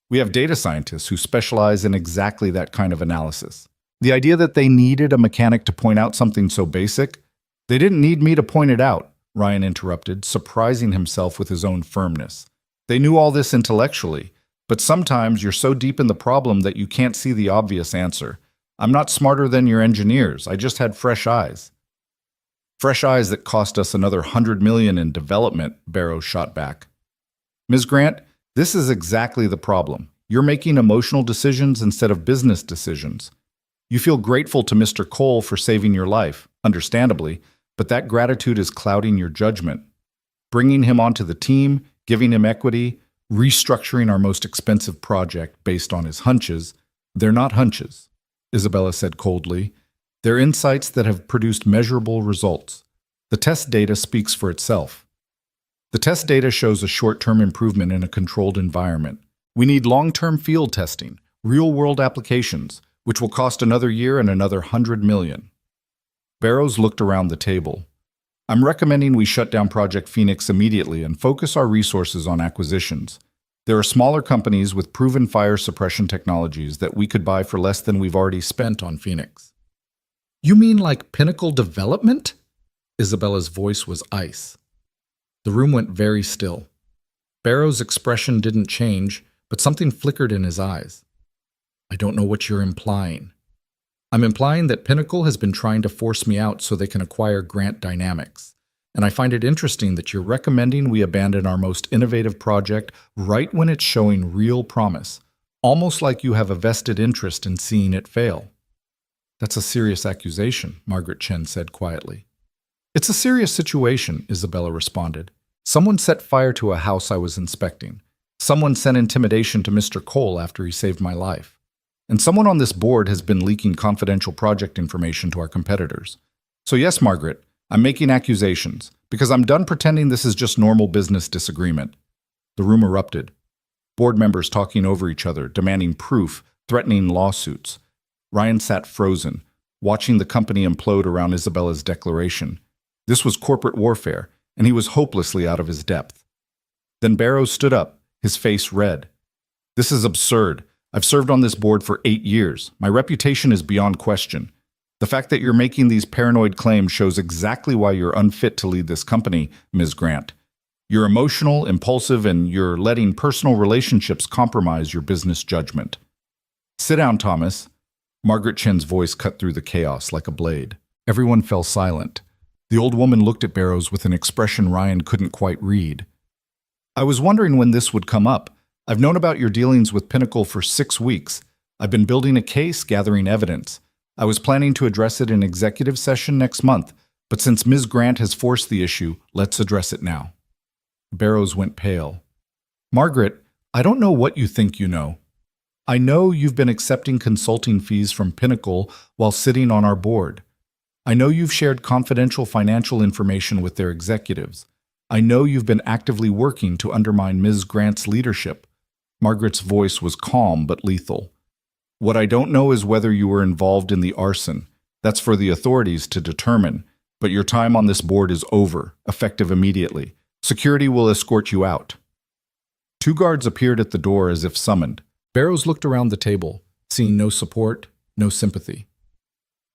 S1: "We have data scientists who specialize in exactly that kind of analysis. The idea that they needed a mechanic to point out something so basic, they didn't need me to point it out," Ryan interrupted, surprising himself with his own firmness. "They knew all this intellectually, but sometimes you're so deep in the problem that you can't see the obvious answer. I'm not smarter than your engineers, I just had fresh eyes." "Fresh eyes that cost us another $100 million in development," Barrows shot back. "Ms. Grant, this is exactly the problem. You're making emotional decisions instead of business decisions. You feel grateful to Mr. Cole for saving your life, understandably, but that gratitude is clouding your judgment. Bringing him onto the team, giving him equity, restructuring our most expensive project based on his hunches, They're not hunches, Isabella said coldly. They're insights that have produced measurable results. The test data speaks for itself. The test data shows a short-term improvement in a controlled environment. We need long-term field testing, real-world applications, which will cost another year and another 100 million. Barrows looked around the table. I'm recommending we shut down Project Phoenix immediately and focus our resources on acquisitions. There are smaller companies with proven fire suppression technologies that we could buy for less than we've already spent on Phoenix. You mean like Pinnacle Development? Isabella's voice was ice. The room went very still. Barrows' expression didn't change, but something flickered in his eyes. I don't know what you're implying. I'm implying that Pinnacle has been trying to force me out so they can acquire Grant Dynamics. And I find it interesting that you're recommending we abandon our most innovative project right when it's showing real promise, almost like you have a vested interest in seeing it fail. That's a serious accusation, Margaret Chen said quietly. It's a serious situation, Isabella responded. Someone set fire to a house I was inspecting. Someone sent intimidation to Mr. Cole after he saved my life. And someone on this board has been leaking confidential project information to our competitors. So yes, Margaret, I'm making accusations, because I'm done pretending this is just normal business disagreement. The room erupted. Board members talking over each other, demanding proof, threatening lawsuits. Ryan sat frozen, watching the company implode around Isabella's declaration. This was corporate warfare, and he was hopelessly out of his depth. Then Barrows stood up, his face red. This is absurd. I've served on this board for 8 years. My reputation is beyond question. The fact that you're making these paranoid claims shows exactly why you're unfit to lead this company, Ms. Grant. You're emotional, impulsive, and you're letting personal relationships compromise your business judgment. Sit down, Thomas. Margaret Chen's voice cut through the chaos like a blade. Everyone fell silent. The old woman looked at Barrows with an expression Ryan couldn't quite read. I was wondering when this would come up. I've known about your dealings with Pinnacle for 6 weeks. I've been building a case, gathering evidence. I was planning to address it in executive session next month, but since Ms. Grant has forced the issue, let's address it now. Barrows went pale. Margaret, I don't know what you think you know. I know you've been accepting consulting fees from Pinnacle while sitting on our board. I know you've shared confidential financial information with their executives. I know you've been actively working to undermine Ms. Grant's leadership. Margaret's voice was calm but lethal. What I don't know is whether you were involved in the arson. That's for the authorities to determine, but your time on this board is over, effective immediately. Security will escort you out. 2 guards appeared at the door as if summoned. Barrows looked around the table, seeing no support, no sympathy.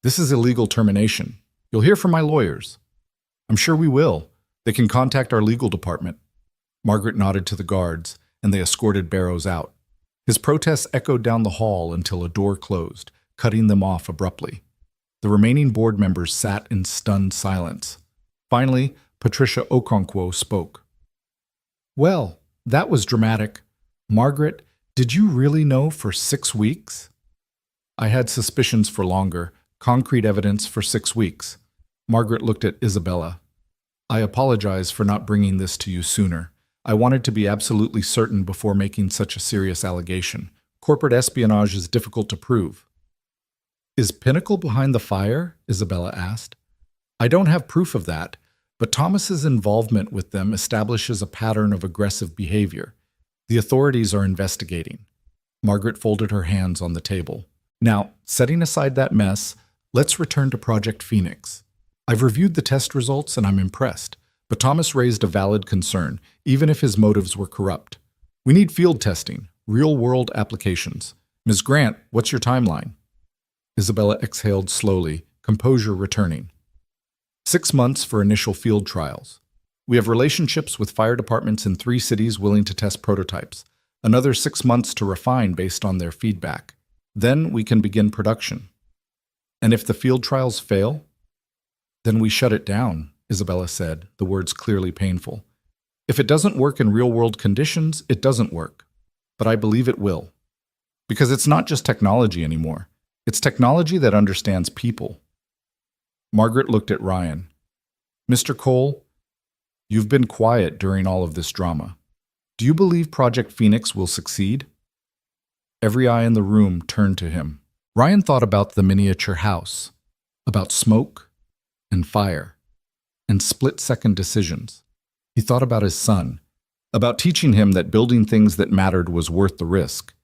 S1: This is illegal termination. You'll hear from my lawyers. I'm sure we will. They can contact our legal department. Margaret nodded to the guards, and they escorted Barrows out. His protests echoed down the hall until a door closed, cutting them off abruptly. The remaining board members sat in stunned silence. Finally, Patricia Okonkwo spoke. Well, that was dramatic. Margaret, did you really know for 6 weeks? I had suspicions for longer, concrete evidence for 6 weeks. Margaret looked at Isabella. I apologize for not bringing this to you sooner. I wanted to be absolutely certain before making such a serious allegation. Corporate espionage is difficult to prove. Is Pinnacle behind the fire? Isabella asked. I don't have proof of that, but Thomas's involvement with them establishes a pattern of aggressive behavior. The authorities are investigating. Margaret folded her hands on the table. Now, setting aside that mess, let's return to Project Phoenix. I've reviewed the test results and I'm impressed, but Thomas raised a valid concern, even if his motives were corrupt. We need field testing, real-world applications. Ms. Grant, what's your timeline? Isabella exhaled slowly, composure returning. 6 months for initial field trials. We have relationships with fire departments in 3 cities willing to test prototypes. Another 6 months to refine based on their feedback. Then we can begin production. And if the field trials fail? Then we shut it down, Isabella said, the words clearly painful. If it doesn't work in real-world conditions, it doesn't work. But I believe it will. Because it's not just technology anymore. It's technology that understands people. Margaret looked at Ryan. Mr. Cole, you've been quiet during all of this drama. Do you believe Project Phoenix will succeed? Every eye in the room turned to him. Ryan thought about the miniature house, about smoke and fire, and split-second decisions. He thought about his son, about teaching him that building things that mattered was worth the risk.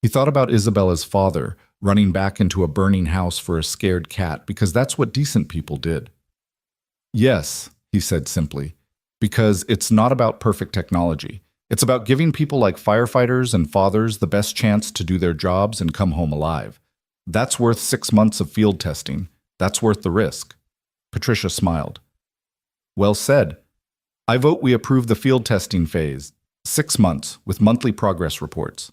S1: He thought about Isabella's father running back into a burning house for a scared cat because that's what decent people did. Yes, he said simply, because it's not about perfect technology. It's about giving people like firefighters and fathers the best chance to do their jobs and come home alive. That's worth 6 months of field testing. That's worth the risk. Patricia smiled. Well said. I vote we approve the field testing phase, 6 months, with monthly progress reports.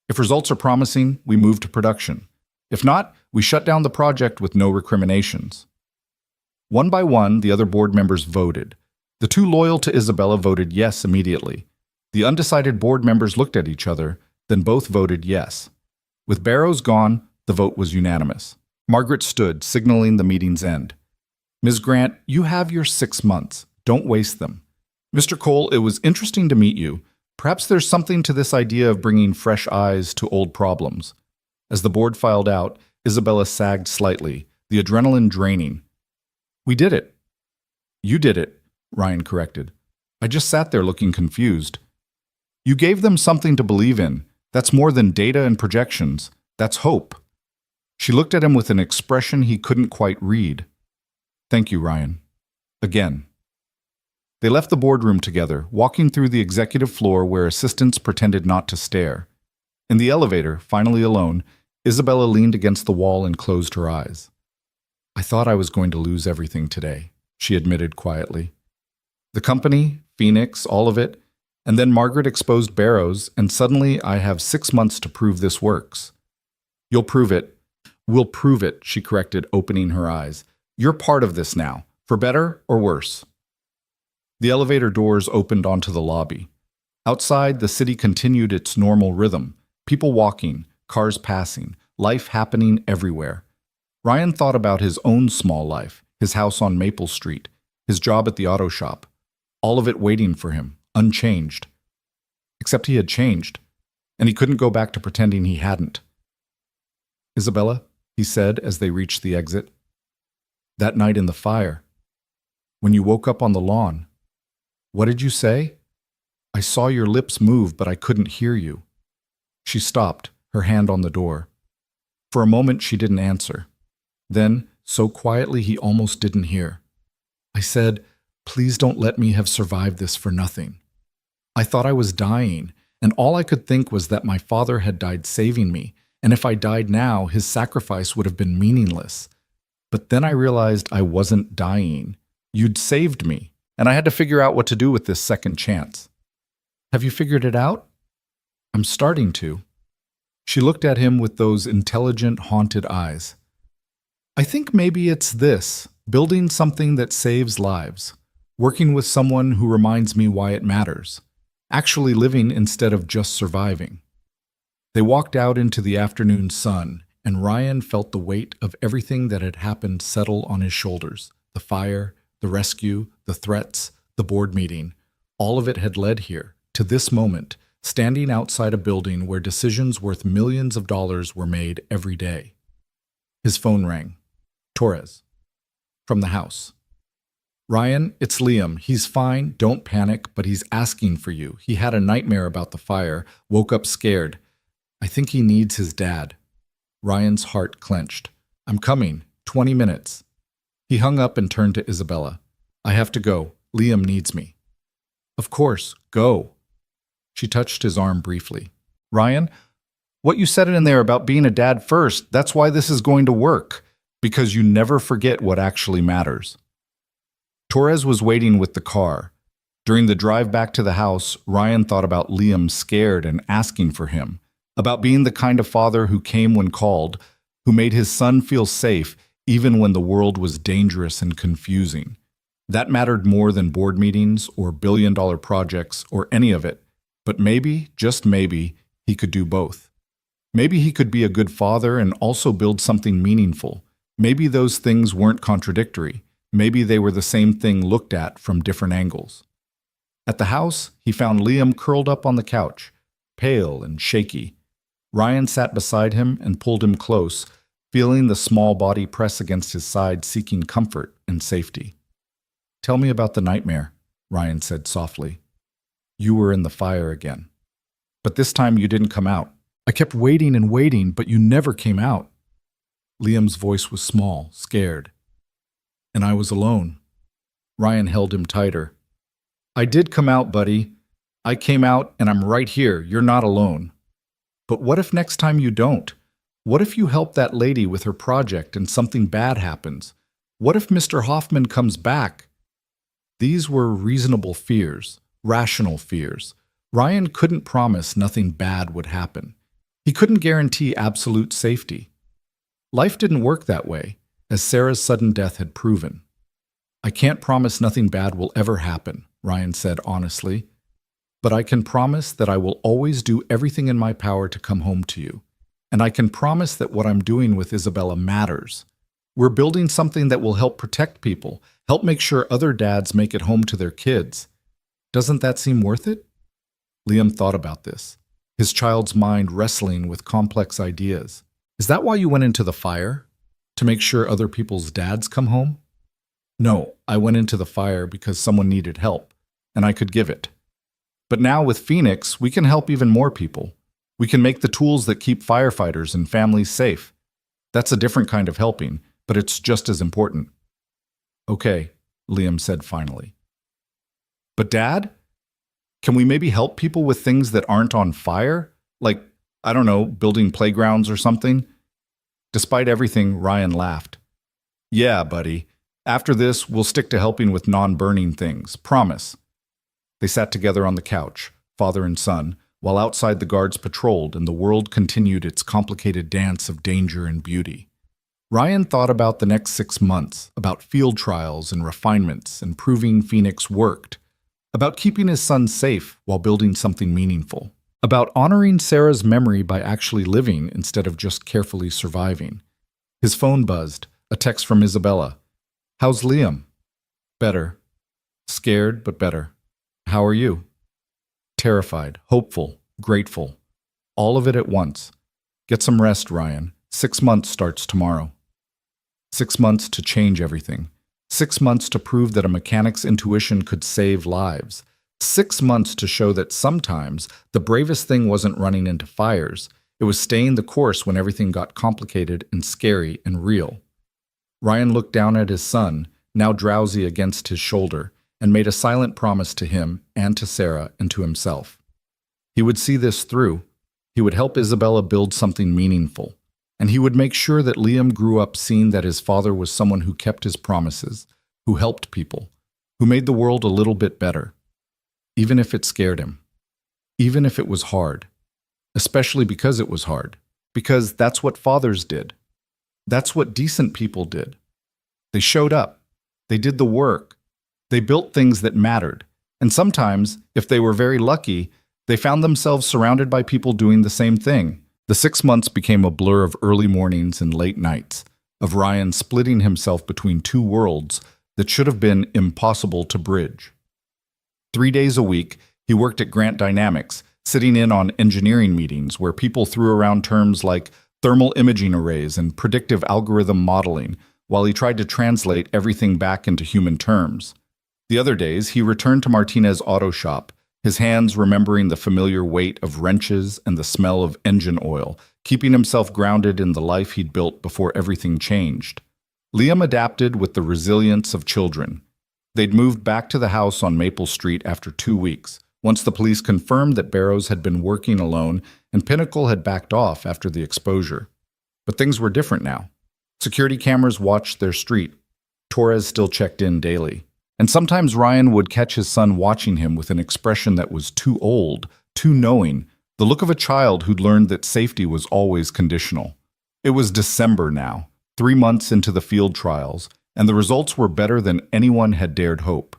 S1: If results are promising, we move to production. If not, we shut down the project with no recriminations. One by one, the other board members voted. The two loyal to Isabella voted yes immediately. The undecided board members looked at each other, then both voted yes. With Barrows gone, the vote was unanimous. Margaret stood, signaling the meeting's end. Ms. Grant, you have your 6 months. Don't waste them. Mr. Cole, it was interesting to meet you. Perhaps there's something to this idea of bringing fresh eyes to old problems. As the board filed out, Isabella sagged slightly, the adrenaline draining. We did it. You did it, Ryan corrected. I just sat there looking confused. You gave them something to believe in. That's more than data and projections. That's hope. She looked at him with an expression he couldn't quite read. Thank you, Ryan. Again. They left the boardroom together, walking through the executive floor where assistants pretended not to stare. In the elevator, finally alone, Isabella leaned against the wall and closed her eyes. I thought I was going to lose everything today, she admitted quietly. The company, Phoenix, all of it, and then Margaret exposed Barrows, and suddenly I have 6 months to prove this works. You'll prove it. We'll prove it, she corrected, opening her eyes. You're part of this now, for better or worse. The elevator doors opened onto the lobby. Outside, the city continued its normal rhythm. People walking, cars passing, life happening everywhere. Ryan thought about his own small life, his house on Maple Street, his job at the auto shop. All of it waiting for him, unchanged. Except he had changed, and he couldn't go back to pretending he hadn't. Isabella, he said as they reached the exit. That night in the fire, when you woke up on the lawn, what did you say? I saw your lips move, but I couldn't hear you. She stopped, her hand on the door. For a moment, she didn't answer. Then, so quietly he almost didn't hear. I said, please don't let me have survived this for nothing. I thought I was dying, and all I could think was that my father had died saving me, and if I died now, his sacrifice would have been meaningless. But then I realized I wasn't dying. You'd saved me, and I had to figure out what to do with this second chance. Have you figured it out? I'm starting to. She looked at him with those intelligent, haunted eyes. I think maybe it's this, building something that saves lives, working with someone who reminds me why it matters, actually living instead of just surviving. They walked out into the afternoon sun, and Ryan felt the weight of everything that had happened settle on his shoulders. The fire, the rescue, the threats, the board meeting. All of it had led here, to this moment, standing outside a building where decisions worth millions of dollars were made every day. His phone rang. Torres. From the house. Ryan, it's Liam. He's fine. Don't panic, but he's asking for you. He had a nightmare about the fire, woke up scared. I think he needs his dad. Ryan's heart clenched. I'm coming. 20 minutes. He hung up and turned to Isabella. I have to go. Liam needs me. Of course. Go. She touched his arm briefly. Ryan, what you said in there about being a dad first, that's why this is going to work. Because you never forget what actually matters. Torres was waiting with the car. During the drive back to the house, Ryan thought about Liam scared and asking for him, about being the kind of father who came when called, who made his son feel safe even when the world was dangerous and confusing. That mattered more than board meetings or billion-dollar projects or any of it, but maybe, just maybe, he could do both. Maybe he could be a good father and also build something meaningful. Maybe those things weren't contradictory. Maybe they were the same thing looked at from different angles. At the house, he found Liam curled up on the couch, pale and shaky. Ryan sat beside him and pulled him close, feeling the small body press against his side, seeking comfort and safety. "Tell me about the nightmare," Ryan said softly. "You were in the fire again. But this time you didn't come out. I kept waiting and waiting, but you never came out." Liam's voice was small, scared. "And I was alone." Ryan held him tighter. "I did come out, buddy. I came out and I'm right here. You're not alone. But what if next time you don't? What if you help that lady with her project and something bad happens? What if Mr. Hoffman comes back?" These were reasonable fears, rational fears. Ryan couldn't promise nothing bad would happen. He couldn't guarantee absolute safety. Life didn't work that way, as Sarah's sudden death had proven. "I can't promise nothing bad will ever happen," Ryan said honestly. "But I can promise that I will always do everything in my power to come home to you. And I can promise that what I'm doing with Isabella matters. We're building something that will help protect people, help make sure other dads make it home to their kids. Doesn't that seem worth it?" Liam thought about this, his child's mind wrestling with complex ideas. "Is that why you went into the fire? To make sure other people's dads come home?" "No, I went into the fire because someone needed help, and I could give it. But now with Phoenix, we can help even more people. We can make the tools that keep firefighters and families safe. That's a different kind of helping, but it's just as important." "Okay," Liam said finally. "But Dad, can we maybe help people with things that aren't on fire? Like, I don't know, building playgrounds or something?" Despite everything, Ryan laughed. "Yeah, buddy. After this, we'll stick to helping with non-burning things. Promise." They sat together on the couch, father and son, while outside the guards patrolled and the world continued its complicated dance of danger and beauty. Ryan thought about the next 6 months, about field trials and refinements and proving Phoenix worked, about keeping his son safe while building something meaningful, about honoring Sarah's memory by actually living instead of just carefully surviving. His phone buzzed, a text from Isabella. "How's Liam?" "Better. Scared, but better. How are you?" "Terrified, hopeful, grateful. All of it at once. Get some rest, Ryan. 6 months starts tomorrow." 6 months to change everything. 6 months to prove that a mechanic's intuition could save lives. 6 months to show that sometimes the bravest thing wasn't running into fires. It was staying the course when everything got complicated and scary and real. Ryan looked down at his son, now drowsy against his shoulder, and made a silent promise to him and to Sarah and to himself. He would see this through. He would help Isabella build something meaningful. And he would make sure that Liam grew up seeing that his father was someone who kept his promises, who helped people, who made the world a little bit better. Even if it scared him. Even if it was hard. Especially because it was hard. Because that's what fathers did. That's what decent people did. They showed up. They did the work. They built things that mattered. And sometimes, if they were very lucky, they found themselves surrounded by people doing the same thing. The 6 months became a blur of early mornings and late nights, of Ryan splitting himself between two worlds that should have been impossible to bridge. 3 days a week, he worked at Grant Dynamics, sitting in on engineering meetings where people threw around terms like thermal imaging arrays and predictive algorithm modeling, while he tried to translate everything back into human terms. The other days, he returned to Martinez Auto Shop, his hands remembering the familiar weight of wrenches and the smell of engine oil, keeping himself grounded in the life he'd built before everything changed. Liam adapted with the resilience of children. They'd moved back to the house on Maple Street after 2 weeks, once the police confirmed that Barrows had been working alone and Pinnacle had backed off after the exposure. But things were different now. Security cameras watched their street. Torres still checked in daily. And sometimes Ryan would catch his son watching him with an expression that was too old, too knowing, the look of a child who'd learned that safety was always conditional. It was December now, 3 months into the field trials, and the results were better than anyone had dared hope.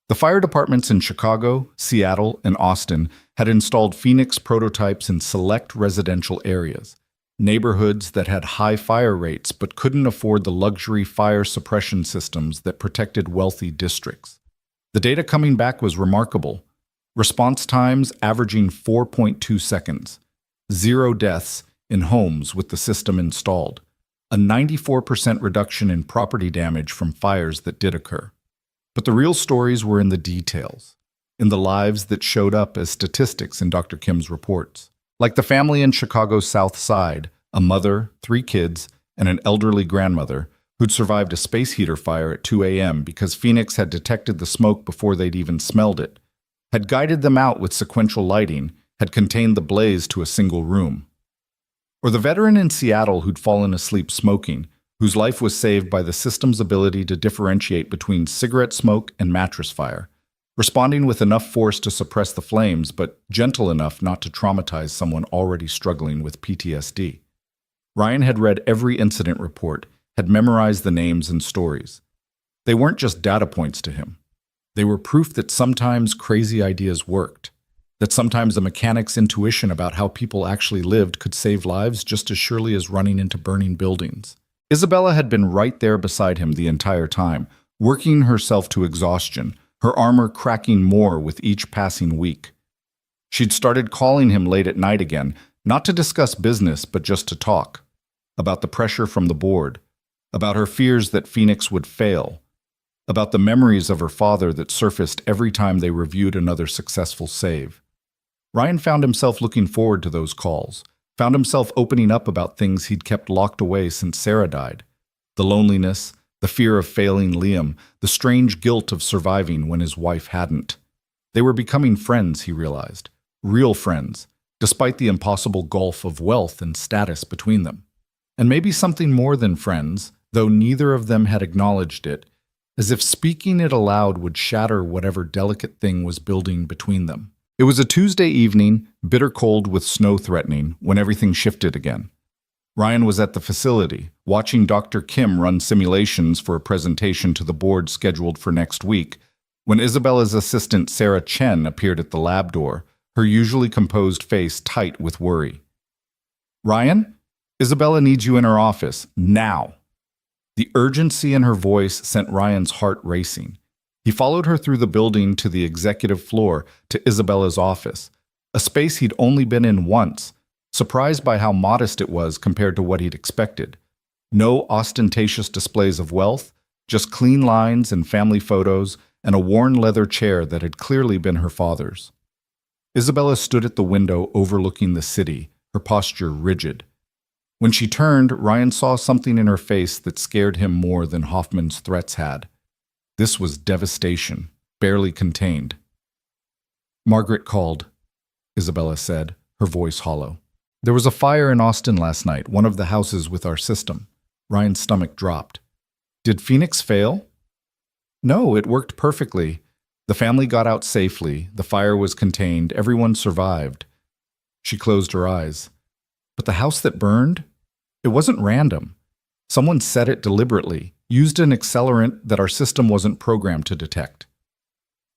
S1: The fire departments in Chicago, Seattle, and Austin had installed Phoenix prototypes in select residential areas, neighborhoods that had high fire rates but couldn't afford the luxury fire suppression systems that protected wealthy districts. The data coming back was remarkable. Response times averaging 4.2 seconds. 0 deaths in homes with the system installed, a 94% reduction in property damage from fires that did occur. But the real stories were in the details, in the lives that showed up as statistics in Dr. Kim's reports. Like the family in Chicago's South Side, a mother, 3 kids, and an elderly grandmother who'd survived a space heater fire at 2 a.m. because Phoenix had detected the smoke before they'd even smelled it, had guided them out with sequential lighting, had contained the blaze to a single room. Or the veteran in Seattle who'd fallen asleep smoking, whose life was saved by the system's ability to differentiate between cigarette smoke and mattress fire, responding with enough force to suppress the flames, but gentle enough not to traumatize someone already struggling with PTSD. Ryan had read every incident report, had memorized the names and stories. They weren't just data points to him. They were proof that sometimes crazy ideas worked, that sometimes a mechanic's intuition about how people actually lived could save lives just as surely as running into burning buildings. Isabella had been right there beside him the entire time, working herself to exhaustion, her armor cracking more with each passing week. She'd started calling him late at night again, not to discuss business, but just to talk. About the pressure from the board, about her fears that Phoenix would fail, about the memories of her father that surfaced every time they reviewed another successful save. Ryan found himself looking forward to those calls, found himself opening up about things he'd kept locked away since Sarah died. The loneliness, the fear of failing Liam, the strange guilt of surviving when his wife hadn't. They were becoming friends, he realized. Real friends, despite the impossible gulf of wealth and status between them. And maybe something more than friends, though neither of them had acknowledged it, as if speaking it aloud would shatter whatever delicate thing was building between them. It was a Tuesday evening, bitter cold with snow threatening, when everything shifted again. Ryan was at the facility, watching Dr. Kim run simulations for a presentation to the board scheduled for next week, when Isabella's assistant Sarah Chen appeared at the lab door, her usually composed face tight with worry. "Ryan? Isabella needs you in her office, now." The urgency in her voice sent Ryan's heart racing. He followed her through the building to the executive floor to Isabella's office, a space he'd only been in once, surprised by how modest it was compared to what he'd expected. No ostentatious displays of wealth, just clean lines and family photos and a worn leather chair that had clearly been her father's. Isabella stood at the window overlooking the city, her posture rigid. When she turned, Ryan saw something in her face that scared him more than Hoffman's threats had. This was devastation, barely contained. "Margaret called," Isabella said, her voice hollow. "There was a fire in Austin last night, one of the houses with our system." Ryan's stomach dropped. "Did Phoenix fail?" "No, it worked perfectly. The family got out safely, the fire was contained, everyone survived." She closed her eyes. "But the house that burned? It wasn't random. Someone set it deliberately, used an accelerant that our system wasn't programmed to detect.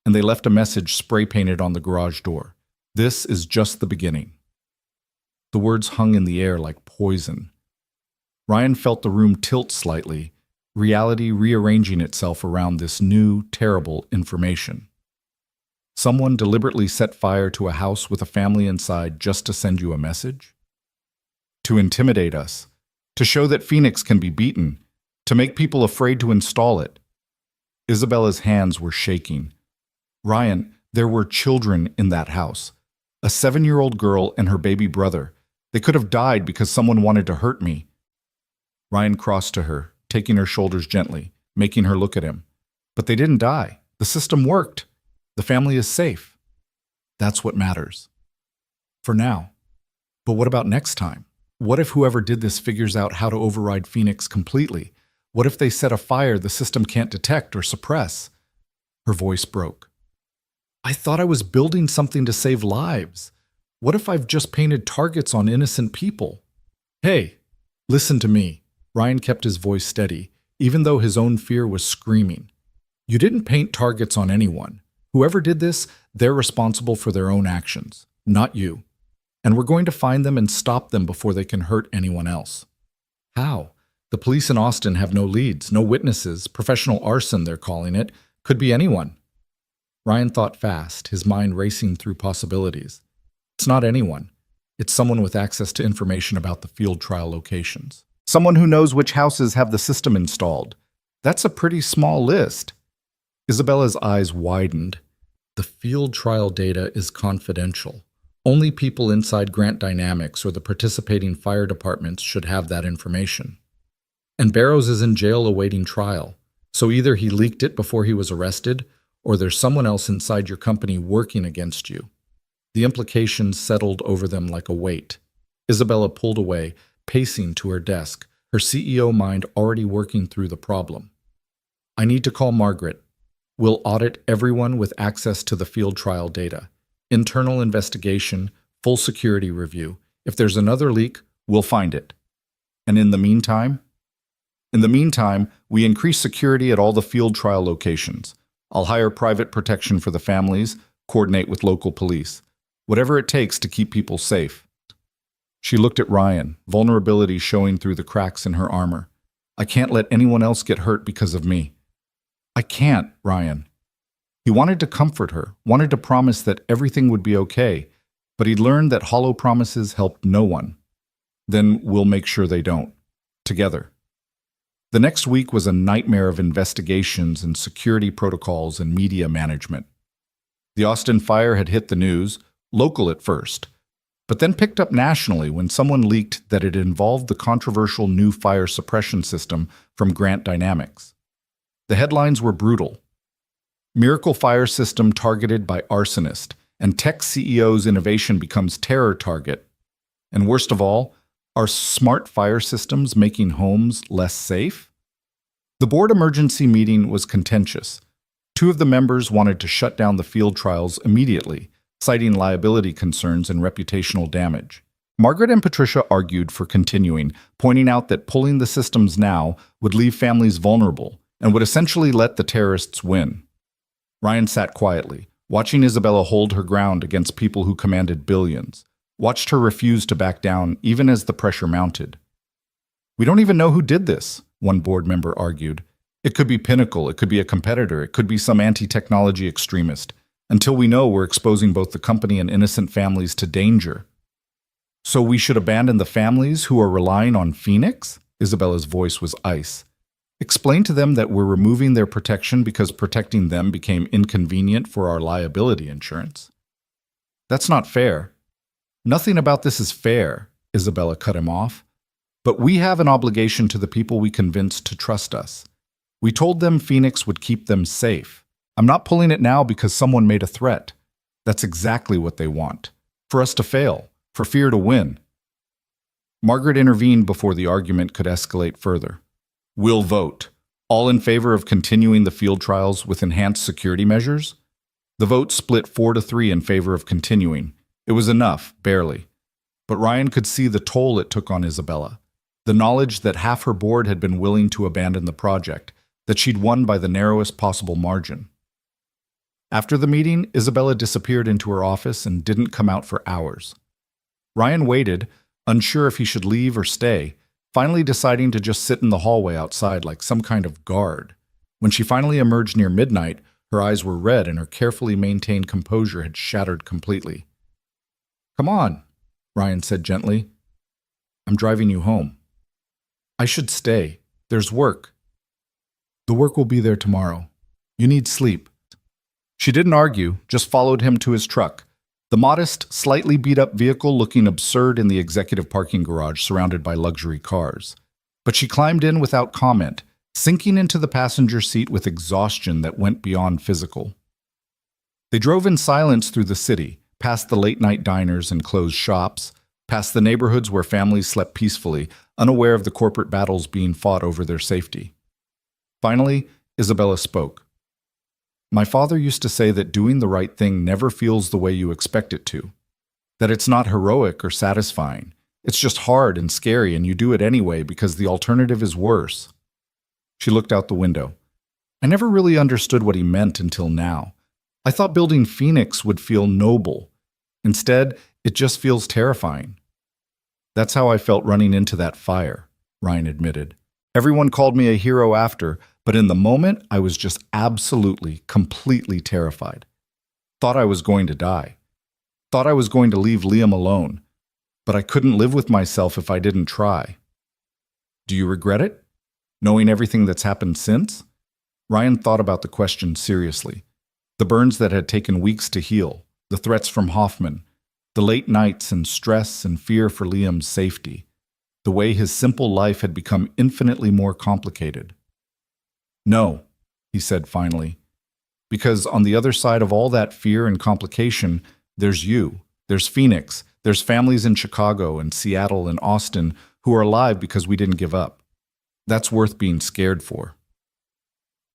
S1: And they left a message spray-painted on the garage door. This is just the beginning." The words hung in the air like poison. Ryan felt the room tilt slightly, reality rearranging itself around this new, terrible information. Someone deliberately set fire to a house with a family inside just to send you a message? To intimidate us, to show that Phoenix can be beaten, to make people afraid to install it. Isabella's hands were shaking. "Ryan, there were children in that house. A 7-year-old girl and her baby brother. They could have died because someone wanted to hurt me." Ryan crossed to her, taking her shoulders gently, making her look at him. "But they didn't die. The system worked. The family is safe. That's what matters. For now. But what about next time? What if whoever did this figures out how to override Phoenix completely? What if they set a fire the system can't detect or suppress?" Her voice broke. "I thought I was building something to save lives. What if I've just painted targets on innocent people?" "Hey, listen to me." Ryan kept his voice steady, even though his own fear was screaming. "You didn't paint targets on anyone. Whoever did this, they're responsible for their own actions, not you. And we're going to find them and stop them before they can hurt anyone else." "How? The police in Austin have no leads, no witnesses. Professional arson, they're calling it. Could be anyone." Ryan thought fast, his mind racing through possibilities. "It's not anyone. It's someone with access to information about the field trial locations. Someone who knows which houses have the system installed. That's a pretty small list. Isabella's eyes widened. The field trial data is confidential. Only people inside Grant Dynamics or the participating fire departments should have that information. And Barrows is in jail awaiting trial, so either he leaked it before he was arrested, or there's someone else inside your company working against you. The implications settled over them like a weight. Isabella pulled away, pacing to her desk, her CEO mind already working through the problem. I need to call Margaret. We'll audit everyone with access to the field trial data. Internal investigation, full security review. If there's another leak, we'll find it. And in the meantime? In the meantime, we increase security at all the field trial locations. I'll hire private protection for the families, coordinate with local police. Whatever it takes to keep people safe. She looked at Ryan, vulnerability showing through the cracks in her armor. I can't let anyone else get hurt because of me. I can't, Ryan. He wanted to comfort her, wanted to promise that everything would be okay, but he'd learned that hollow promises helped no one. Then we'll make sure they don't. Together. The next week was a nightmare of investigations and security protocols and media management. The Austin fire had hit the news, local at first, but then picked up nationally when someone leaked that it involved the controversial new fire suppression system from Grant Dynamics. The headlines were brutal. Miracle fire system targeted by arsonist, and tech CEO's innovation becomes terror target. And worst of all, are smart fire systems making homes less safe? The board emergency meeting was contentious. Two of the members wanted to shut down the field trials immediately, citing liability concerns and reputational damage. Margaret and Patricia argued for continuing, pointing out that pulling the systems now would leave families vulnerable and would essentially let the terrorists win. Ryan sat quietly, watching Isabella hold her ground against people who commanded billions, watched her refuse to back down even as the pressure mounted. We don't even know who did this, one board member argued. It could be Pinnacle, it could be a competitor, it could be some anti-technology extremist. Until we know, we're exposing both the company and innocent families to danger. So we should abandon the families who are relying on Phoenix? Isabella's voice was ice. Explain to them that we're removing their protection because protecting them became inconvenient for our liability insurance. That's not fair. Nothing about this is fair, Isabella cut him off. But we have an obligation to the people we convinced to trust us. We told them Phoenix would keep them safe. I'm not pulling it now because someone made a threat. That's exactly what they want. For us to fail, for fear to win. Margaret intervened before the argument could escalate further. We'll vote. All in favor of continuing the field trials with enhanced security measures? The vote split 4-3 in favor of continuing. It was enough, barely. But Ryan could see the toll it took on Isabella. The knowledge that half her board had been willing to abandon the project, that she'd won by the narrowest possible margin. After the meeting, Isabella disappeared into her office and didn't come out for hours. Ryan waited, unsure if he should leave or stay, finally deciding to just sit in the hallway outside like some kind of guard. When she finally emerged near midnight, her eyes were red and her carefully maintained composure had shattered completely. Come on, Ryan said gently. I'm driving you home. I should stay. There's work. The work will be there tomorrow. You need sleep. She didn't argue, just followed him to his truck. The modest, slightly beat-up vehicle looking absurd in the executive parking garage surrounded by luxury cars. But she climbed in without comment, sinking into the passenger seat with exhaustion that went beyond physical. They drove in silence through the city, past the late-night diners and closed shops, past the neighborhoods where families slept peacefully, unaware of the corporate battles being fought over their safety. Finally, Isabella spoke. My father used to say that doing the right thing never feels the way you expect it to. That it's not heroic or satisfying. It's just hard and scary and you do it anyway because the alternative is worse. She looked out the window. I never really understood what he meant until now. I thought building Phoenix would feel noble. Instead, it just feels terrifying. That's how I felt running into that fire, Ryan admitted. Everyone called me a hero after, but in the moment, I was just absolutely, completely terrified. Thought I was going to die. Thought I was going to leave Liam alone. but I couldn't live with myself if I didn't try. Do you regret it? Knowing everything that's happened since? Ryan thought about the question seriously. The burns that had taken weeks to heal, the threats from Hoffman, the late nights and stress and fear for Liam's safety, the way his simple life had become infinitely more complicated. No, he said finally, because on the other side of all that fear and complication, there's you, there's Phoenix, there's families in Chicago and Seattle and Austin who are alive because we didn't give up. That's worth being scared for.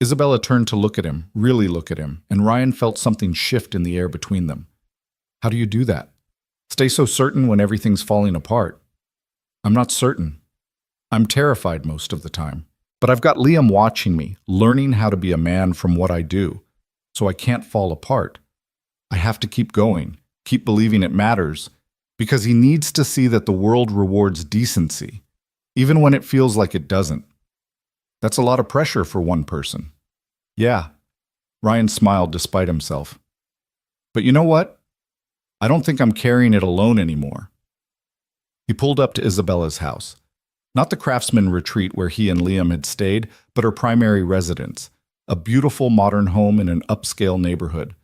S1: Isabella turned to look at him, really look at him, and Ryan felt something shift in the air between them. How do you do that? Stay so certain when everything's falling apart. I'm not certain. I'm terrified most of the time. But I've got Liam watching me, learning how to be a man from what I do, so I can't fall apart. I have to keep going, keep believing it matters, because he needs to see that the world rewards decency, even when it feels like it doesn't. That's a lot of pressure for one person. Yeah, Ryan smiled despite himself. But you know what? I don't think I'm carrying it alone anymore. He pulled up to Isabella's house. Not the craftsman retreat where he and Liam had stayed, but her primary residence, a beautiful modern home in an upscale neighborhood.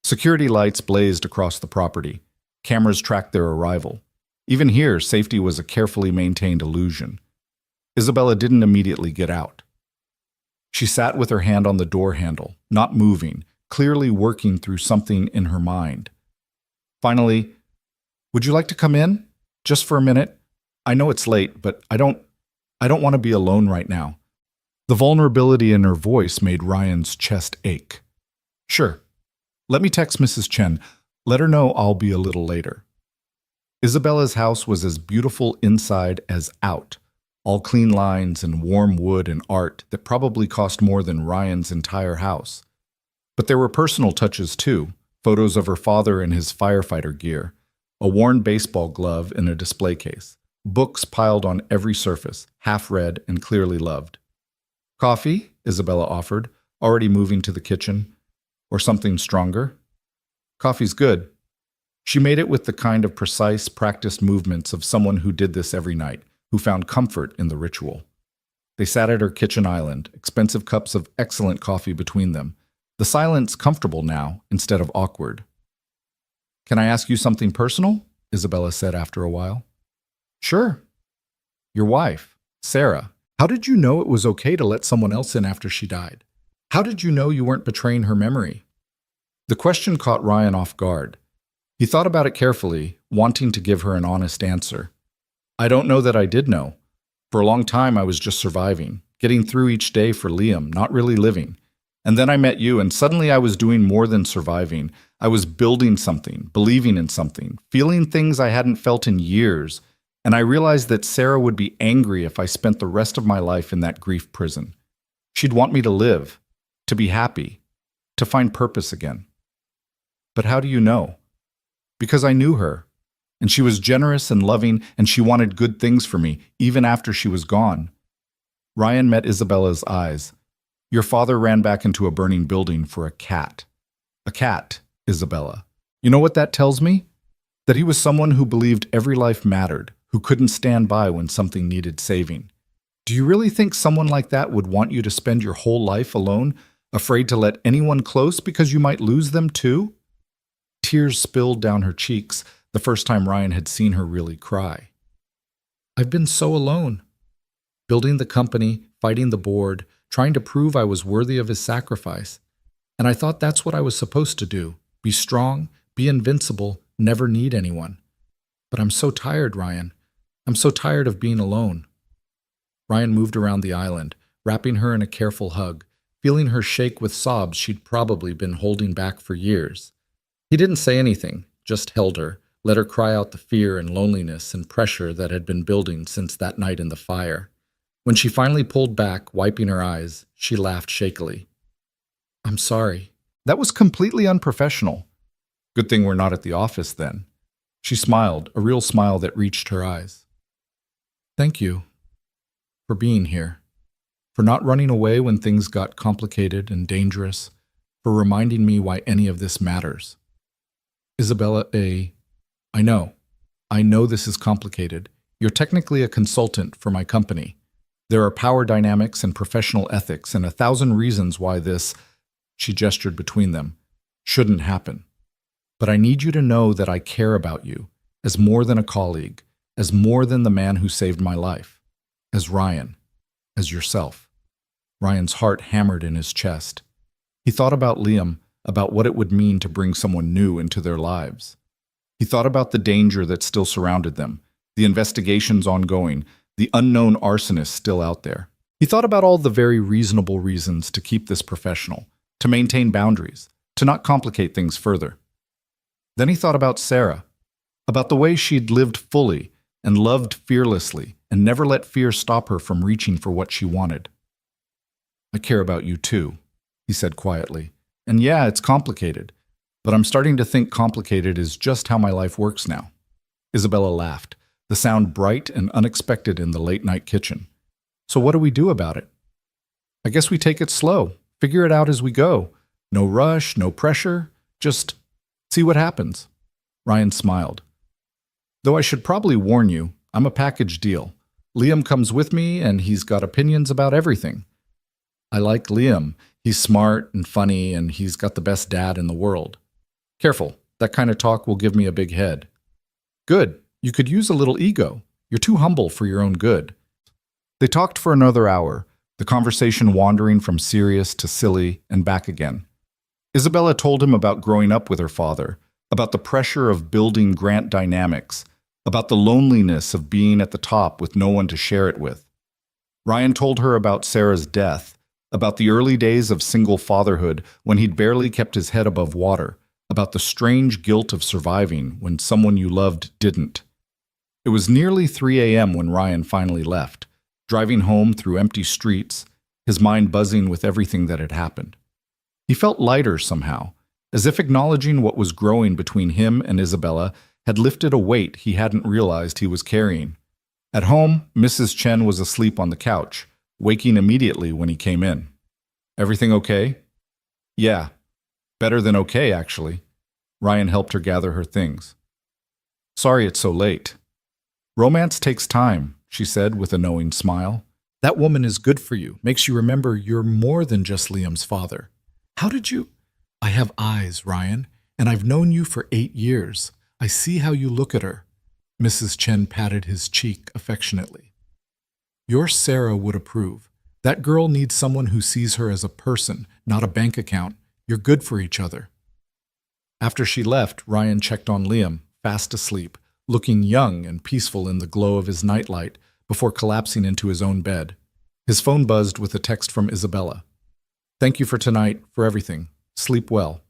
S1: Security lights blazed across the property. Cameras tracked their arrival. Even here, safety was a carefully maintained illusion. Isabella didn't immediately get out. She sat with her hand on the door handle, not moving, clearly working through something in her mind. Finally, would you like to come in? Just for a minute? I know it's late, but I don't want to be alone right now. The vulnerability in her voice made Ryan's chest ache. Sure. Let me text Mrs. Chen. Let her know I'll be a little later. Isabella's house was as beautiful inside as out, all clean lines and warm wood and art that probably cost more than Ryan's entire house. But there were personal touches too, photos of her father in his firefighter gear, a worn baseball glove in a display case, books piled on every surface, half read and clearly loved. Coffee, Isabella offered, already moving to the kitchen. Or something stronger? Coffee's good. She made it with the kind of precise, practiced movements of someone who did this every night, who found comfort in the ritual. They sat at her kitchen island, expensive cups of excellent coffee between them, the silence comfortable now instead of awkward. Can I ask you something personal? Isabella said after a while. Sure. Your wife, Sarah. How did you know it was okay to let someone else in after she died? How did you know you weren't betraying her memory? The question caught Ryan off guard. He thought about it carefully, wanting to give her an honest answer. I don't know that I did know. For a long time, I was just surviving, getting through each day for Liam, not really living. And then I met you, and suddenly I was doing more than surviving. I was building something, believing in something, feeling things I hadn't felt in years. And I realized that Sarah would be angry if I spent the rest of my life in that grief prison. She'd want me to live, to be happy, to find purpose again. But how do you know? Because I knew her, and she was generous and loving, and she wanted good things for me, even after she was gone. Ryan met Isabella's eyes. Your father ran back into a burning building for a cat. A cat, Isabella. You know what that tells me? That he was someone who believed every life mattered, who couldn't stand by when something needed saving. Do you really think someone like that would want you to spend your whole life alone, afraid to let anyone close because you might lose them too? Tears spilled down her cheeks, the first time Ryan had seen her really cry. I've been so alone. Building the company, fighting the board, trying to prove I was worthy of his sacrifice. And I thought that's what I was supposed to do. Be strong, be invincible, never need anyone. But I'm so tired, Ryan. I'm so tired of being alone. Ryan moved around the island, wrapping her in a careful hug, feeling her shake with sobs she'd probably been holding back for years. He didn't say anything, just held her, let her cry out the fear and loneliness and pressure that had been building since that night in the fire. When she finally pulled back, wiping her eyes, she laughed shakily. I'm sorry. That was completely unprofessional. Good thing we're not at the office then. She smiled, a real smile that reached her eyes. Thank you for being here, for not running away when things got complicated and dangerous, for reminding me why any of this matters. Isabella, I know. I know this is complicated. You're technically a consultant for my company. There are power dynamics and professional ethics and 1,000 reasons why this, she gestured between them, shouldn't happen. But I need you to know that I care about you, as more than a colleague, as more than the man who saved my life, as Ryan, as yourself. Ryan's heart hammered in his chest. He thought about Liam, about what it would mean to bring someone new into their lives. He thought about the danger that still surrounded them, the investigations ongoing, the unknown arsonist still out there. He thought about all the very reasonable reasons to keep this professional, to maintain boundaries, to not complicate things further. Then he thought about Sarah, about the way she'd lived fully and loved fearlessly and never let fear stop her from reaching for what she wanted. I care about you too, he said quietly. And yeah, it's complicated, but I'm starting to think complicated is just how my life works now. Isabella laughed, the sound bright and unexpected in the late-night kitchen. So what do we do about it? I guess we take it slow, figure it out as we go. No rush, no pressure, just see what happens. Ryan smiled. Though I should probably warn you, I'm a package deal. Liam comes with me and he's got opinions about everything. I like Liam. He's smart and funny and he's got the best dad in the world. Careful, that kind of talk will give me a big head. Good, you could use a little ego. You're too humble for your own good. They talked for another hour, the conversation wandering from serious to silly and back again. Isabella told him about growing up with her father, about the pressure of building Grant Dynamics, about the loneliness of being at the top with no one to share it with. Ryan told her about Sarah's death, about the early days of single fatherhood when he'd barely kept his head above water, about the strange guilt of surviving when someone you loved didn't. It was nearly 3 a.m. when Ryan finally left, driving home through empty streets, his mind buzzing with everything that had happened. He felt lighter somehow, as if acknowledging what was growing between him and Isabella had lifted a weight he hadn't realized he was carrying. At home, Mrs. Chen was asleep on the couch, waking immediately when he came in. Everything okay? Yeah. Better than okay, actually. Ryan helped her gather her things. Sorry it's so late. Romance takes time, she said with a knowing smile. That woman is good for you, makes you remember you're more than just Liam's father. How did you? I have eyes, Ryan, and I've known you for 8 years. I see how you look at her. Mrs. Chen patted his cheek affectionately. Your Sarah would approve. That girl needs someone who sees her as a person, not a bank account. You're good for each other. After she left, Ryan checked on Liam, fast asleep, looking young and peaceful in the glow of his nightlight before collapsing into his own bed. His phone buzzed with a text from Isabella. Thank you for tonight, for everything. Sleep well.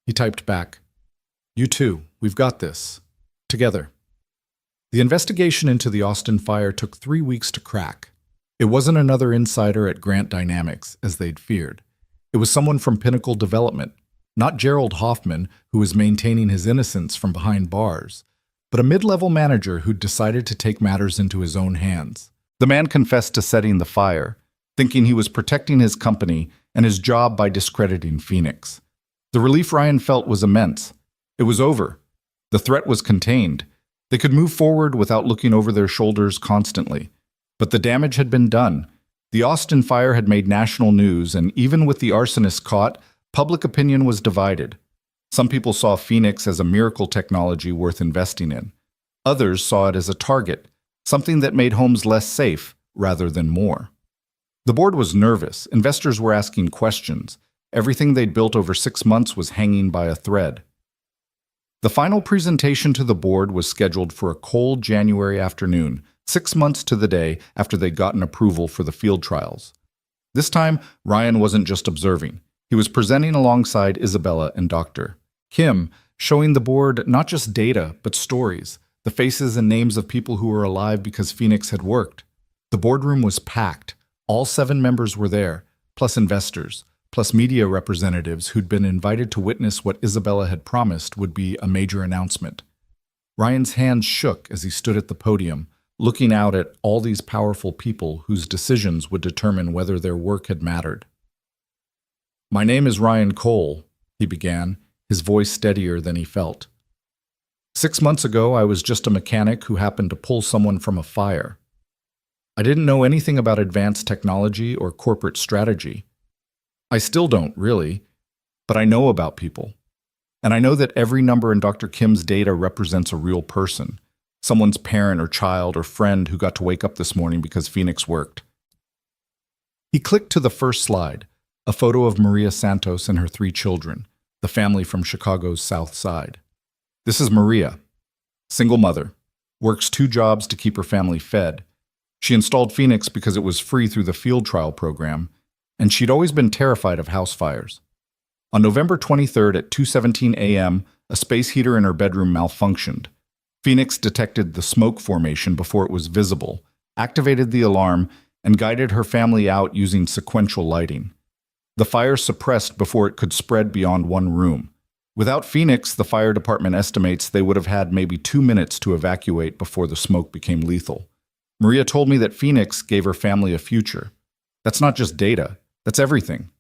S1: He typed back. You too. We've got this. Together. The investigation into the Austin fire took 3 weeks to crack. It wasn't another insider at Grant Dynamics, as they'd feared. It was someone from Pinnacle Development, not Gerald Hoffman, who was maintaining his innocence from behind bars, but a mid-level manager who'd decided to take matters into his own hands. The man confessed to setting the fire, thinking he was protecting his company and his job by discrediting Phoenix. The relief Ryan felt was immense. It was over. The threat was contained. They could move forward without looking over their shoulders constantly. But the damage had been done. The Austin fire had made national news, and even with the arsonist caught, public opinion was divided. Some people saw Phoenix as a miracle technology worth investing in. Others saw it as a target, something that made homes less safe rather than more. The board was nervous. Investors were asking questions. Everything they'd built over 6 months was hanging by a thread. The final presentation to the board was scheduled for a cold January afternoon, 6 months to the day after they'd gotten approval for the field trials. This time, Ryan wasn't just observing. He was presenting alongside Isabella and Dr. Kim, showing the board not just data, but stories, the faces and names of people who were alive because Phoenix had worked. The boardroom was packed. All 7 members were there, plus investors, plus media representatives who'd been invited to witness what Isabella had promised would be a major announcement. Ryan's hands shook as he stood at the podium, looking out at all these powerful people whose decisions would determine whether their work had mattered. My name is Ryan Cole, he began, his voice steadier than he felt. 6 months ago, I was just a mechanic who happened to pull someone from a fire. I didn't know anything about advanced technology or corporate strategy. I still don't, really, but I know about people. And I know that every number in Dr. Kim's data represents a real person, someone's parent or child or friend who got to wake up this morning because Phoenix worked. He clicked to the first slide, a photo of Maria Santos and her 3 children, the family from Chicago's South Side. This is Maria, single mother, works 2 jobs to keep her family fed. She installed Phoenix because it was free through the field trial program, and she'd always been terrified of house fires. On November 23rd at 2:17 a.m., a space heater in her bedroom malfunctioned. Phoenix detected the smoke formation before it was visible, activated the alarm, and guided her family out using sequential lighting. The fire suppressed before it could spread beyond one room. Without Phoenix, the fire department estimates they would have had maybe 2 minutes to evacuate before the smoke became lethal. Maria told me that Phoenix gave her family a future. That's not just data, that's everything.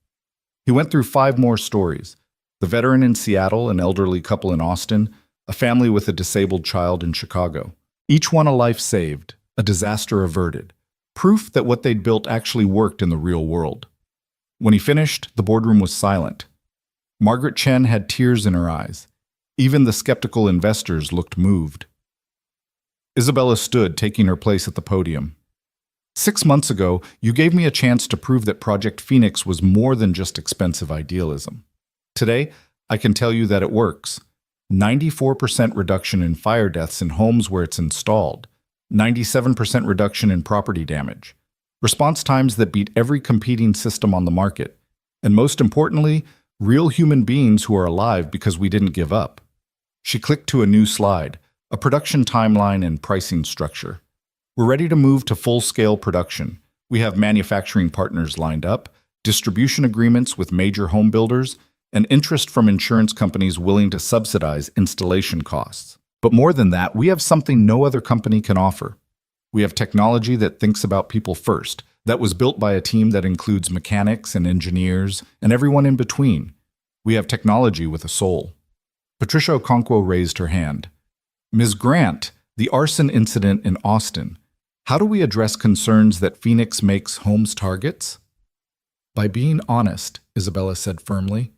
S1: He went through 5 more stories: the veteran in Seattle, an elderly couple in Austin, a family with a disabled child in Chicago. Each one a life saved, a disaster averted, proof that what they'd built actually worked in the real world. When he finished, the boardroom was silent. Margaret Chen had tears in her eyes. Even the skeptical investors looked moved. Isabella stood, taking her place at the podium. 6 months ago, you gave me a chance to prove that Project Phoenix was more than just expensive idealism. Today, I can tell you that it works. 94% reduction in fire deaths in homes where it's installed. 97% reduction in property damage. Response times that beat every competing system on the market. And most importantly, real human beings who are alive because we didn't give up. She clicked to a new slide, a production timeline and pricing structure. We're ready to move to full-scale production. We have manufacturing partners lined up, distribution agreements with major home builders, and interest from insurance companies willing to subsidize installation costs. But more than that, we have something no other company can offer. We have technology that thinks about people first, that was built by a team that includes mechanics and engineers and everyone in between. We have technology with a soul. Patricia Okonkwo raised her hand. Ms. Grant, the arson incident in Austin, how do we address concerns that Phoenix makes homes targets? By being honest, Isabella said firmly.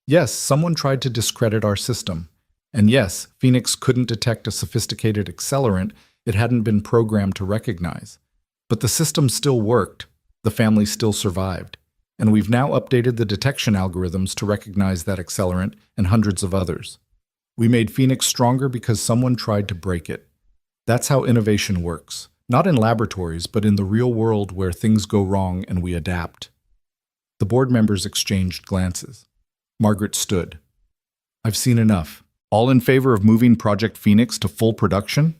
S1: Yes, someone tried to discredit our system. And yes, Phoenix couldn't detect a sophisticated accelerant it hadn't been programmed to recognize. But the system still worked, the family still survived, and we've now updated the detection algorithms to recognize that accelerant and hundreds of others. We made Phoenix stronger because someone tried to break it. That's how innovation works, not in laboratories, but in the real world where things go wrong and we adapt. The board members exchanged glances. Margaret stood. I've seen enough. All in favor of moving Project Phoenix to full production?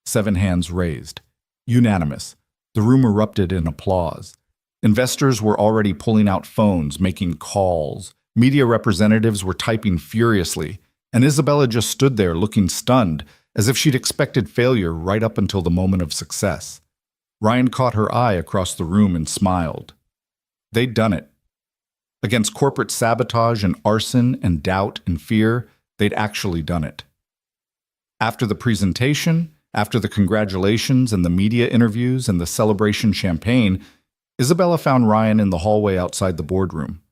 S1: 7 hands raised. Unanimous. The room erupted in applause. Investors were already pulling out phones, making calls. Media representatives were typing furiously, and Isabella just stood there looking stunned, as if she'd expected failure right up until the moment of success. Ryan caught her eye across the room and smiled. They'd done it. Against corporate sabotage and arson and doubt and fear, they'd actually done it. After the presentation, after the congratulations and the media interviews and the celebration champagne, Isabella found Ryan in the hallway outside the boardroom.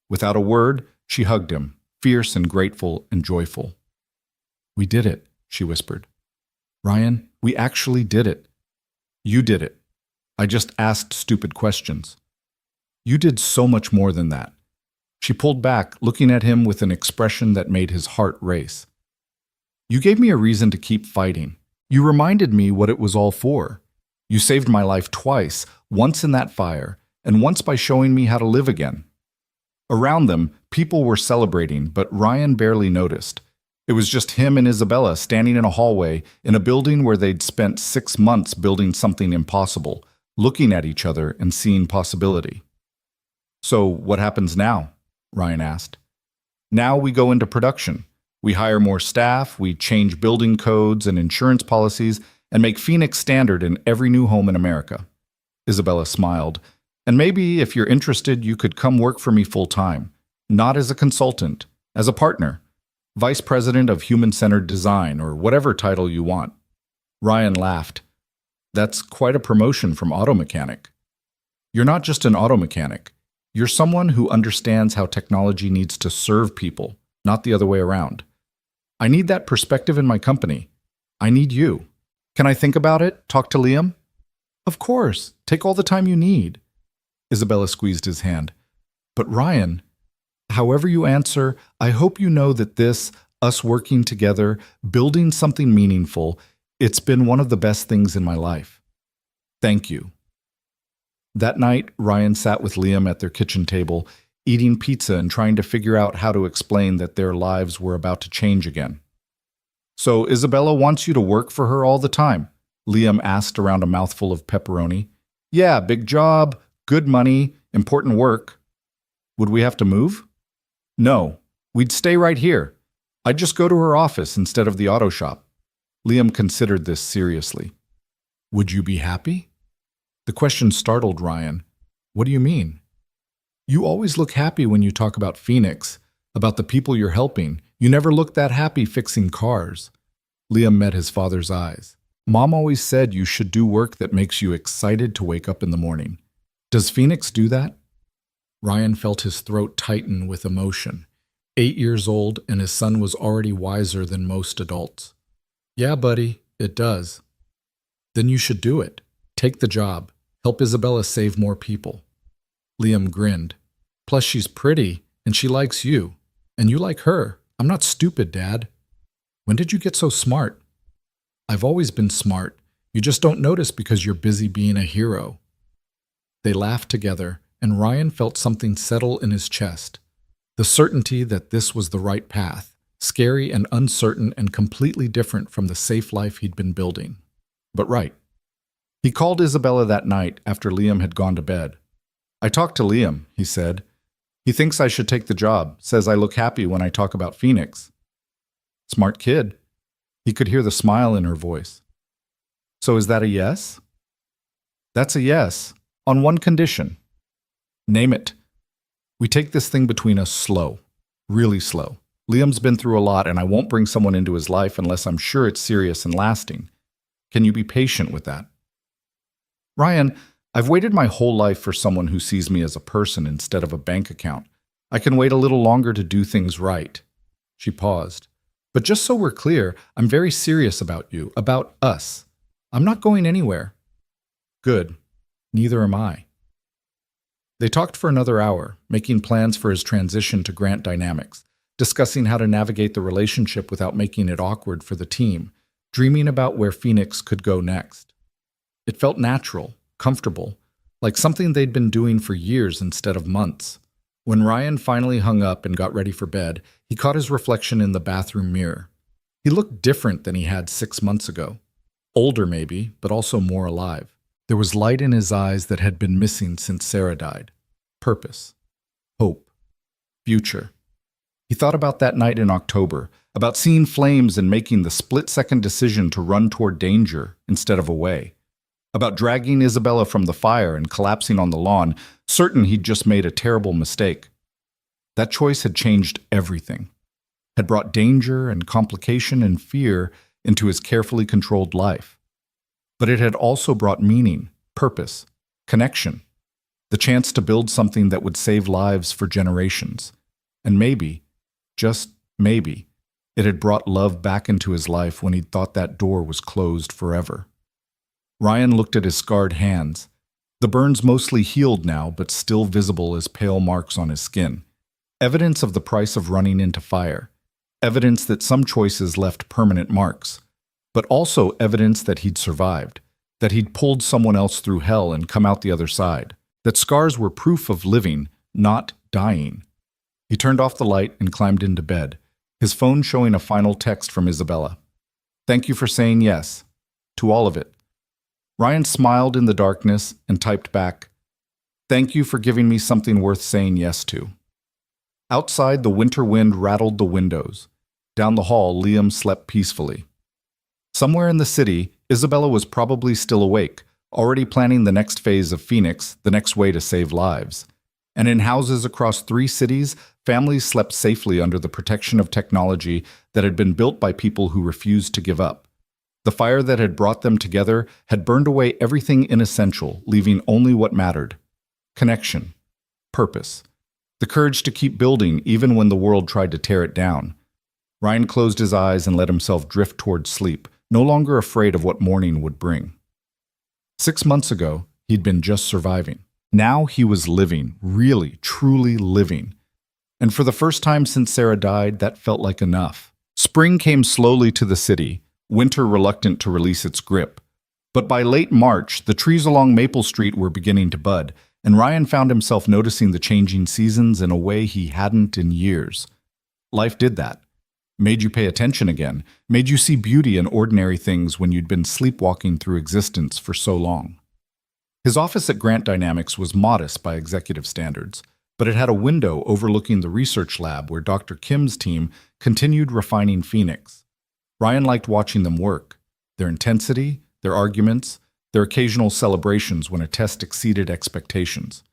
S1: Without a word, she hugged him, fierce and grateful and joyful. We did it, she whispered. Ryan, we actually did it. You did it. I just asked stupid questions. You did so much more than that. She pulled back, looking at him with an expression that made his heart race. You gave me a reason to keep fighting. You reminded me what it was all for. You saved my life twice, once in that fire, and once by showing me how to live again. Around them, people were celebrating, but Ryan barely noticed. It was just him and Isabella standing in a hallway in a building where they'd spent 6 months building something impossible, looking at each other and seeing possibility. So what happens now? Ryan asked. Now we go into production. We hire more staff, we change building codes and insurance policies, and make Phoenix standard in every new home in America. Isabella smiled. And maybe, if you're interested, you could come work for me full-time. Not as a consultant, as a partner. Vice President of Human-Centered Design, or whatever title you want. Ryan laughed. That's quite a promotion from auto mechanic. You're not just an auto mechanic. You're someone who understands how technology needs to serve people, not the other way around. I need that perspective in my company. I need you. Can I think about it? Talk to Liam? Of course. Take all the time you need. Isabella squeezed his hand. But Ryan, however you answer, I hope you know that us working together, building something meaningful, it's been one of the best things in my life. Thank you. That night, Ryan sat with Liam at their kitchen table, eating pizza and trying to figure out how to explain that their lives were about to change again. So Isabella wants you to work for her all the time? Liam asked around a mouthful of pepperoni. Yeah, big job, good money, important work. Would we have to move? No, we'd stay right here. I'd just go to her office instead of the auto shop. Liam considered this seriously. Would you be happy? The question startled Ryan. What do you mean? You always look happy when you talk about Phoenix, about the people you're helping. You never look that happy fixing cars. Liam met his father's eyes. Mom always said you should do work that makes you excited to wake up in the morning. Does Phoenix do that? Ryan felt his throat tighten with emotion. 8 years old, and his son was already wiser than most adults. Yeah, buddy, it does. Then you should do it. Take the job. Help Isabella save more people. Liam grinned. Plus, she's pretty, and she likes you. And you like her. I'm not stupid, Dad. When did you get so smart? I've always been smart. You just don't notice because you're busy being a hero. They laughed together, and Ryan felt something settle in his chest. The certainty that this was the right path, scary and uncertain and completely different from the safe life he'd been building. But right. He called Isabella that night after Liam had gone to bed. I talked to Liam, he said. He thinks I should take the job, says I look happy when I talk about Phoenix. Smart kid. He could hear the smile in her voice. So is that a yes? That's a yes, on one condition. Name it. We take this thing between us slow, really slow. Liam's been through a lot, and I won't bring someone into his life unless I'm sure it's serious and lasting. Can you be patient with that? Ryan, I've waited my whole life for someone who sees me as a person instead of a bank account. I can wait a little longer to do things right. She paused. But just so we're clear, I'm very serious about you, about us. I'm not going anywhere. Good. Neither am I. They talked for another hour, making plans for his transition to Grant Dynamics, discussing how to navigate the relationship without making it awkward for the team, dreaming about where Phoenix could go next. It felt natural, comfortable, like something they'd been doing for years instead of months. When Ryan finally hung up and got ready for bed, he caught his reflection in the bathroom mirror. He looked different than he had 6 months ago. Older maybe, but also more alive. There was light in his eyes that had been missing since Sarah died. Purpose. Hope. Future. He thought about that night in October, about seeing flames and making the split-second decision to run toward danger instead of away. About dragging Isabella from the fire and collapsing on the lawn, certain he'd just made a terrible mistake. That choice had changed everything, had brought danger and complication and fear into his carefully controlled life. But it had also brought meaning, purpose, connection, the chance to build something that would save lives for generations. And maybe, just maybe, it had brought love back into his life when he'd thought that door was closed forever. Ryan looked at his scarred hands. The burns mostly healed now, but still visible as pale marks on his skin. Evidence of the price of running into fire. Evidence that some choices left permanent marks. But also evidence that he'd survived. That he'd pulled someone else through hell and come out the other side. That scars were proof of living, not dying. He turned off the light and climbed into bed, his phone showing a final text from Isabella. Thank you for saying yes. To all of it. Ryan smiled in the darkness and typed back, Thank you for giving me something worth saying yes to. Outside, the winter wind rattled the windows. Down the hall, Liam slept peacefully. Somewhere in the city, Isabella was probably still awake, already planning the next phase of Phoenix, the next way to save lives. And in houses across 3 cities, families slept safely under the protection of technology that had been built by people who refused to give up. The fire that had brought them together had burned away everything inessential, leaving only what mattered: connection, purpose, the courage to keep building even when the world tried to tear it down. Ryan closed his eyes and let himself drift toward sleep, no longer afraid of what morning would bring. 6 months ago, he'd been just surviving. Now he was living, really, truly living. And for the first time since Sarah died, that felt like enough. Spring came slowly to the city, winter reluctant to release its grip. But by late March, the trees along Maple Street were beginning to bud, and Ryan found himself noticing the changing seasons in a way he hadn't in years. Life did that. Made you pay attention again, made you see beauty in ordinary things when you'd been sleepwalking through existence for so long. His office at Grant Dynamics was modest by executive standards, but it had a window overlooking the research lab where Dr. Kim's team continued refining Phoenix. Ryan liked watching them work, their intensity, their arguments, their occasional celebrations when a test exceeded expectations.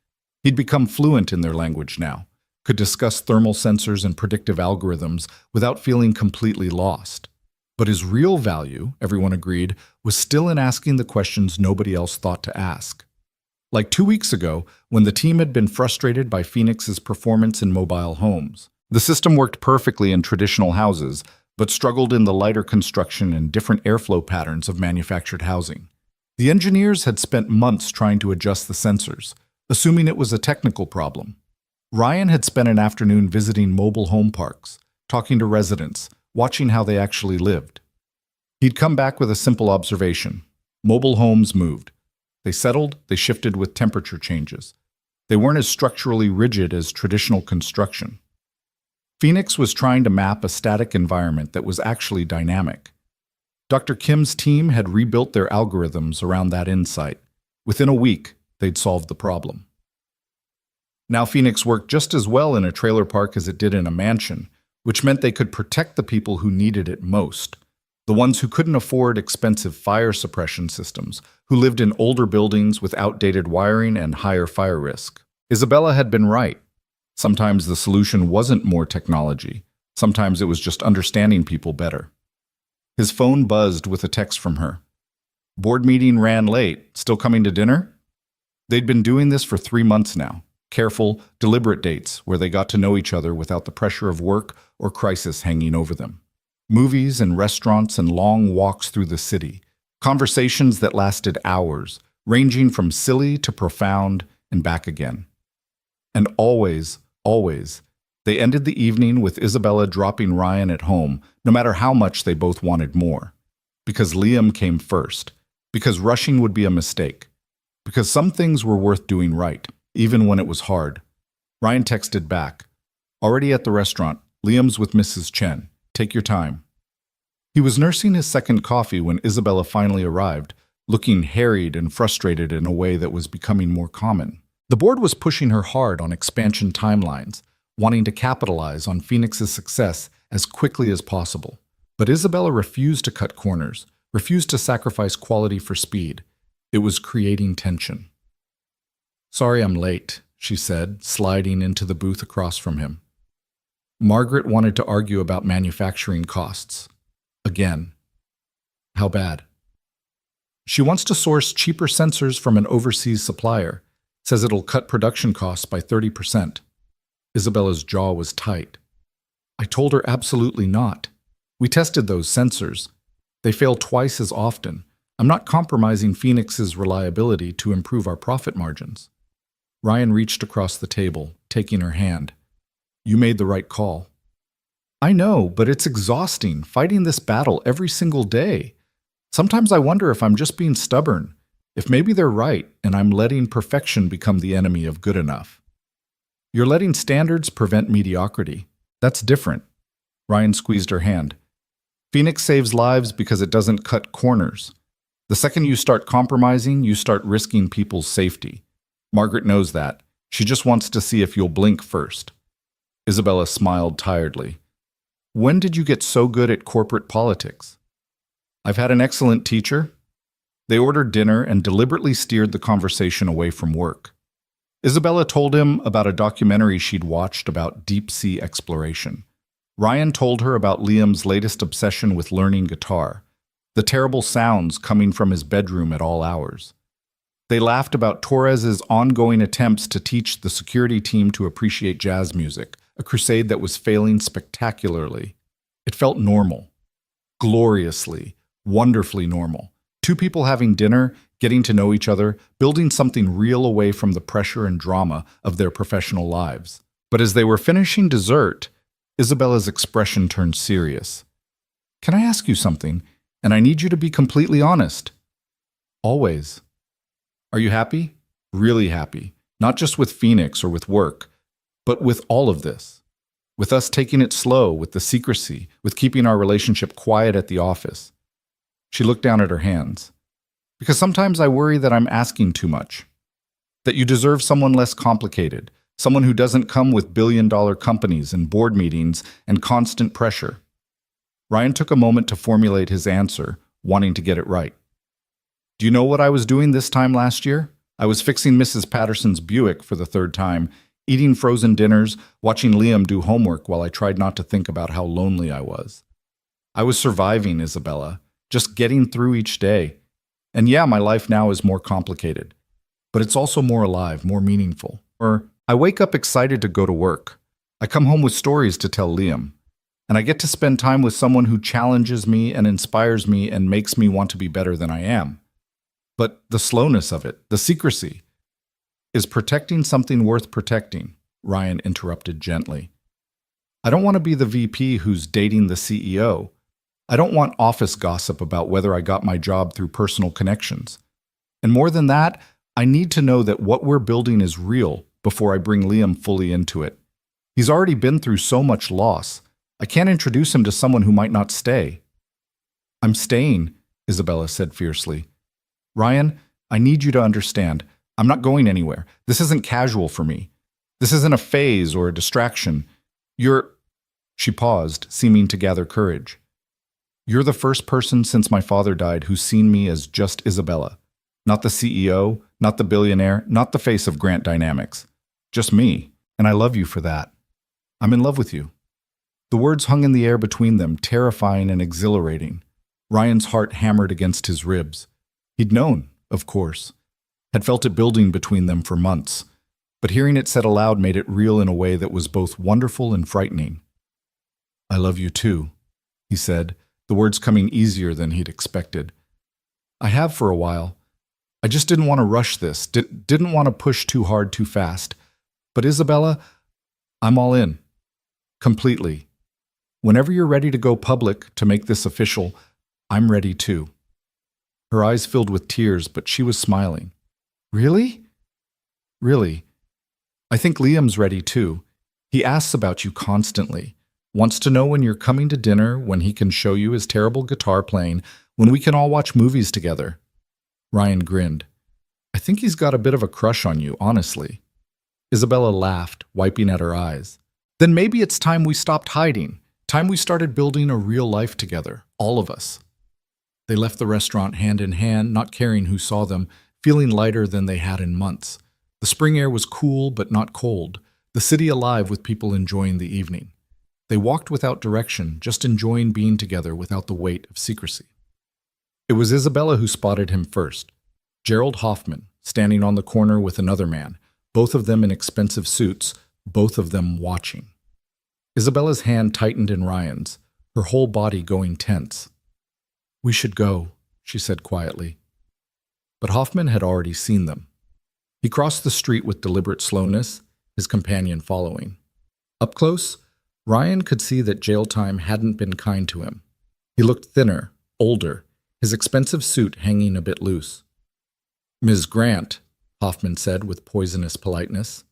S1: He'd become fluent in their language now, could discuss thermal sensors and predictive algorithms without feeling completely lost. But his real value, everyone agreed, was still in asking the questions nobody else thought to ask. Like 2 weeks ago, when the team had been frustrated by Phoenix's performance in mobile homes. The system worked perfectly in traditional houses, but struggled in the lighter construction and different airflow patterns of manufactured housing. The engineers had spent months trying to adjust the sensors, assuming it was a technical problem. Ryan had spent an afternoon visiting mobile home parks, talking to residents, watching how they actually lived. He'd come back with a simple observation: mobile homes moved. They settled, they shifted with temperature changes. They weren't as structurally rigid as traditional construction. Phoenix was trying to map a static environment that was actually dynamic. Dr. Kim's team had rebuilt their algorithms around that insight. Within a week, they'd solved the problem. Now Phoenix worked just as well in a trailer park as it did in a mansion, which meant they could protect the people who needed it most. The ones who couldn't afford expensive fire suppression systems, who lived in older buildings with outdated wiring and higher fire risk. Isabella had been right. Sometimes the solution wasn't more technology. Sometimes it was just understanding people better. His phone buzzed with a text from her. Board meeting ran late. Still coming to dinner? They'd been doing this for 3 months now. Careful, deliberate dates where they got to know each other without the pressure of work or crisis hanging over them. Movies and restaurants and long walks through the city. Conversations that lasted hours, ranging from silly to profound and back again. And always, they ended the evening with Isabella dropping Ryan at home, no matter how much they both wanted more. Because Liam came first. Because rushing would be a mistake. Because some things were worth doing right, even when it was hard. Ryan texted back, "Already at the restaurant. Liam's with Mrs. Chen. Take your time." He was nursing his second coffee when Isabella finally arrived, looking harried and frustrated in a way that was becoming more common. The board was pushing her hard on expansion timelines, wanting to capitalize on Phoenix's success as quickly as possible. But Isabella refused to cut corners, refused to sacrifice quality for speed. It was creating tension. "Sorry I'm late," she said, sliding into the booth across from him. Margaret wanted to argue about manufacturing costs. Again. How bad? She wants to source cheaper sensors from an overseas supplier, says it'll cut production costs by 30%. Isabella's jaw was tight. I told her absolutely not. We tested those sensors. They fail twice as often. I'm not compromising Phoenix's reliability to improve our profit margins. Ryan reached across the table, taking her hand. You made the right call. I know, but it's exhausting, fighting this battle every single day. Sometimes I wonder if I'm just being stubborn, if maybe they're right and I'm letting perfection become the enemy of good enough. You're letting standards prevent mediocrity. That's different. Ryan squeezed her hand. Phoenix saves lives because it doesn't cut corners. The second you start compromising, you start risking people's safety. Margaret knows that. She just wants to see if you'll blink first. Isabella smiled tiredly. When did you get so good at corporate politics? I've had an excellent teacher. They ordered dinner and deliberately steered the conversation away from work. Isabella told him about a documentary she'd watched about deep-sea exploration. Ryan told her about Liam's latest obsession with learning guitar, the terrible sounds coming from his bedroom at all hours. They laughed about Torres's ongoing attempts to teach the security team to appreciate jazz music, a crusade that was failing spectacularly. It felt normal, gloriously, wonderfully normal. Two people having dinner, getting to know each other, building something real away from the pressure and drama of their professional lives. But as they were finishing dessert, Isabella's expression turned serious. "Can I ask you something? And I need you to be completely honest." "Always." "Are you happy?" "Really happy. Not just with Phoenix or with work, but with all of this. With us taking it slow, with the secrecy, with keeping our relationship quiet at the office." She looked down at her hands. "Because sometimes I worry that I'm asking too much. That you deserve someone less complicated, someone who doesn't come with billion-dollar companies and board meetings and constant pressure." Ryan took a moment to formulate his answer, wanting to get it right. "Do you know what I was doing this time last year? I was fixing Mrs. Patterson's Buick for the third time, eating frozen dinners, watching Liam do homework while I tried not to think about how lonely I was. I was surviving, Isabella, just getting through each day. And yeah, my life now is more complicated, but it's also more alive, more meaningful. I wake up excited to go to work. I come home with stories to tell Liam. And I get to spend time with someone who challenges me and inspires me and makes me want to be better than I am. But the slowness of it, the secrecy, is protecting something worth protecting," Ryan interrupted gently. "I don't want to be the VP who's dating the CEO. I don't want office gossip about whether I got my job through personal connections. And more than that, I need to know that what we're building is real before I bring Liam fully into it. He's already been through so much loss. I can't introduce him to someone who might not stay." "I'm staying," Isabella said fiercely. "Ryan, I need you to understand. I'm not going anywhere. This isn't casual for me. This isn't a phase or a distraction. She paused, seeming to gather courage. "You're the first person since my father died who's seen me as just Isabella. Not the CEO, not the billionaire, not the face of Grant Dynamics. Just me, and I love you for that. I'm in love with you." The words hung in the air between them, terrifying and exhilarating. Ryan's heart hammered against his ribs. He'd known, of course, had felt it building between them for months, but hearing it said aloud made it real in a way that was both wonderful and frightening. "I love you too," he said, the words coming easier than he'd expected. "I have for a while. I just didn't want to rush this, didn't want to push too hard too fast. But Isabella, I'm all in. Completely. Whenever you're ready to go public, to make this official, I'm ready too." Her eyes filled with tears, but she was smiling. "Really?" "Really. I think Liam's ready too. He asks about you constantly. Wants to know when you're coming to dinner, when he can show you his terrible guitar playing, when we can all watch movies together." Ryan grinned. "I think he's got a bit of a crush on you, honestly." Isabella laughed, wiping at her eyes. "Then maybe it's time we stopped hiding. Time we started building a real life together, all of us." They left the restaurant hand in hand, not caring who saw them, feeling lighter than they had in months. The spring air was cool but not cold, the city alive with people enjoying the evening. They walked without direction, just enjoying being together without the weight of secrecy. It was Isabella who spotted him first. Gerald Hoffman, standing on the corner with another man, both of them in expensive suits, both of them watching. Isabella's hand tightened in Ryan's, her whole body going tense. "We should go," she said quietly. But Hoffman had already seen them. He crossed the street with deliberate slowness, his companion following. Up close, Ryan could see that jail time hadn't been kind to him. He looked thinner, older, his expensive suit hanging a bit loose. "Ms. Grant," Hoffman said with poisonous politeness.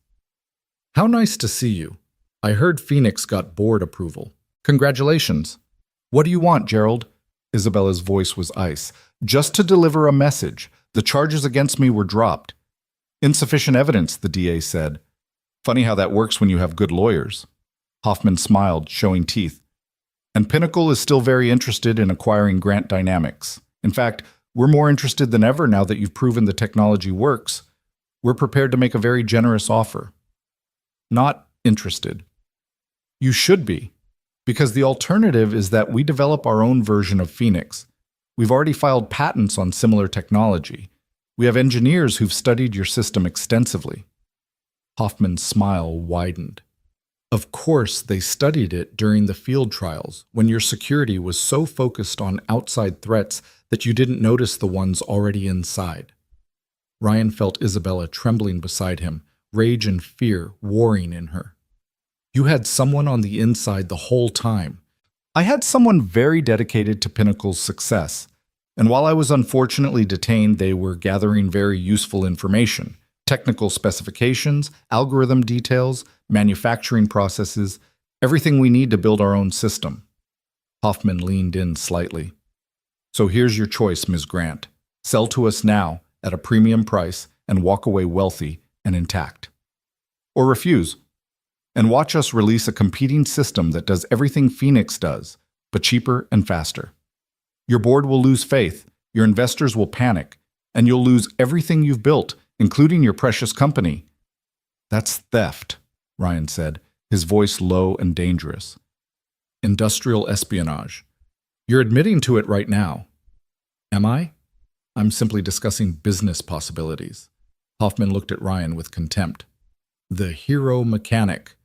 S1: "How nice to see you. I heard Phoenix got board approval. Congratulations." "What do you want, Gerald?" Isabella's voice was ice. "Just to deliver a message. The charges against me were dropped." "Insufficient evidence," the DA said. "Funny how that works when you have good lawyers." Hoffman smiled, showing teeth. "And Pinnacle is still very interested in acquiring Grant Dynamics. In fact, we're more interested than ever now that you've proven the technology works. We're prepared to make a very generous offer. Not interested. You should be, because the alternative is that we develop our own version of Phoenix. We've already filed patents on similar technology. We have engineers who've studied your system extensively. Hoffman's smile widened. Of course, they studied it during the field trials, when your security was so focused on outside threats that you didn't notice the ones already inside. Ryan felt Isabella trembling beside him, rage and fear warring in her. You had someone on the inside the whole time. I had someone very dedicated to Pinnacle's success, and while I was unfortunately detained, they were gathering very useful information. Technical specifications, algorithm details, manufacturing processes, everything we need to build our own system. Hoffman leaned in slightly. So here's your choice, Ms. Grant. Sell to us now at a premium price and walk away wealthy and intact. Or refuse, and watch us release a competing system that does everything Phoenix does, but cheaper and faster. Your board will lose faith, your investors will panic, and you'll lose everything you've built, including your precious company. That's theft, Ryan said, his voice low and dangerous. Industrial espionage. You're admitting to it right now. Am I? I'm simply discussing business possibilities. Hoffman looked at Ryan with contempt. The hero mechanic.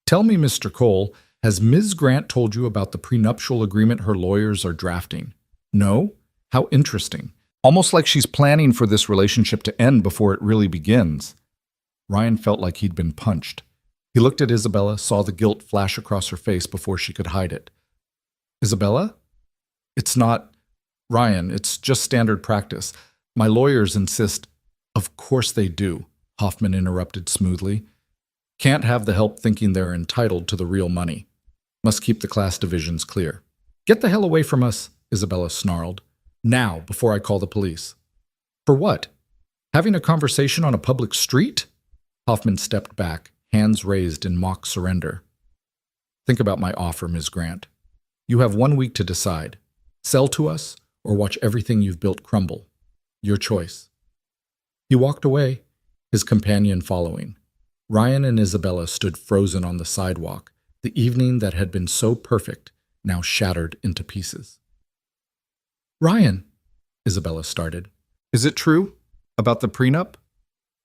S1: Tell me, Mr. Cole, has Ms. Grant told you about the prenuptial agreement her lawyers are drafting? No? How interesting. Almost like she's planning for this relationship to end before it really begins. Ryan felt like he'd been punched. He looked at Isabella, saw the guilt flash across her face before she could hide it. Isabella? It's not... Ryan, it's just standard practice. My lawyers insist... Of course they do, Hoffman interrupted smoothly. Can't have the help thinking they're entitled to the real money. Must keep the class divisions clear. Get the hell away from us, Isabella snarled. Now, before I call the police. For what? Having a conversation on a public street? Hoffman stepped back, hands raised in mock surrender. Think about my offer, Ms. Grant. You have 1 week to decide. Sell to us or watch everything you've built crumble. Your choice. He walked away, his companion following. Ryan and Isabella stood frozen on the sidewalk, the evening that had been so perfect, now shattered into pieces. Ryan, Isabella started. Is it true? About the prenup?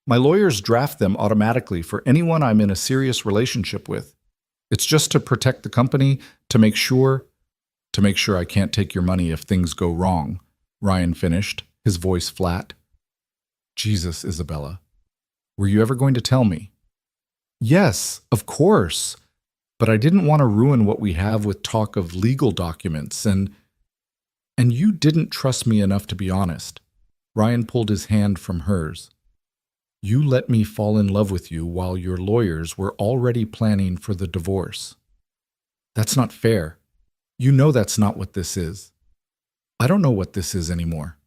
S1: My lawyers draft them automatically for anyone I'm in a serious relationship with. It's just to protect the company, to make sure I can't take your money if things go wrong, Ryan finished, his voice flat. Jesus, Isabella. Were you ever going to tell me? Yes, of course. But I didn't want to ruin what we have with talk of legal documents, and you didn't trust me enough to be honest. Ryan pulled his hand from hers. You let me fall in love with you while your lawyers were already planning for the divorce. That's not fair. You know that's not what this is. I don't know what this is anymore.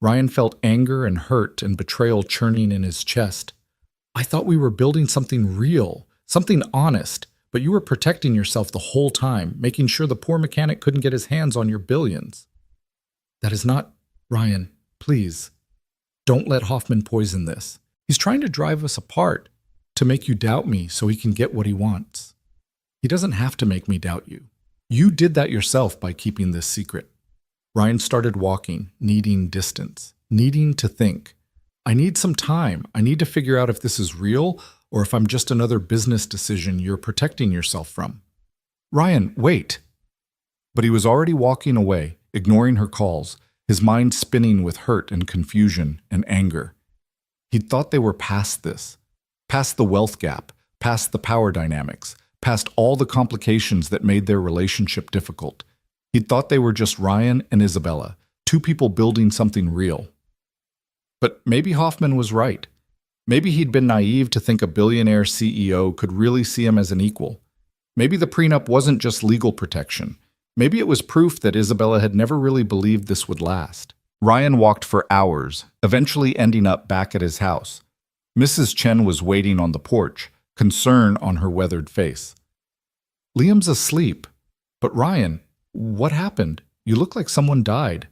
S1: Ryan felt anger and hurt and betrayal churning in his chest. I thought we were building something real, something honest, but you were protecting yourself the whole time, making sure the poor mechanic couldn't get his hands on your billions. That is not... Ryan, please. Don't let Hoffman poison this. He's trying to drive us apart, to make you doubt me so he can get what he wants. He doesn't have to make me doubt you. You did that yourself by keeping this secret. Ryan started walking, needing distance, needing to think. I need some time. I need to figure out if this is real or if I'm just another business decision you're protecting yourself from. Ryan, wait. But he was already walking away, ignoring her calls, his mind spinning with hurt and confusion and anger. He'd thought they were past this, past the wealth gap, past the power dynamics, past all the complications that made their relationship difficult. He'd thought they were just Ryan and Isabella, two people building something real. But maybe Hoffman was right. Maybe he'd been naive to think a billionaire CEO could really see him as an equal. Maybe the prenup wasn't just legal protection. Maybe it was proof that Isabella had never really believed this would last. Ryan walked for hours, eventually ending up back at his house. Mrs. Chen was waiting on the porch, concern on her weathered face. Liam's asleep. But Ryan, what happened? You look like someone died.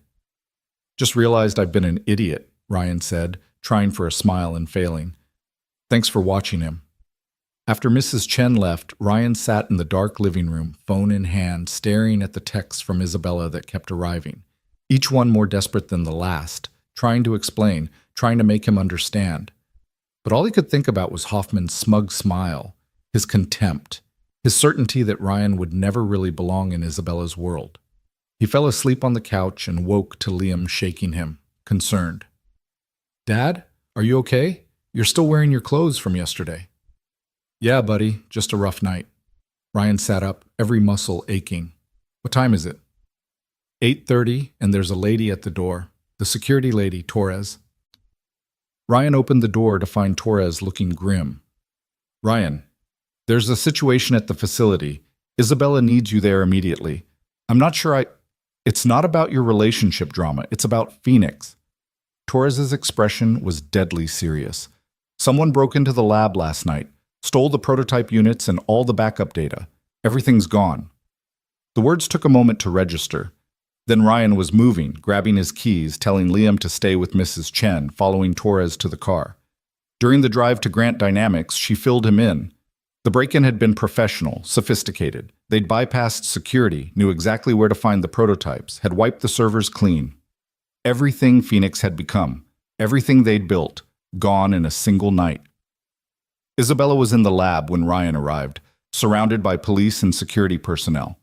S1: Just realized I've been an idiot, Ryan said, trying for a smile and failing. Thanks for watching him. After Mrs. Chen left, Ryan sat in the dark living room, phone in hand, staring at the texts from Isabella that kept arriving, each one more desperate than the last, trying to explain, trying to make him understand. But all he could think about was Hoffman's smug smile, his contempt, his certainty that Ryan would never really belong in Isabella's world. He fell asleep on the couch and woke to Liam shaking him, concerned. "Dad, are you okay? You're still wearing your clothes from yesterday." "Yeah, buddy, just a rough night." Ryan sat up, every muscle aching. "What time is it?" 8:30, and there's a lady at the door. The security lady, Torres. Ryan opened the door to find Torres looking grim. "Ryan, there's a situation at the facility. Isabella needs you there immediately. I'm not sure It's not about your relationship drama, it's about Phoenix." Torres's expression was deadly serious. "Someone broke into the lab last night, stole the prototype units and all the backup data. Everything's gone." The words took a moment to register. Then Ryan was moving, grabbing his keys, telling Liam to stay with Mrs. Chen, following Torres to the car. During the drive to Grant Dynamics, she filled him in. The break-in had been professional, sophisticated. They'd bypassed security, knew exactly where to find the prototypes, had wiped the servers clean. Everything Phoenix had become, everything they'd built, gone in a single night. Isabella was in the lab when Ryan arrived, surrounded by police and security personnel.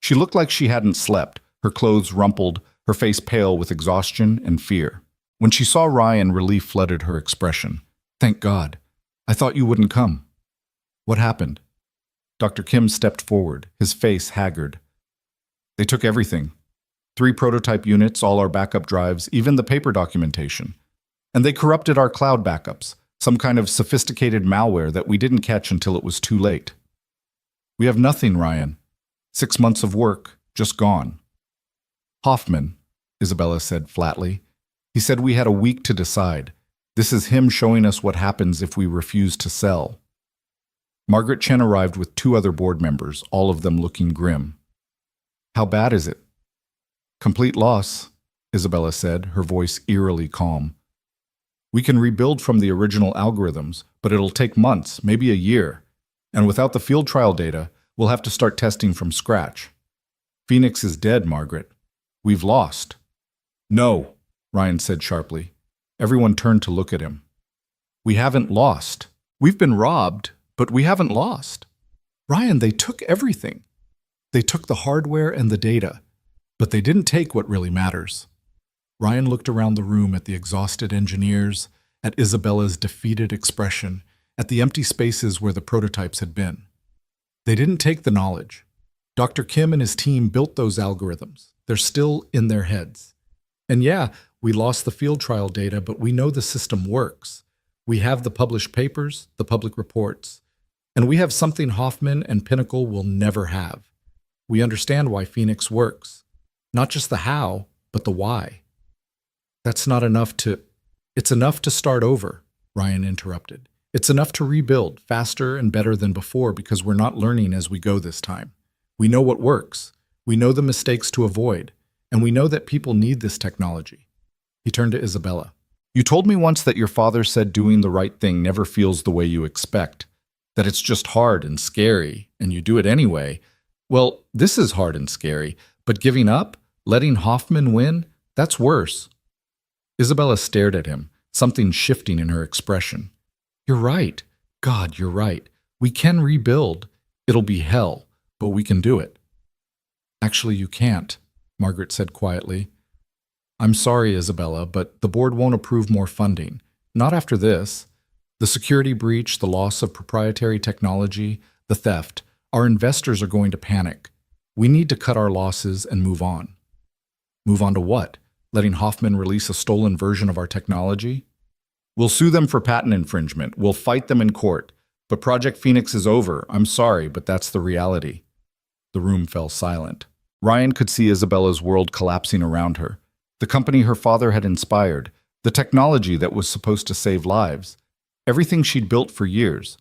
S1: She looked like she hadn't slept, her clothes rumpled, her face pale with exhaustion and fear. When she saw Ryan, relief flooded her expression. "Thank God. I thought you wouldn't come." "What happened?" Dr. Kim stepped forward, his face haggard. "They took everything. 3 prototype units, all our backup drives, even the paper documentation. And they corrupted our cloud backups, some kind of sophisticated malware that we didn't catch until it was too late. We have nothing, Ryan. 6 months of work, just gone." "Hoffman," Isabella said flatly. "He said we had a week to decide. This is him showing us what happens if we refuse to sell." Margaret Chen arrived with 2 other board members, all of them looking grim. "How bad is it?" "Complete loss," Isabella said, her voice eerily calm. "We can rebuild from the original algorithms, but it'll take months, maybe a year. And without the field trial data, we'll have to start testing from scratch. Phoenix is dead, Margaret. We've lost." "No," Ryan said sharply. Everyone turned to look at him. "We haven't lost. We've been robbed, but we haven't lost. Ryan, they took everything. They took the hardware and the data, but they didn't take what really matters." Ryan looked around the room at the exhausted engineers, at Isabella's defeated expression, at the empty spaces where the prototypes had been. They didn't take the knowledge. Dr. Kim and his team built those algorithms. They're still in their heads. And yeah, we lost the field trial data, but we know the system works. We have the published papers, the public reports, and we have something Hoffman and Pinnacle will never have. We understand why Phoenix works. Not just the how, but the why. "That's not enough to..." "It's enough to start over," Ryan interrupted. "It's enough to rebuild faster and better than before because we're not learning as we go this time. We know what works. We know the mistakes to avoid. And we know that people need this technology." He turned to Isabella. "You told me once that your father said doing the right thing never feels the way you expect, that it's just hard and scary, and you do it anyway. Well, this is hard and scary, but giving up, letting Hoffman win, that's worse." Isabella stared at him, something shifting in her expression. "You're right. God, you're right. We can rebuild. It'll be hell, but we can do it." "Actually, you can't," Margaret said quietly. "I'm sorry, Isabella, but the board won't approve more funding. Not after this. The security breach, the loss of proprietary technology, the theft. Our investors are going to panic. We need to cut our losses and move on." "Move on to what? Letting Hoffman release a stolen version of our technology?" "We'll sue them for patent infringement. We'll fight them in court. But Project Phoenix is over. I'm sorry, but that's the reality." The room fell silent. Ryan could see Isabella's world collapsing around her. The company her father had inspired, the technology that was supposed to save lives, everything she'd built for years,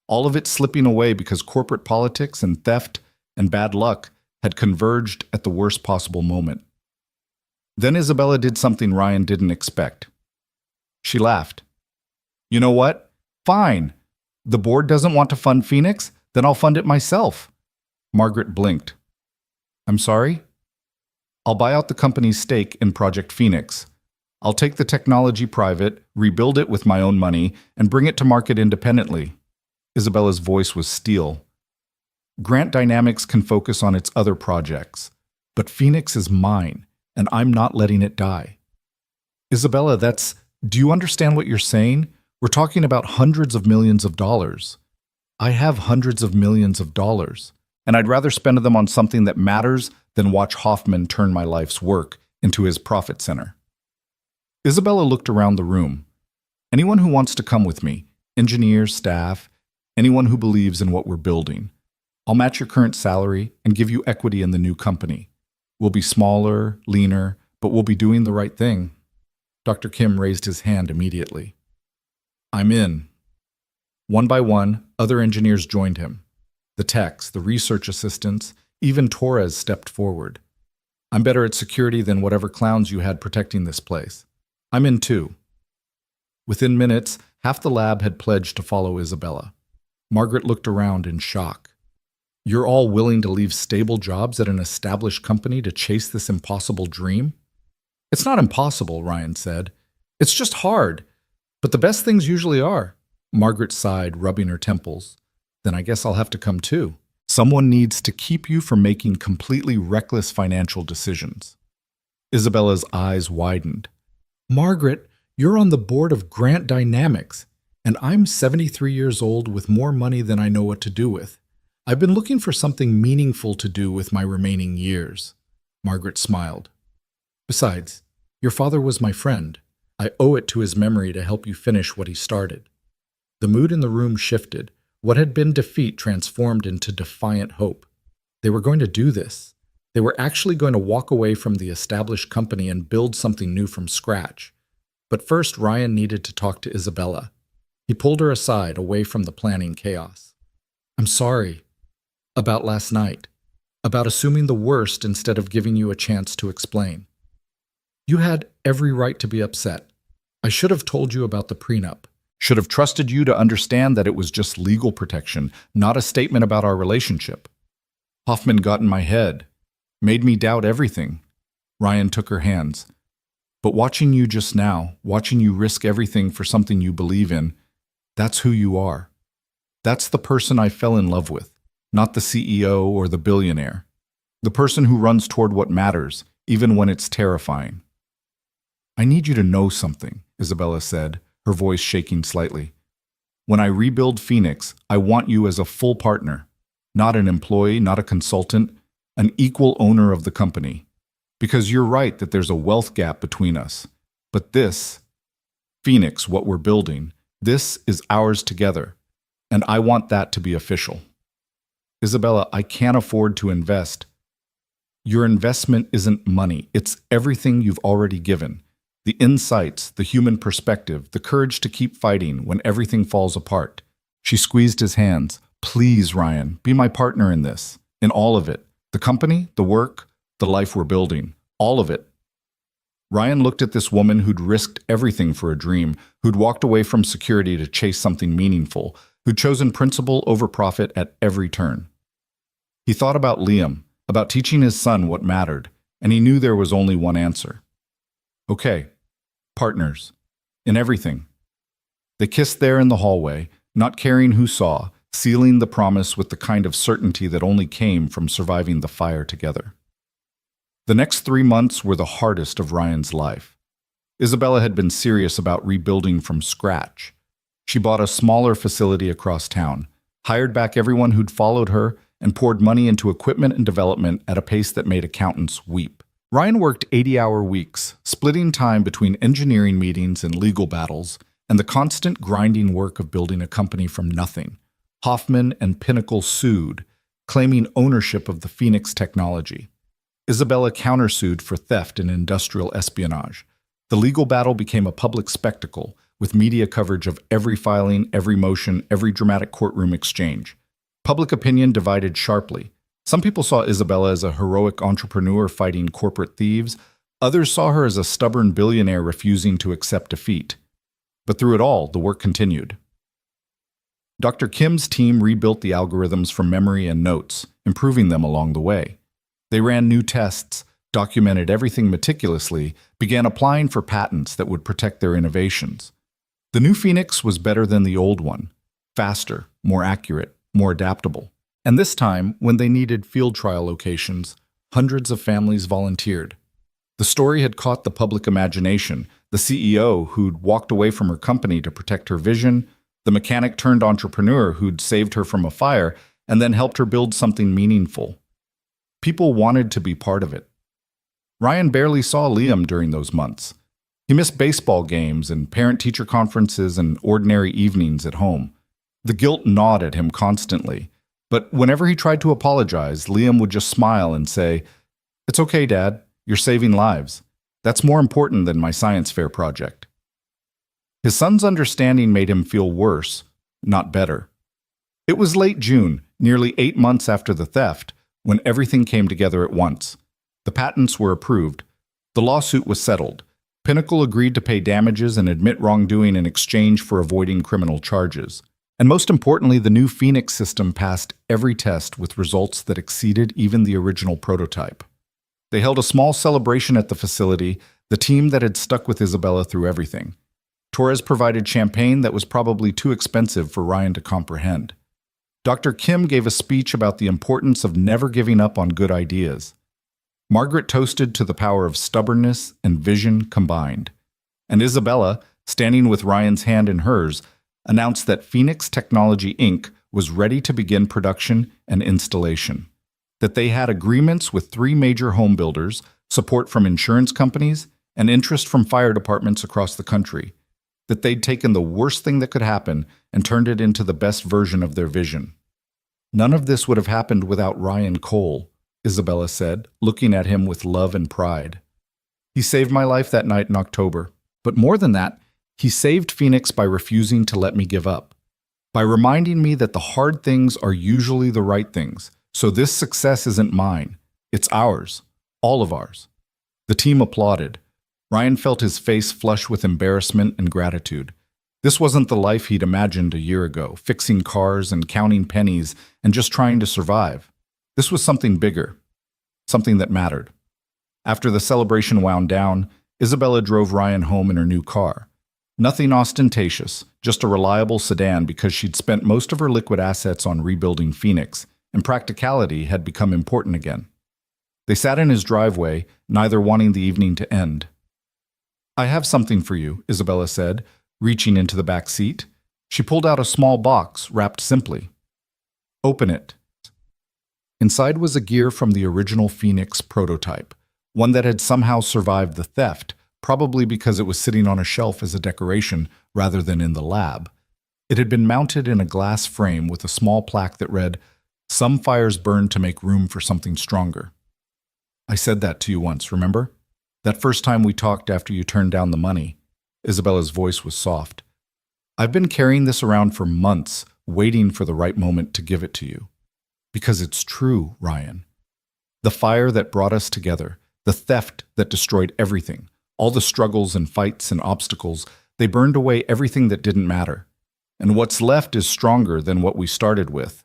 S1: all of it slipping away because corporate politics and theft and bad luck had converged at the worst possible moment. Then Isabella did something Ryan didn't expect. She laughed. "You know what? Fine. The board doesn't want to fund Phoenix? Then I'll fund it myself. Margaret blinked. I'm sorry? I'll buy out the company's stake in Project Phoenix. I'll take the technology private, rebuild it with my own money, and bring it to market independently. Isabella's voice was steel. Grant Dynamics can focus on its other projects, but Phoenix is mine, and I'm not letting it die. Isabella, do you understand what you're saying? We're talking about hundreds of millions of dollars. I have hundreds of millions of dollars, and I'd rather spend them on something that matters than watch Hoffman turn my life's work into his profit center. Isabella looked around the room. Anyone who wants to come with me, engineers, staff, anyone who believes in what we're building. I'll match your current salary and give you equity in the new company. We'll be smaller, leaner, but we'll be doing the right thing. Dr. Kim raised his hand immediately. I'm in. One by one, other engineers joined him. The techs, the research assistants, even Torres stepped forward. I'm better at security than whatever clowns you had protecting this place. I'm in too. Within minutes, half the lab had pledged to follow Isabella. Margaret looked around in shock. You're all willing to leave stable jobs at an established company to chase this impossible dream? It's not impossible, Ryan said. It's just hard. But the best things usually are. Margaret sighed, rubbing her temples. Then I guess I'll have to come too. Someone needs to keep you from making completely reckless financial decisions. Isabella's eyes widened. Margaret, you're on the board of Grant Dynamics, and I'm 73 years old with more money than I know what to do with. I've been looking for something meaningful to do with my remaining years. Margaret smiled. Besides, your father was my friend. I owe it to his memory to help you finish what he started. The mood in the room shifted. What had been defeat transformed into defiant hope. They were going to do this. They were actually going to walk away from the established company and build something new from scratch. But first, Ryan needed to talk to Isabella. He pulled her aside, away from the planning chaos. I'm sorry. About last night. About assuming the worst instead of giving you a chance to explain. You had every right to be upset. I should have told you about the prenup. Should have trusted you to understand that it was just legal protection, not a statement about our relationship. Hoffman got in my head, made me doubt everything. Ryan took her hands. But watching you just now, watching you risk everything for something you believe in, that's who you are. That's the person I fell in love with, not the CEO or the billionaire. The person who runs toward what matters, even when it's terrifying. I need you to know something, Isabella said, her voice shaking slightly. When I rebuild Phoenix, I want you as a full partner, not an employee, not a consultant, an equal owner of the company. Because you're right that there's a wealth gap between us. But this, Phoenix, what we're building, this is ours together, and I want that to be official. Isabella, I can't afford to invest. Your investment isn't money, it's everything you've already given. The insights, the human perspective, the courage to keep fighting when everything falls apart. She squeezed his hands. Please, Ryan, be my partner in this, in all of it. The company, the work, the life we're building, all of it. Ryan looked at this woman who'd risked everything for a dream, who'd walked away from security to chase something meaningful, who'd chosen principle over profit at every turn. He thought about Liam, about teaching his son what mattered, and he knew there was only one answer. Okay, partners, in everything. They kissed there in the hallway, not caring who saw, sealing the promise with the kind of certainty that only came from surviving the fire together. The next 3 months were the hardest of Ryan's life. Isabella had been serious about rebuilding from scratch. She bought a smaller facility across town, hired back everyone who'd followed her, and poured money into equipment and development at a pace that made accountants weep. Ryan worked 80-hour weeks, splitting time between engineering meetings and legal battles, and the constant grinding work of building a company from nothing. Hoffman and Pinnacle sued, claiming ownership of the Phoenix technology. Isabella countersued for theft and industrial espionage. The legal battle became a public spectacle, with media coverage of every filing, every motion, every dramatic courtroom exchange. Public opinion divided sharply. Some people saw Isabella as a heroic entrepreneur fighting corporate thieves. Others saw her as a stubborn billionaire refusing to accept defeat. But through it all, the work continued. Dr. Kim's team rebuilt the algorithms from memory and notes, improving them along the way. They ran new tests, documented everything meticulously, began applying for patents that would protect their innovations. The new Phoenix was better than the old one, faster, more accurate, more adaptable. And this time, when they needed field trial locations, hundreds of families volunteered. The story had caught the public imagination. The CEO who'd walked away from her company to protect her vision, the mechanic turned entrepreneur who'd saved her from a fire and then helped her build something meaningful. People wanted to be part of it. Ryan barely saw Liam during those months. He missed baseball games and parent-teacher conferences and ordinary evenings at home. The guilt gnawed at him constantly. But whenever he tried to apologize, Liam would just smile and say, "It's okay, Dad. You're saving lives. That's more important than my science fair project." His son's understanding made him feel worse, not better. It was late June, nearly 8 months after the theft, when everything came together at once. The patents were approved. The lawsuit was settled. Pinnacle agreed to pay damages and admit wrongdoing in exchange for avoiding criminal charges. And most importantly, the new Phoenix system passed every test with results that exceeded even the original prototype. They held a small celebration at the facility, the team that had stuck with Isabella through everything. Torres provided champagne that was probably too expensive for Ryan to comprehend. Dr. Kim gave a speech about the importance of never giving up on good ideas. Margaret toasted to the power of stubbornness and vision combined. And Isabella, standing with Ryan's hand in hers, announced that Phoenix Technology Inc. was ready to begin production and installation. That they had agreements with 3 major home builders, support from insurance companies, and interest from fire departments across the country. That they'd taken the worst thing that could happen and turned it into the best version of their vision. None of this would have happened without Ryan Cole, Isabella said, looking at him with love and pride. He saved my life that night in October. But more than that, he saved Phoenix by refusing to let me give up. By reminding me that the hard things are usually the right things. So this success isn't mine. It's ours. All of ours. The team applauded. Ryan felt his face flush with embarrassment and gratitude. This wasn't the life he'd imagined a year ago, fixing cars and counting pennies and just trying to survive. This was something bigger, something that mattered. After the celebration wound down, Isabella drove Ryan home in her new car. Nothing ostentatious, just a reliable sedan because she'd spent most of her liquid assets on rebuilding Phoenix, and practicality had become important again. They sat in his driveway, neither wanting the evening to end. "I have something for you," Isabella said, reaching into the back seat. She pulled out a small box, wrapped simply. "Open it." Inside was a gear from the original Phoenix prototype, one that had somehow survived the theft, probably because it was sitting on a shelf as a decoration rather than in the lab. It had been mounted in a glass frame with a small plaque that read, "Some fires burn to make room for something stronger." "I said that to you once, remember? That first time we talked after you turned down the money." Isabella's voice was soft. "I've been carrying this around for months, waiting for the right moment to give it to you. Because it's true, Ryan. The fire that brought us together, the theft that destroyed everything, all the struggles and fights and obstacles, they burned away everything that didn't matter. And what's left is stronger than what we started with."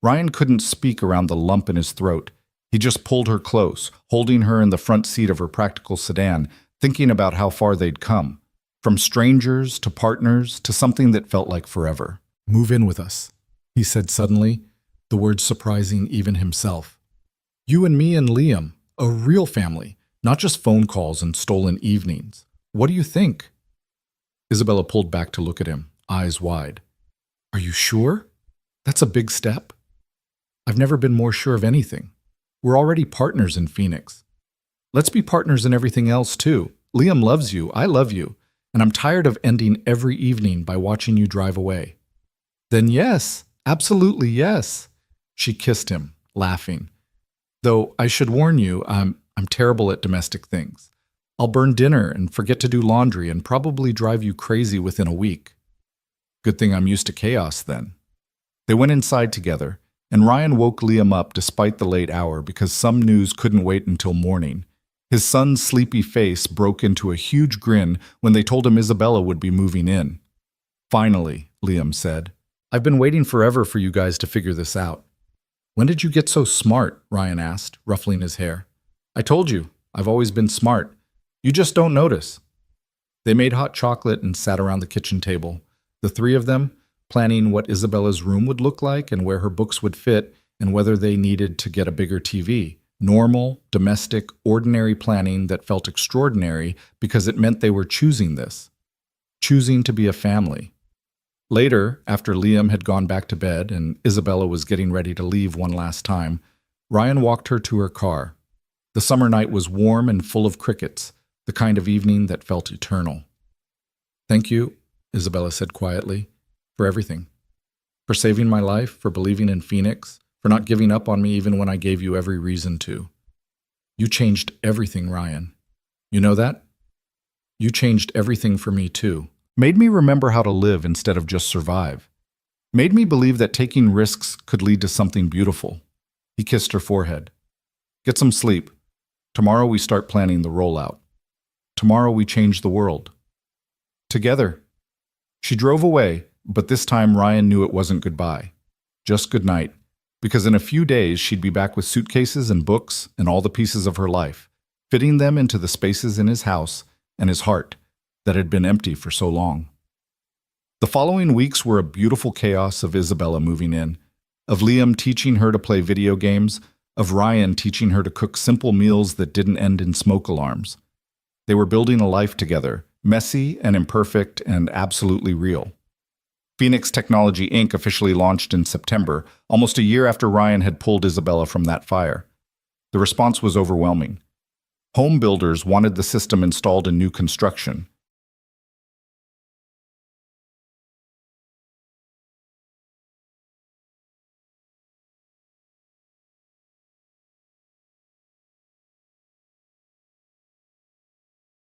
S1: Ryan couldn't speak around the lump in his throat. He just pulled her close, holding her in the front seat of her practical sedan, thinking about how far they'd come. From strangers to partners to something that felt like forever. "Move in with us," he said suddenly, the words surprising even himself. "You and me and Liam, a real family, not just phone calls and stolen evenings. What do you think?" Isabella pulled back to look at him, eyes wide. "Are you sure? That's a big step." "I've never been more sure of anything. We're already partners in Phoenix. Let's be partners in everything else too. Liam loves you, I love you, and I'm tired of ending every evening by watching you drive away." "Then yes, absolutely yes." She kissed him, laughing. "Though I should warn you, I'm terrible at domestic things. I'll burn dinner and forget to do laundry and probably drive you crazy within a week." "Good thing I'm used to chaos then." They went inside together, and Ryan woke Liam up despite the late hour because some news couldn't wait until morning. His son's sleepy face broke into a huge grin when they told him Isabella would be moving in. "Finally," Liam said. I've been waiting forever for you guys to figure this out. When did you get so smart? Ryan asked, ruffling his hair. I told you, I've always been smart. You just don't notice. They made hot chocolate and sat around the kitchen table, the three of them, planning what Isabella's room would look like and where her books would fit and whether they needed to get a bigger TV. Normal, domestic, ordinary planning that felt extraordinary because it meant they were choosing this. Choosing to be a family. Later, after Liam had gone back to bed and Isabella was getting ready to leave one last time, Ryan walked her to her car. The summer night was warm and full of crickets, the kind of evening that felt eternal. Thank you, Isabella said quietly, for everything. For saving my life, for believing in Phoenix, for not giving up on me even when I gave you every reason to. You changed everything, Ryan. You know that? You changed everything for me, too. Made me remember how to live instead of just survive. Made me believe that taking risks could lead to something beautiful. He kissed her forehead. Get some sleep. Tomorrow we start planning the rollout. Tomorrow we change the world. Together. She drove away, but this time Ryan knew it wasn't goodbye. Just good night, because in a few days she'd be back with suitcases and books and all the pieces of her life, fitting them into the spaces in his house and his heart that had been empty for so long. The following weeks were a beautiful chaos of Isabella moving in, of Liam teaching her to play video games, of Ryan teaching her to cook simple meals that didn't end in smoke alarms. They were building a life together, messy and imperfect and absolutely real. Phoenix Technology Inc. officially launched in September, almost a year after Ryan had pulled Isabella from that fire. The response was overwhelming. Home builders wanted the system installed in new construction.